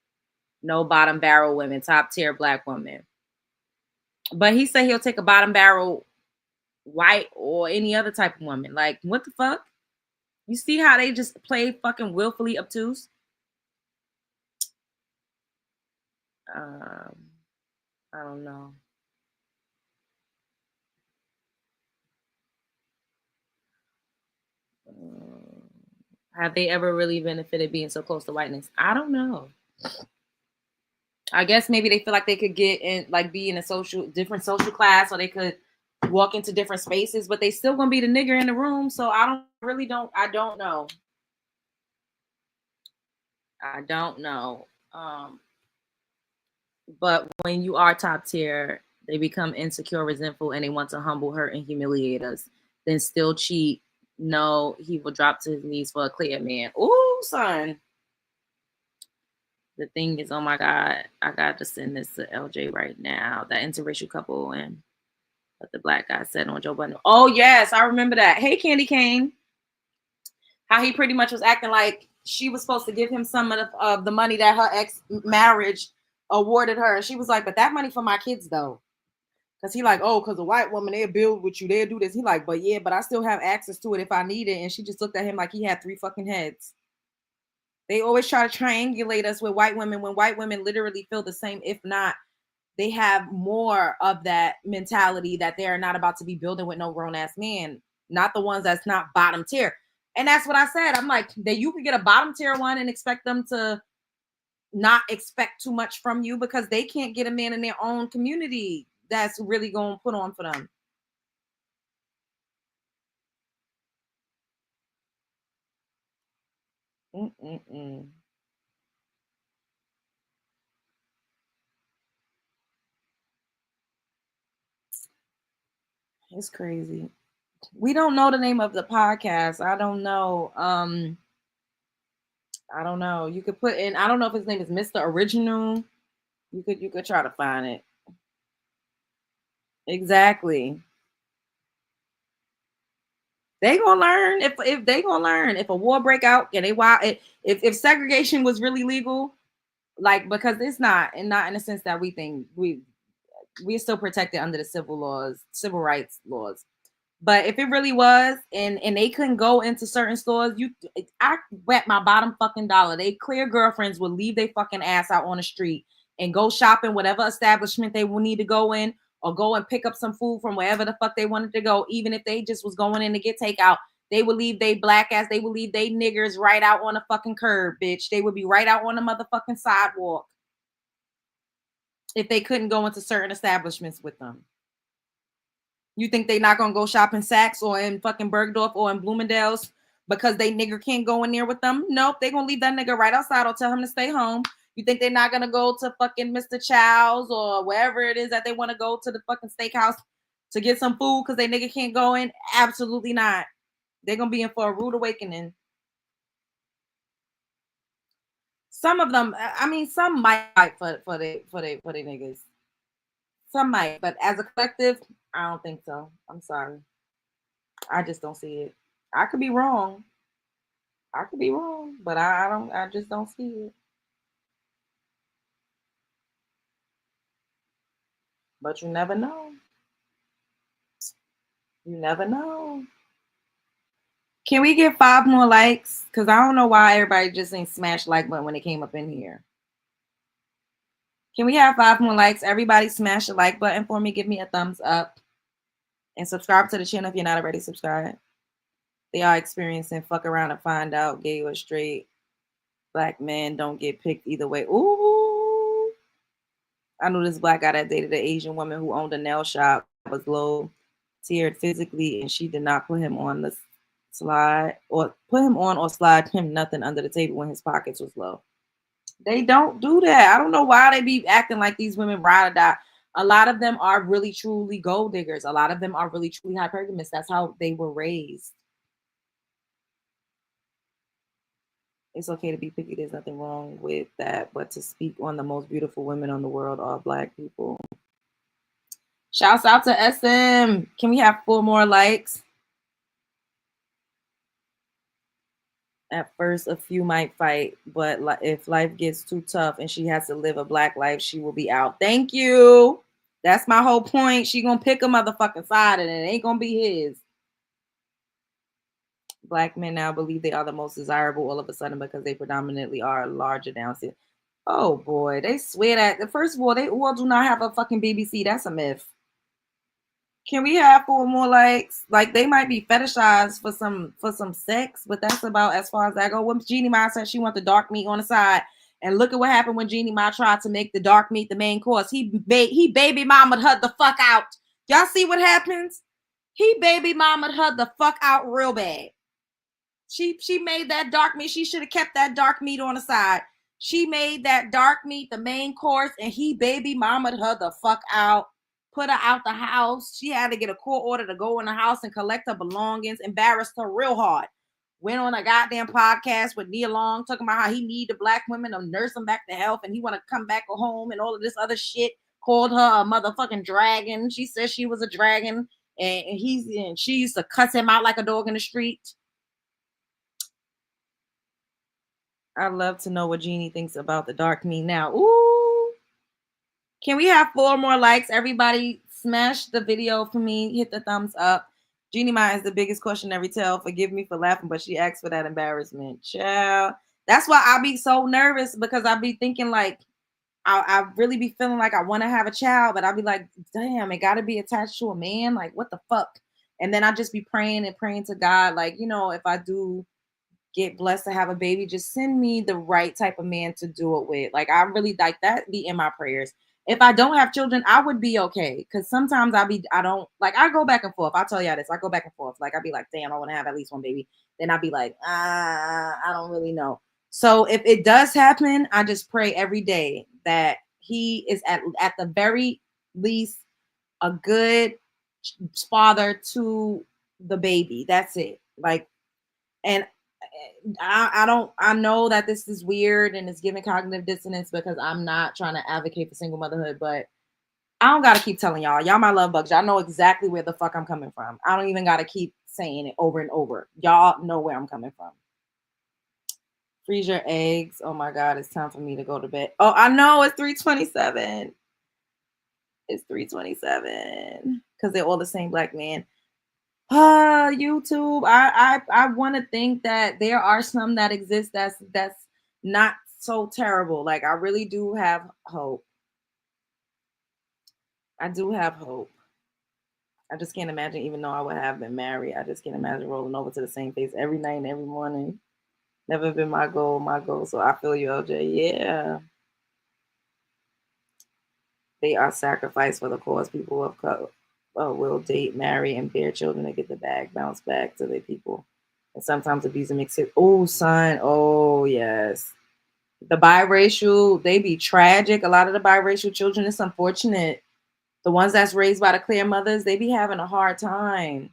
Speaker 1: No bottom barrel women. Top tier black woman. But he said he'll take a bottom barrel white or any other type of woman. Like, what the fuck? You see how they just play fucking willfully obtuse? I don't know. Have they ever really benefited being so close to whiteness? I don't know. I guess maybe they feel like they could get in, like be in a different social class, or they could walk into different spaces, but they still gonna be the nigger in the room. So I don't know. I don't know. But when you are top tier, they become insecure, resentful, and they want to humble, hurt, and humiliate us. Then still cheat. No, he will drop to his knees for a clear man. Ooh, son. The thing is, oh my God, I got to send this to LJ right now. That interracial couple and what the black guy said on Joe Budden. Oh, yes, I remember that. Hey, Candy Cane. How he pretty much was acting like she was supposed to give him some of the money that her ex-marriage awarded her. And she was like, but that money for my kids, though. Because he like, oh, because a white woman, they'll build with you. They'll do this. He like, but yeah, but I still have access to it if I need it. And she just looked at him like he had 3 fucking heads. They always try to triangulate us with white women when white women literally feel the same. If not, they have more of that mentality that they're not about to be building with no grown-ass man. Not the ones that's not bottom tier. And that's what I said. I'm like, that you could get a bottom tier one and expect them to not expect too much from you because they can't get a man in their own community that's really going to put on for them. It's crazy. We don't know the name of the podcast. I don't know. I don't know. You could put in, I don't know if his name is Mr. Original. You could try to find it. Exactly. They gonna learn if they gonna learn if a war break out and if segregation was really legal, like, because it's not, and not in the sense that we think we're still protected under the civil rights laws. But if it really was, and they couldn't go into certain stores, I bet my bottom fucking dollar, they clear girlfriends would leave their fucking ass out on the street and go shopping whatever establishment they will need to go in, or go and pick up some food from wherever the fuck they wanted to go. Even if they just was going in to get takeout, they would leave they black ass, they would leave they niggers right out on the fucking curb, bitch. They would be right out on the motherfucking sidewalk if they couldn't go into certain establishments with them. You think they not gonna go shop in Saks or in fucking Bergdorf or in Bloomingdale's because they nigger can't go in there with them? Nope, they gonna leave that nigga right outside or tell him to stay home. You think they're not gonna go to fucking Mr. Chow's or wherever it is that they want to go to the fucking steakhouse to get some food because they nigga can't go in? Absolutely not. They're gonna be in for a rude awakening. Some of them, I mean, some might fight for the niggas. Some might, but as a collective, I don't think so. I'm sorry. I just don't see it. I could be wrong. But I just don't see it. But you never know. You never know. Can we get 5 more likes? Because I don't know why everybody just ain't smash like button when they came up in here. Can we have 5 more likes? Everybody smash the like button for me. Give me a thumbs up. And subscribe to the channel if you're not already subscribed. They are experiencing fuck around and find out, gay or straight. Black men don't get picked either way. Ooh. I knew this black guy that dated an Asian woman who owned a nail shop, was low tiered physically, and she did not put him on the slide or slide him nothing under the table when his pockets was low. They don't do that. I don't know why they be acting like these women ride or die. A lot of them are really truly gold diggers. A lot of them are really truly hypergamous. That's how they were raised. It's okay to be picky. There's nothing wrong with that. But to speak on the most beautiful women on the world are black people. Shouts out to SM. Can we have 4 more likes? At first, a few might fight, but if life gets too tough and she has to live a black life, she will be out. Thank you. That's my whole point. She gonna pick a motherfucking side and it ain't gonna be his. Black men now believe they are the most desirable all of a sudden because they predominantly are larger downstairs. Oh boy, they swear that. First of all, they all do not have a fucking BBC. That's a myth. Can we have 4 more likes? Like, they might be fetishized for some sex, but that's about as far as I go. When Jeannie Ma said she want the dark meat on the side, and look at what happened when Jeannie Ma tried to make the dark meat the main course. He baby mama'd her the fuck out. Y'all see what happens? He baby mama'd her the fuck out real bad. She made that dark meat. She should have kept that dark meat on the side. She made that dark meat the main course, and he baby mama'd her the fuck out. Put her out the house. She had to get a court order to go in the house and collect her belongings. Embarrassed her real hard. Went on a goddamn podcast with Nia Long talking about how he need the black women to nurse him back to health and he want to come back home and all of this other shit. Called her a motherfucking dragon. She said she was a dragon, and she used to cuss him out like a dog in the street. I'd love to know what Jeannie thinks about the dark meat now. Ooh. Can we have 4 more likes? Everybody smash the video for me. Hit the thumbs up. Jeannie Ma is the biggest cautionary tale. Forgive me for laughing, but she asked for that embarrassment. Child. That's why I be so nervous, because I be thinking like, I really be feeling like I want to have a child, but I be like, damn, it got to be attached to a man. Like, what the fuck? And then I just be praying and praying to God, like, you know, if I do get blessed to have a baby, just send me the right type of man to do it with. Like, I really like that be in my prayers. If I don't have children, I would be okay. Because sometimes I go back and forth. I'll tell y'all this. I go back and forth. Like, I'd be like, damn, I want to have at least 1 baby. Then I'd be like, I don't really know. So if it does happen, I just pray every day that he is at the very least a good father to the baby. That's it. Like, and I know that this is weird and it's giving cognitive dissonance because I'm not trying to advocate for single motherhood, but I don't gotta keep telling y'all my love bugs. Y'all know exactly where the fuck I'm coming from. I don't even gotta keep saying it over and over. Y'all know where I'm coming from. Freeze your eggs. Oh my God, it's time for me to go to bed. Oh, I know it's 3:27. It's 3:27 because they're all the same black man. YouTube. I want to think that there are some that exist that's not so terrible. Like I really do have hope. I do have hope. I just can't imagine, even though I would have been married, I just can't imagine rolling over to the same place every night and every morning. Never been my goal. So I feel you, LJ. Yeah. They are sacrificed for the cause. People of color will date, marry, and bear children to get the bag, bounce back to their people. And sometimes abuse and mix it. Oh, son. Oh, yes. The biracial, they be tragic. A lot of the biracial children, it's unfortunate. The ones that's raised by the clear mothers, they be having a hard time.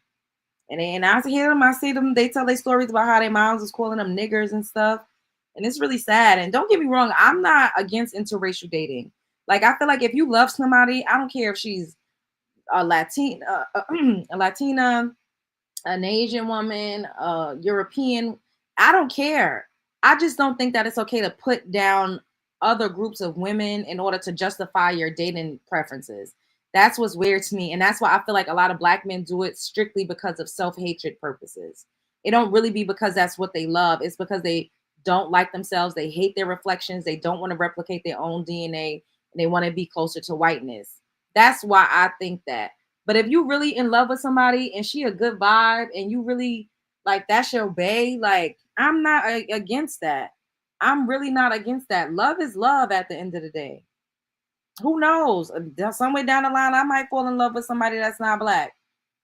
Speaker 1: And I hear them, I see them, they tell their stories about how their moms was calling them niggers and stuff. And it's really sad. And don't get me wrong, I'm not against interracial dating. Like, I feel like if you love somebody, I don't care if she's a Latina, an Asian woman, European, I don't care. I just don't think that it's okay to put down other groups of women in order to justify your dating preferences. That's what's weird to me. And that's why I feel like a lot of black men do it strictly because of self-hatred purposes. It don't really be because that's what they love. It's because they don't like themselves. They hate their reflections. They don't want to replicate their own DNA. And they want to be closer to whiteness. That's why I think that. But if you really in love with somebody and she a good vibe and you really like that's your bae, like I'm not against that. I'm really not against that. Love is love at the end of the day. Who knows? Somewhere down the line, I might fall in love with somebody that's not black.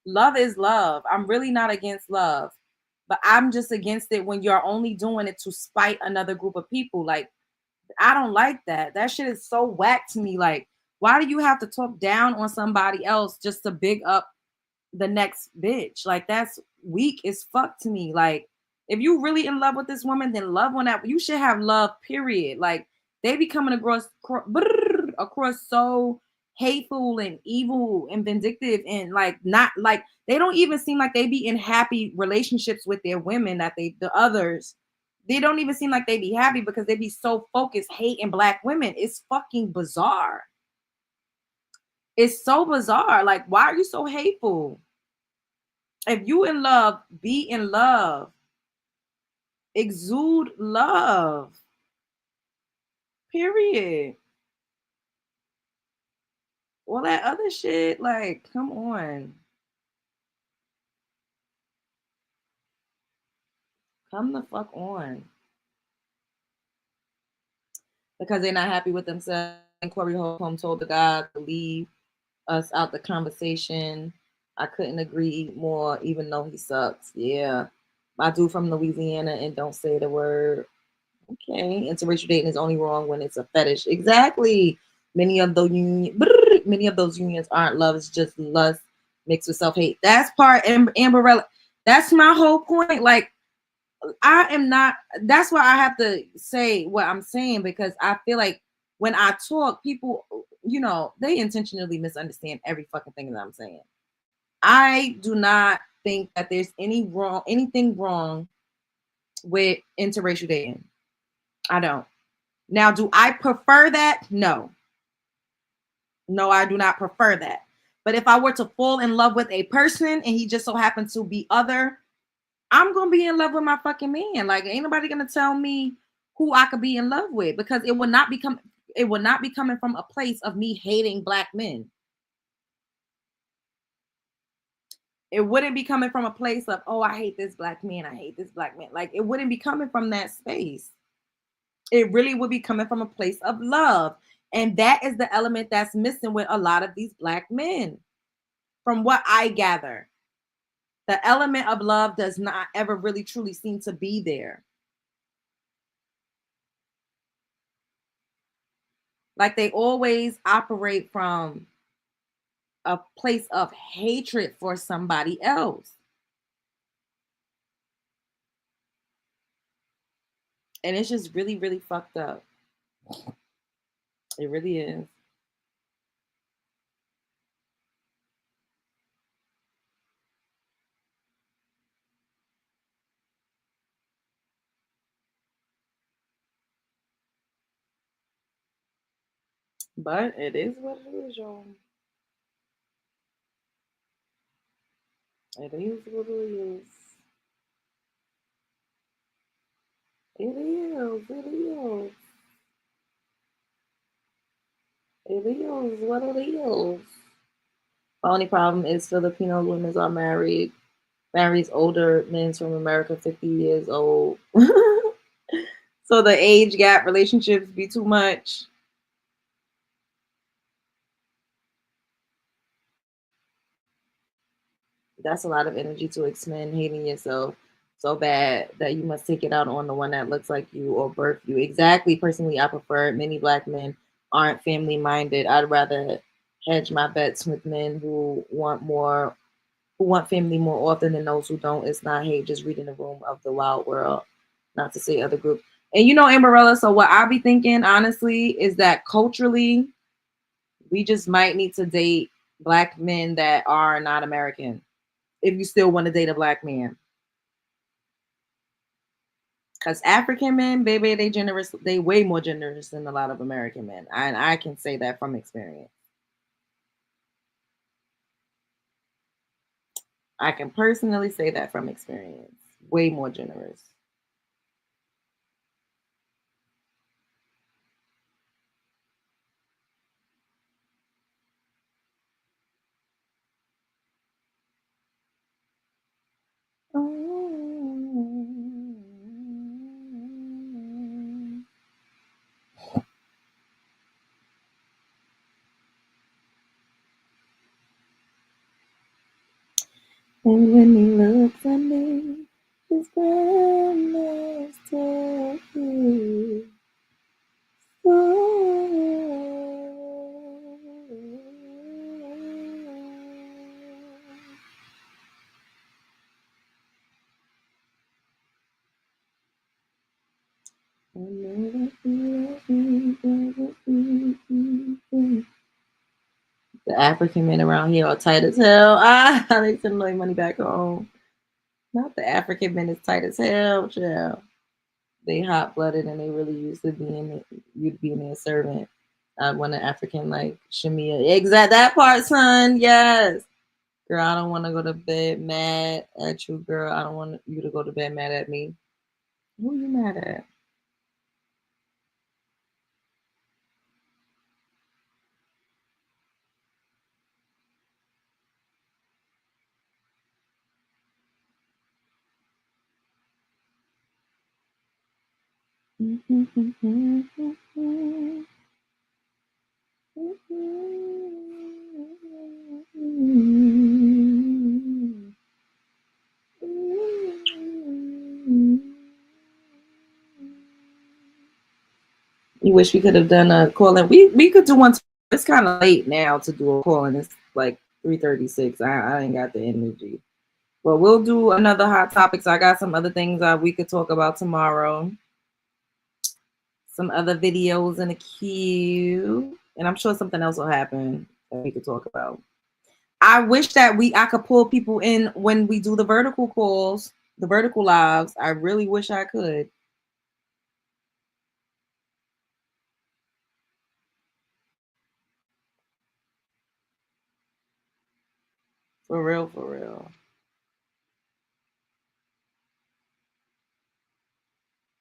Speaker 1: Love is love. I'm really not against love. But I'm just against it when you're only doing it to spite another group of people. Like, I don't like that. That shit is so whack to me. Like, why do you have to talk down on somebody else just to big up the next bitch? Like, that's weak as fuck to me. Like, if you really in love with this woman, then love on that. You should have love, period. Like, they be coming across so hateful and evil and vindictive and like not like they don't even seem like they be in happy relationships with their women that the others. They don't even seem like they be happy because they be so focused hating black women. It's fucking bizarre. It's so bizarre. Like, why are you so hateful? If you in love, be in love. Exude love. Period. All that other shit, like, come on. Come the fuck on. Because they're not happy with themselves. And Corey Holcomb told the guy to leave us out the conversation. I couldn't agree more, even though he sucks. Yeah. My dude from Louisiana and don't say the word. Okay. Interracial dating is only wrong when it's a fetish. Exactly. Many of those unions aren't love. It's just lust mixed with self-hate. That's part Amberella. That's my whole point. Like, I am not, that's why I have to say what I'm saying, because I feel like when I talk, people, you know, they intentionally misunderstand every fucking thing that I'm saying. I do not think that there's anything wrong with interracial dating. I don't. Now, do I prefer that? No. No, I do not prefer that. But if I were to fall in love with a person and he just so happens to be other, I'm gonna be in love with my fucking man. Like, ain't nobody gonna tell me who I could be in love with, because it will not be coming from a place of me hating black men. It wouldn't be coming from a place of, oh, I hate this black man. I hate this black man. Like, it wouldn't be coming from that space. It really would be coming from a place of love. And that is the element that's missing with a lot of these black men, from what I gather. The element of love does not ever really truly seem to be there. Like, they always operate from a place of hatred for somebody else. And it's just really, really fucked up. It really is. But it is what it is, y'all. It is what it is. It is. It is. It is what it is. The only problem is Filipino women are marries older men from America, 50 years old. So the age gap relationships be too much. That's a lot of energy to expend, hating yourself so bad that you must take it out on the one that looks like you or birth you. Exactly. Personally, I prefer many Black men aren't family minded. I'd rather hedge my bets with men who want family more often than those who don't. It's not hate, just reading the room of the wild world, not to say other group. And you know, Amberella, so what I be thinking, honestly, is that culturally, we just might need to date Black men that are not American if you still want to date a Black man. Because African men, baby, they generous. They way more generous than a lot of American men. And I can say that from experience. I can personally say that from experience. Way more generous. And when he looks at me, his brown eyes tell you. The African men around here are tight as hell. They send my money back home. Not the African men is tight as hell, child. They hot blooded and they really used to being a servant. I want an African like Shamia. Exact that part, son. Yes. Girl, I don't want to go to bed mad at you, girl. I don't want you to go to bed mad at me. Who you mad at? You wish we could have done a call-in. We could do one. It's kind of late now to do a call-in. It's like 3:36. I ain't got the energy. But we'll do another hot topics. I got some other things we could talk about tomorrow. Some other videos in the queue. And I'm sure something else will happen that we could talk about. I wish that I could pull people in when we do the vertical calls, the vertical lives. I really wish I could. For real, for real.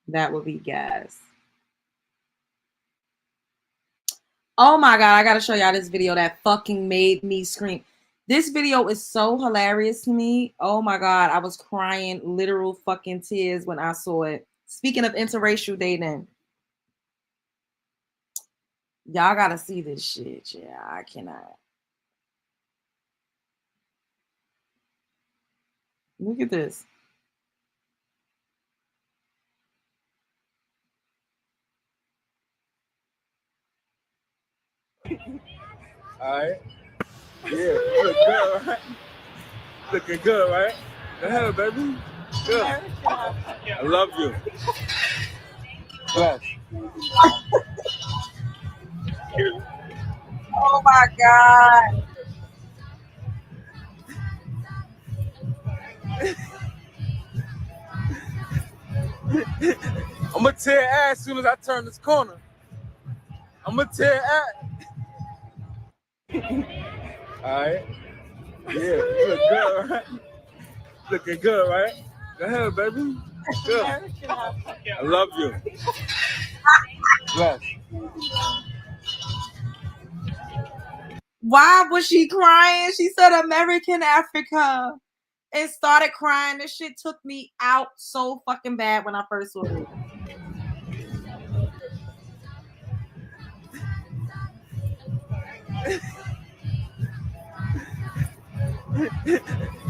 Speaker 1: That would be gas. Oh my God, I gotta show y'all this video that fucking made me scream. This video is so hilarious to me. Oh my God, I was crying literal fucking tears when I saw it. Speaking of interracial dating, y'all gotta see this shit. Yeah, I cannot. Look at this.
Speaker 11: Alright. Yeah, you look good, right? Looking good, right? Go ahead, baby. Good. I love you.
Speaker 2: Bless.
Speaker 1: Oh my God.
Speaker 2: I'm gonna tear ass as soon as I turn this corner. I'm gonna tear ass. All right. Yeah, you look good, right? Looking good, right? Go ahead, baby. Good. I love you. Bless.
Speaker 1: Why was she crying? She said American Africa and started crying. This shit took me out so fucking bad when I first saw it.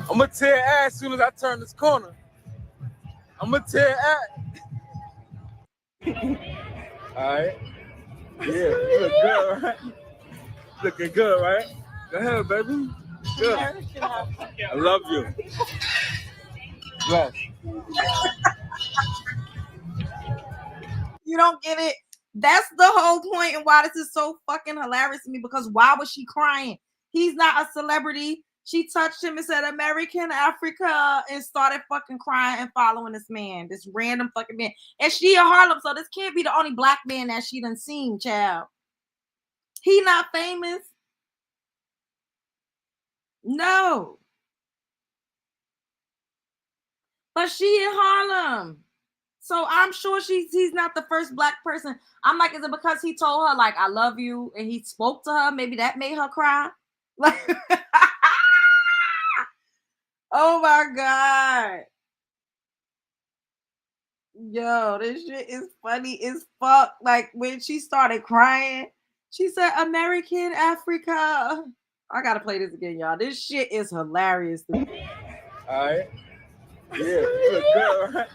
Speaker 2: I'm gonna tear ass as soon as I turn this corner. I'm gonna tear ass. All right. Yeah, you look good, right? Looking good, right? Go ahead, baby. Good. I love you. Bless.
Speaker 1: You don't get it. That's the whole point and why this is so fucking hilarious to me, because why was she crying? He's not a celebrity. She touched him and said American Africa and started fucking crying and following this man, this random fucking man. And she in Harlem, so this can't be the only black man that she done seen, child. He not famous. No. But she in Harlem. So I'm sure he's not the first black person. I'm like, is it because he told her, like, I love you, and he spoke to her? Maybe that made her cry. Like, oh my God. Yo, this shit is funny as fuck. Like, when she started crying, she said, American Africa. I gotta play this again, y'all. This shit is hilarious to me.
Speaker 2: All right. Yeah, you look good, right?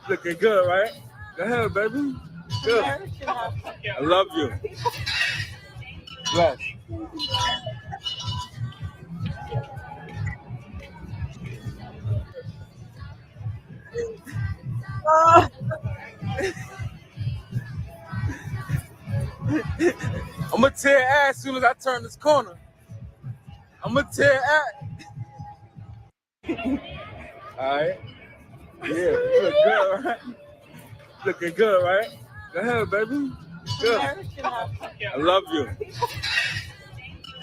Speaker 2: Looking good, right? Go ahead, baby. Good. I love you. Bless. I'm gonna tear ass as soon as I turn this corner. I'm gonna tear ass. All right. Yeah, you look good, right? Looking good, right? Go ahead, baby. Good. I love you.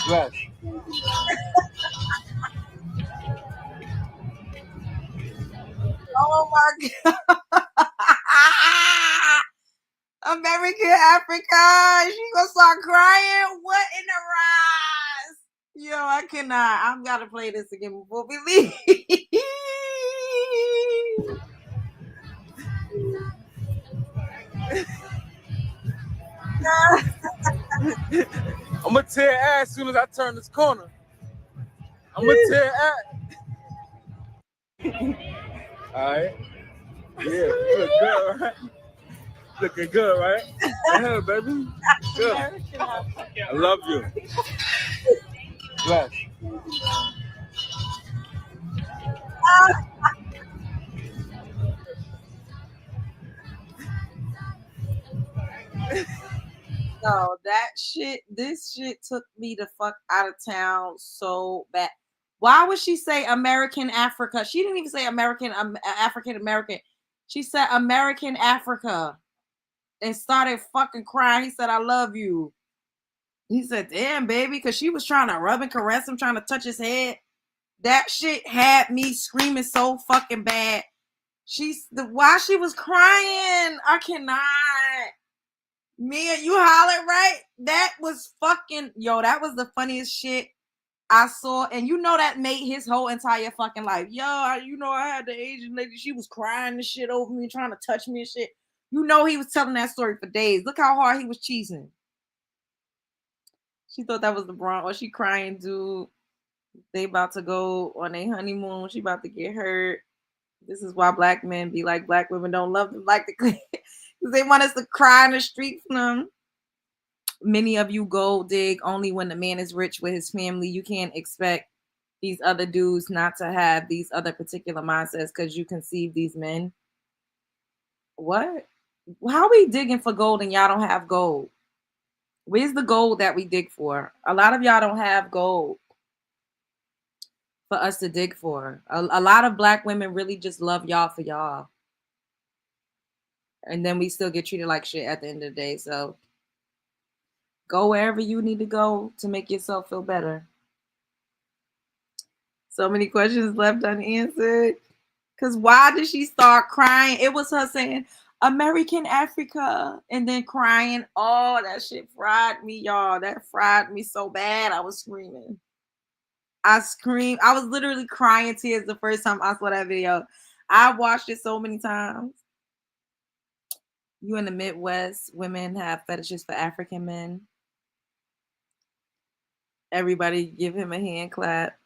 Speaker 2: Bless.
Speaker 1: Oh my God. American Africa. She gonna start crying. What in the rise? Yo, I cannot. I've got to play this again before we leave.
Speaker 2: I'm gonna tear ass as soon as I turn this corner. I'm gonna tear ass. All right. Yeah, you look good, right? Looking good, right? Go ahead, baby. Good. I love you. Bless.
Speaker 1: No, this shit took me the fuck out of town so bad. Why would she say American Africa? She didn't even say American, African American. She said American Africa and started fucking crying. He said, I love you. He said, damn, baby, because she was trying to rub and caress him, trying to touch his head. That shit had me screaming so fucking bad. Why she was crying? I cannot. Mia, you hollered, right? That was fucking, yo, that was the funniest shit I saw. And you know that made his whole entire fucking life. Yo, I had the Asian lady, she was crying and shit over me, trying to touch me and shit. You know he was telling that story for days. Look how hard he was cheesing. She thought that was the Bronx. Or she crying, dude. They about to go on a honeymoon. She about to get hurt. This is why black men be like, black women don't love them like the because they want us to cry in the street for them. Many of you gold dig only when the man is rich with his family. You can't expect these other dudes not to have these other particular mindsets because you conceive these men. What? How we digging for gold and y'all don't have gold? Where's the gold that we dig for? A lot of y'all don't have gold for us to dig for. A lot of black women really just love y'all for y'all. And then we still get treated like shit at the end of the day. So go wherever you need to go to make yourself feel better. So many questions left unanswered. Because why did she start crying? It was her saying, American Africa, and then crying. Oh, that shit fried me, y'all. That fried me so bad. I was screaming. I screamed. I was literally crying tears the first time I saw that video. I watched it so many times. You in the Midwest, women have fetishes for African men. Everybody give him a hand clap.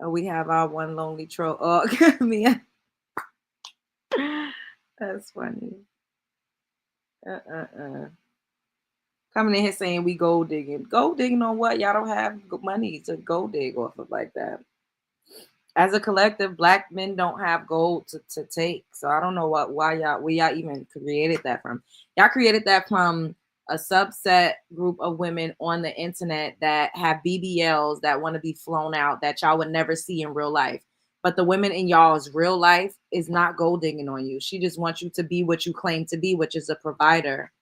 Speaker 1: Oh, we have our one lonely troll. Oh, Mia. That's funny. Coming in here saying we gold digging. Gold digging on what? Y'all don't have money to gold dig off of like that. As a collective, black men don't have gold to take. So I don't know why y'all even created that from. Y'all created that from a subset group of women on the internet that have BBLs that want to be flown out that y'all would never see in real life. But the women in y'all's real life is not gold digging on you. She just wants you to be what you claim to be, which is a provider.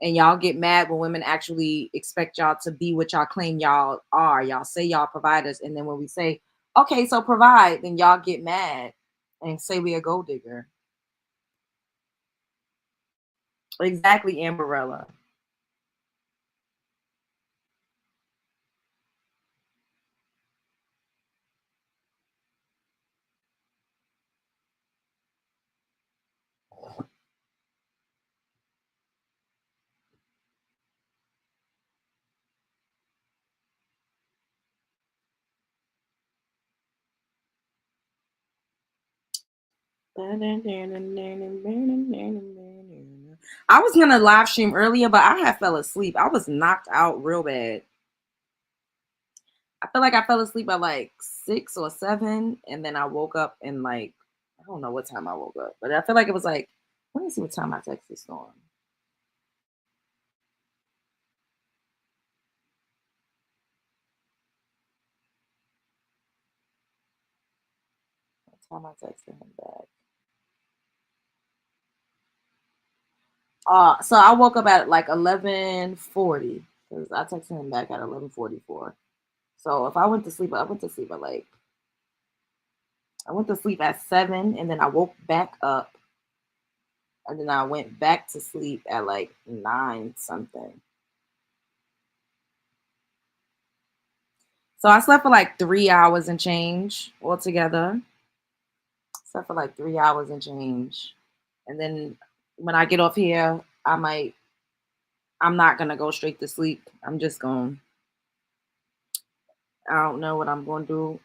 Speaker 1: And y'all get mad when women actually expect y'all to be what y'all claim y'all are. Y'all say y'all providers. And then when we say, okay, so provide, then y'all get mad and say we a gold digger. Exactly, Amberella. I was gonna live stream earlier, but I had fell asleep. I was knocked out real bad. I feel like I fell asleep at like 6 or 7, and then I woke up and like I don't know what time I woke up, but I feel like it was like, let me see what time I texted Storm. What time I texted him back? So I woke up at like 11:40 because I texted him back at 11:44. So if I went to sleep, I went to sleep at 7, and then I woke back up, and then I went back to sleep at like 9 something. So I slept for like 3 hours and change altogether. Slept for like 3 hours and change, and then when I get off here, I'm not gonna go straight to sleep. I'm just going. I don't know what I'm gonna do.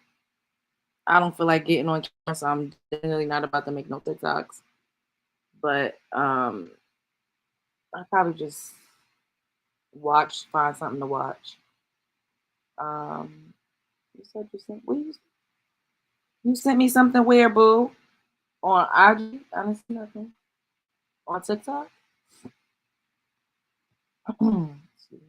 Speaker 1: I don't feel like getting on camera, so I'm definitely not about to make no TikToks. But I probably just find something to watch. You said you sent you sent me something weird, boo, on IG. I didn't see nothing on TikTok. Let's see.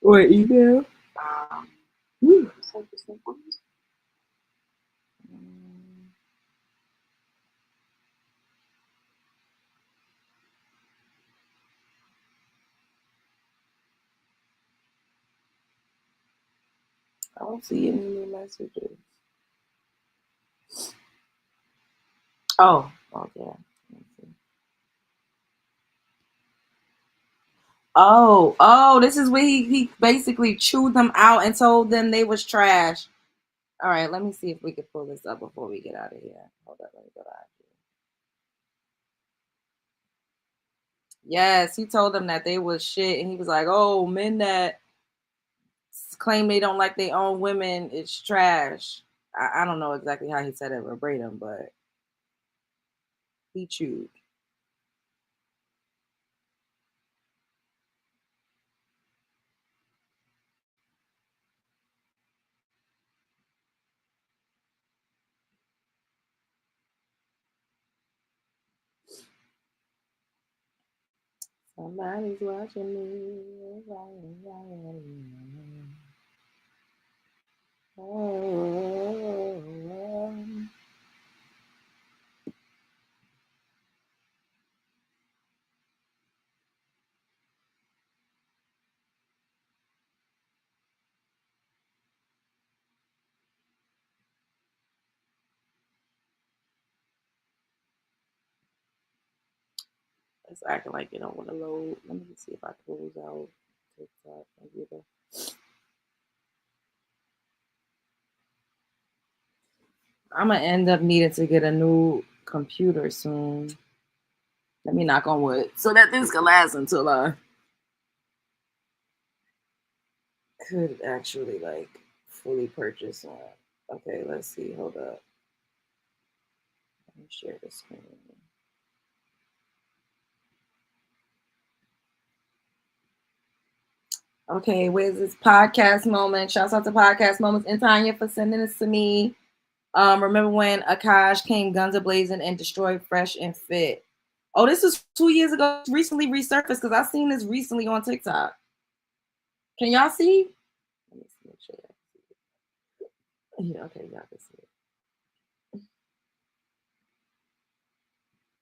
Speaker 1: Or email. I don't see any new messages. Oh, okay. Oh, this is where he basically chewed them out and told them they was trash. All right, let me see if we can pull this up before we get out of here. Hold up, let me go out here. Yes, he told them that they was shit, and he was like, "Oh, men that claim they don't like their own women, it's trash." I don't know exactly how he said it verbatim, but he chewed. Somebody's watching me. Oh. It's acting like you don't want to load. Let me see if I close out TikTok and get a. I'm gonna end up needing to get a new computer soon. Let me knock on wood so that this can last until I could actually like fully purchase one. Okay, let's see. Hold up. Let me share the screen. Okay, where's this podcast moment? Shouts out to Podcast Moments and Tanya for sending this to me. Remember when Akash came guns a-blazing and destroyed Fresh and Fit? Oh, this is 2 years ago. It's recently resurfaced because I've seen this recently on TikTok. Can y'all see? Let me see. Make sure y'all can see it. Yeah, okay, y'all can see it.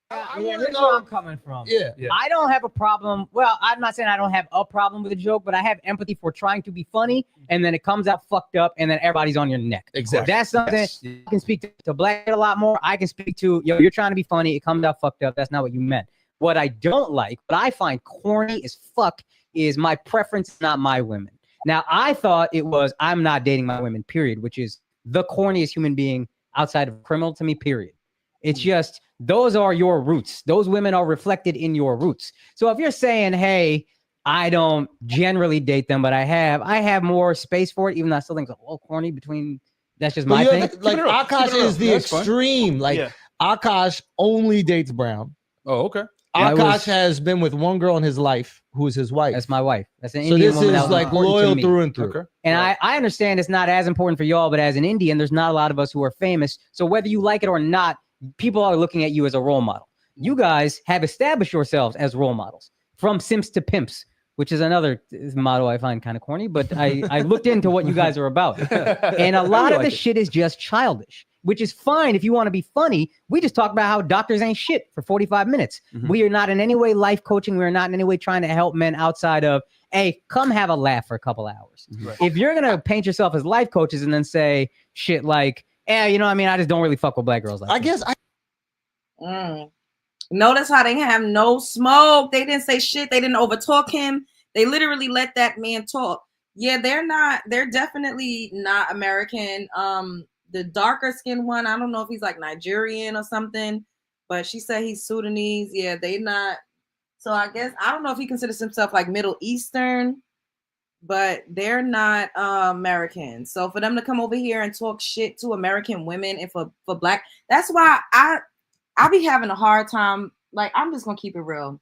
Speaker 4: Yeah, here's where I'm coming from.
Speaker 22: Yeah.
Speaker 4: I don't have a problem. Well, I'm not saying I don't have a problem with a joke, but I have empathy for trying to be funny, and then it comes out fucked up, and then everybody's on your neck.
Speaker 22: Exactly.
Speaker 4: That's something I can speak to Black a lot more. I can speak to, yo, you're trying to be funny. It comes out fucked up. That's not what you meant. What I don't like, what I find corny as fuck, is my preference, not my women. Now, I thought it was I'm not dating my women, period, which is the corniest human being outside of a criminal to me, period. It's just, those are your roots. Those women are reflected in your roots. So if you're saying, hey, I don't generally date them, but I have more space for it, even though I still think it's a little corny between, that's just my thing.
Speaker 22: Like Akash is the extreme. Like Akash only dates brown.
Speaker 23: Oh, okay.
Speaker 22: Akash has been with one girl in his life who is his wife.
Speaker 4: That's my wife. That's an
Speaker 22: so
Speaker 4: Indian
Speaker 22: this
Speaker 4: woman.
Speaker 22: is
Speaker 4: that was
Speaker 22: like
Speaker 4: important to
Speaker 22: loyal
Speaker 4: me.
Speaker 22: through and through.
Speaker 23: Okay.
Speaker 4: And I understand it's not as important for y'all, but as an Indian, there's not a lot of us who are famous. So whether you like it or not, people are looking at you as a role model. You guys have established yourselves as role models, from simps to pimps, which is another motto I find kind of corny, but I looked into what you guys are about. And a lot of this shit is just childish, which is fine if you want to be funny. We just talked about how doctors ain't shit for 45 minutes. We are not in any way life coaching. We're not in any way trying to help men outside of, hey, come have a laugh for a couple hours. If you're going to paint yourself as life coaches and then say shit like, you know what I mean? I just don't really fuck with black girls. Like
Speaker 1: Notice how they have no smoke. They didn't say shit. They didn't overtalk him. They literally let that man talk. Yeah, they're definitely not American. The darker skinned one, I don't know if he's like Nigerian or something, but she said he's Sudanese. Yeah, they not. So I guess, I don't know if he considers himself like Middle Eastern, but they're not American. So for them to come over here and talk shit to American women and for black, that's why I be having a hard time. Like, I'm just gonna keep it real.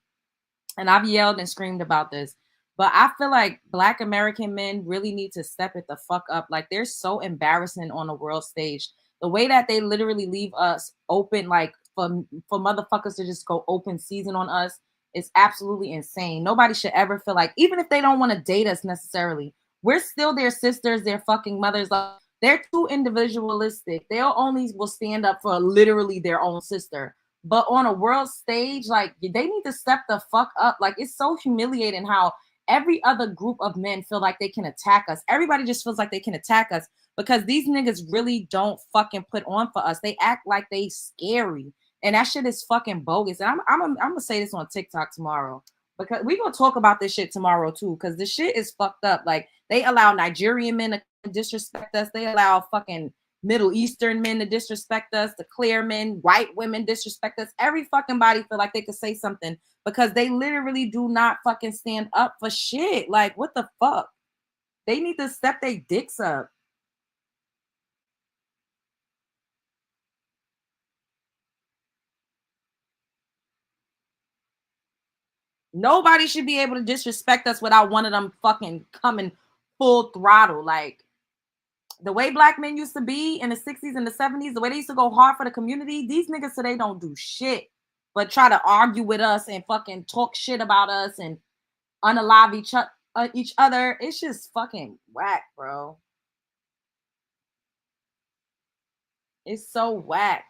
Speaker 1: And I've yelled and screamed about this, but I feel like black American men really need to step it the fuck up. Like, they're so embarrassing on the world stage. The way that they literally leave us open, like for motherfuckers to just go open season on us, is absolutely insane. Nobody should ever feel like, even if they don't want to date us necessarily, we're still their sisters, their fucking mothers. Like, they're too individualistic. They only will stand up for literally their own sister. But on a world stage, like, they need to step the fuck up. Like, it's so humiliating how every other group of men feel like they can attack us. Everybody just feels like they can attack us because these niggas really don't fucking put on for us. They act like they scary. And that shit is fucking bogus. And I'm gonna say this on TikTok tomorrow, because we gonna talk about this shit tomorrow too, because the shit is fucked up. Like, they allow Nigerian men to disrespect us. They allow fucking Middle Eastern men to disrespect us. The clear men, white women disrespect us. Every fucking body feel like they could say something because they literally do not fucking stand up for shit. Like, what the fuck? They need to step their dicks up. Nobody should be able to disrespect us without one of them fucking coming full throttle. Like, the way black men used to be in the 60s and the 70s, the way they used to go hard for the community, these niggas today don't do shit. but try to argue with us and fucking talk shit about us and unalive each other. It's just fucking whack, bro. It's so whack.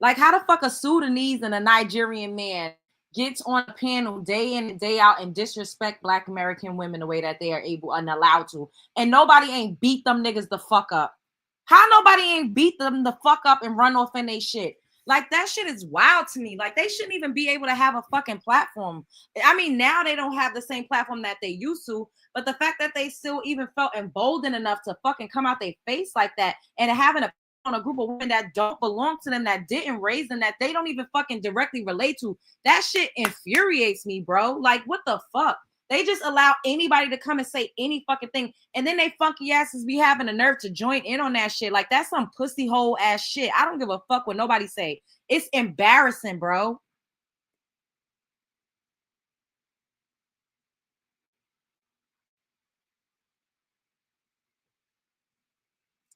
Speaker 1: Like, how the fuck a Sudanese and a Nigerian man gets on a panel day in and day out and disrespect Black American women the way that they are able and allowed to, and nobody ain't beat them niggas the fuck up? How nobody ain't beat them the fuck up and run off in they shit? Like, that shit is wild to me. Like, they shouldn't even be able to have a fucking platform. I mean, now they don't have the same platform that they used to, but the fact that they still even felt emboldened enough to fucking come out their face like that and having on a group of women that don't belong to them, that didn't raise them, that they don't even fucking directly relate to, that shit infuriates me, bro. Like, what the fuck? They just allow anybody to come and say any fucking thing, and then they funky asses be having the nerve to join in on that shit. Like, that's some pussy hole ass shit. I don't give a fuck what nobody say. It's embarrassing, bro.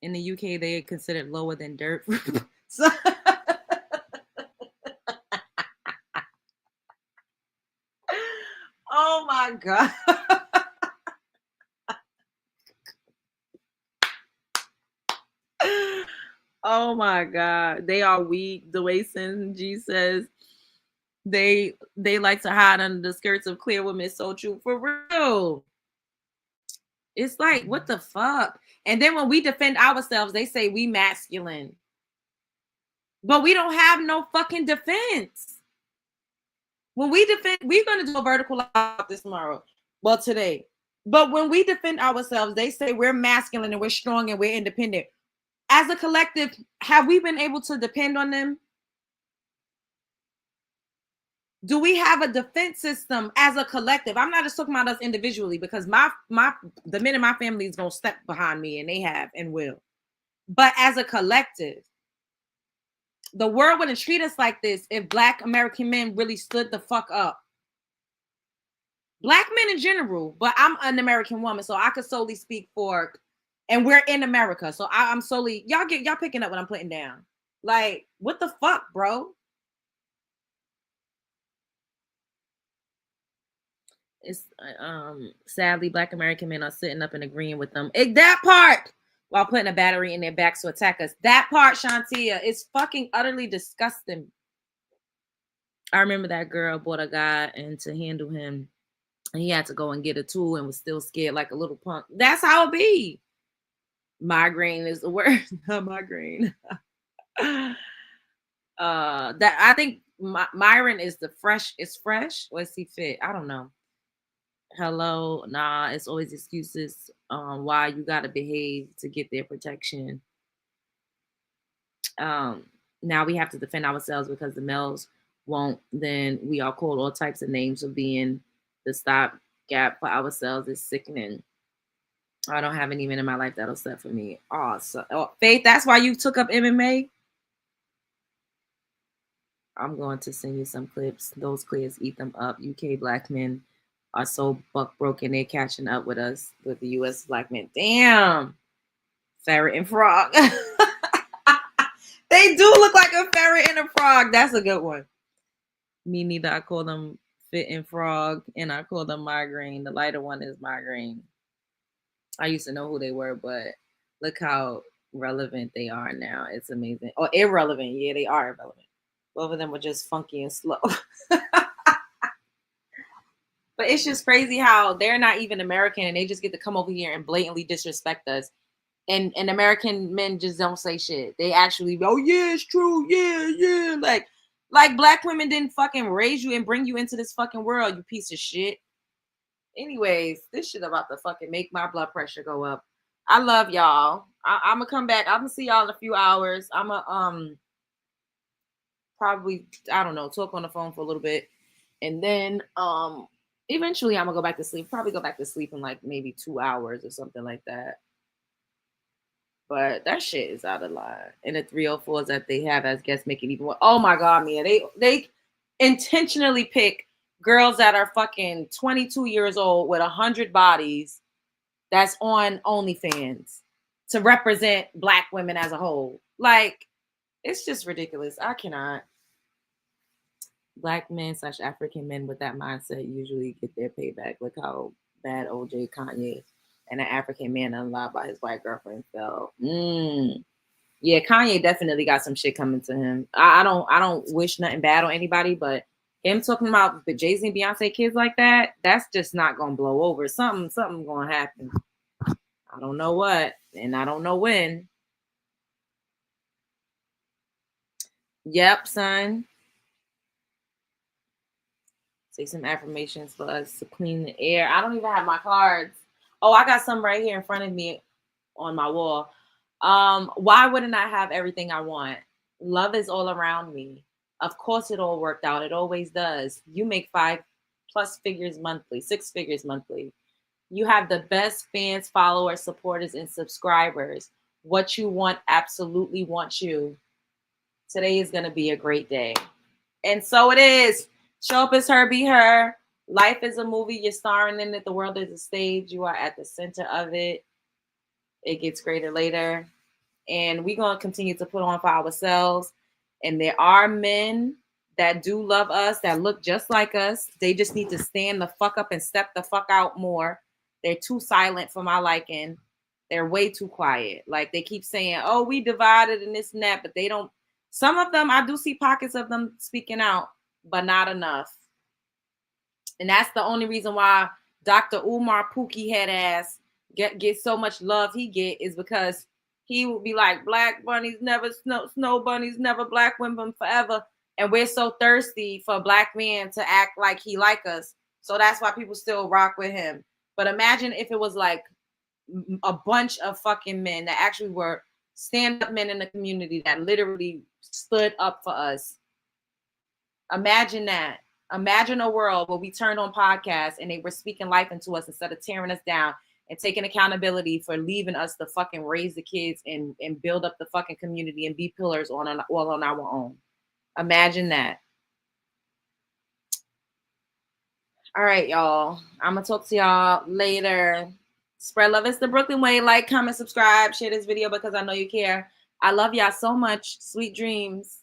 Speaker 1: In the UK, they are considered lower than dirt. So oh my God. Oh my God. They are weak. The way Sin G says they like to hide under the skirts of clear women. So true. For real. It's like, what the fuck? And then when we defend ourselves, they say we masculine. But we don't have no fucking defense. When we defend, we're going to do a vertical out this tomorrow. Well, today. But when we defend ourselves, they say we're masculine and we're strong and we're independent. As a collective, have we been able to depend on them? Do we have a defense system as a collective? I'm not just talking about us individually, because the men in my family is going to step behind me, and they have and will. But as a collective, the world wouldn't treat us like this if Black American men really stood the fuck up. Black men in general, but I'm an American woman, so I could solely speak for, and we're in America, so I'm solely, y'all picking up what I'm putting down. Like, what the fuck, bro? It's sadly Black American men are sitting up and agreeing with them. That part, while putting a battery in their backs to attack us. That part, Shantia, is fucking utterly disgusting. I remember that girl bought a guy, and to handle him, he had to go and get a tool and was still scared like a little punk. That's how it be. Migraine is the word. Not migraine. That I think Myron is the fresh. Is fresh? Or is he fit? I don't know. Hello, nah. It's always excuses why you gotta behave to get their protection. Now we have to defend ourselves because the males won't. Then we are called all types of names of being the stopgap for ourselves. Is sickening. I don't have any men in my life that'll set for me. Faith, that's why you took up MMA? I'm going to send you some clips. Those clips, eat them up. UK Black men are so buck broken, they're catching up with us, with the US Black men. Damn. Ferret and frog. They do look like a ferret and a frog. That's a good one. Me neither. I call them fit and frog, and I call them migraine. The lighter one is migraine. I used to know who they were, but look how relevant they are now. It's amazing. Or irrelevant. Yeah, they are irrelevant. Both of them were just funky and slow. But it's just crazy how they're not even American, and they just get to come over here and blatantly disrespect us. And American men just don't say shit. They actually, oh yeah, it's true. Yeah, yeah. Like Black women didn't fucking raise you and bring you into this fucking world, you piece of shit. Anyways, this shit about to fucking make my blood pressure go up. I love y'all. I'm gonna come back. I'm gonna see y'all in a few hours. I'm gonna probably, I don't know, talk on the phone for a little bit, and then eventually I'm gonna go back to sleep. Probably go back to sleep in like maybe 2 hours or something like that. But that shit is out of line. And the 304s that they have as guests make it even more. Oh my God, Mia. They intentionally pick girls that are fucking 22 years old with 100 bodies that's on OnlyFans to represent Black women as a whole. Like, it's just ridiculous. I cannot. Black men / African men with that mindset usually get their payback. Look how bad OJ, Kanye, and an African man unalive by his white girlfriend felt. Yeah, Kanye definitely got some shit coming to him. I don't wish nothing bad on anybody, but him talking about the Jay-Z and Beyonce kids like that, that's just not gonna blow over. Something gonna happen. I don't know what, and I don't know when. Yep, son. Say some affirmations for us to clean the air. I don't even have my cards. Oh, I got some right here in front of me on my wall. Why wouldn't I have everything I want? Love is all around me. Of course it all worked out. It always does. You make 5+ figures monthly, 6 figures monthly. You have the best fans, followers, supporters, and subscribers. What you want absolutely wants you. Today is going to be a great day. And so it is. Show up as her, be her. Life is a movie. You're starring in it. The world is a stage. You are at the center of it. It gets greater later. And we're going to continue to put on for ourselves. And there are men that do love us, that look just like us. They just need to stand the fuck up and step the fuck out more. They're too silent for my liking. They're way too quiet. Like they keep saying, oh, we divided and this and that, but they don't. Some of them, I do see pockets of them speaking out, but not enough. And that's the only reason why Dr. Umar Pookie head ass get so much love he get, is because he would be like, black bunnies never, snow bunnies never, black women forever. And we're so thirsty for black men to act like he like us. So that's why people still rock with him. But imagine if it was like a bunch of fucking men that actually were stand-up men in the community that literally stood up for us. Imagine that. Imagine a world where we turned on podcasts and they were speaking life into us instead of tearing us down and taking accountability for leaving us to fucking raise the kids and build up the fucking community and be pillars all on our own. Imagine that. All right, y'all. I'm going to talk to y'all later. Spread love. It's the Brooklyn way. Like, comment, subscribe, share this video because I know you care. I love y'all so much. Sweet dreams.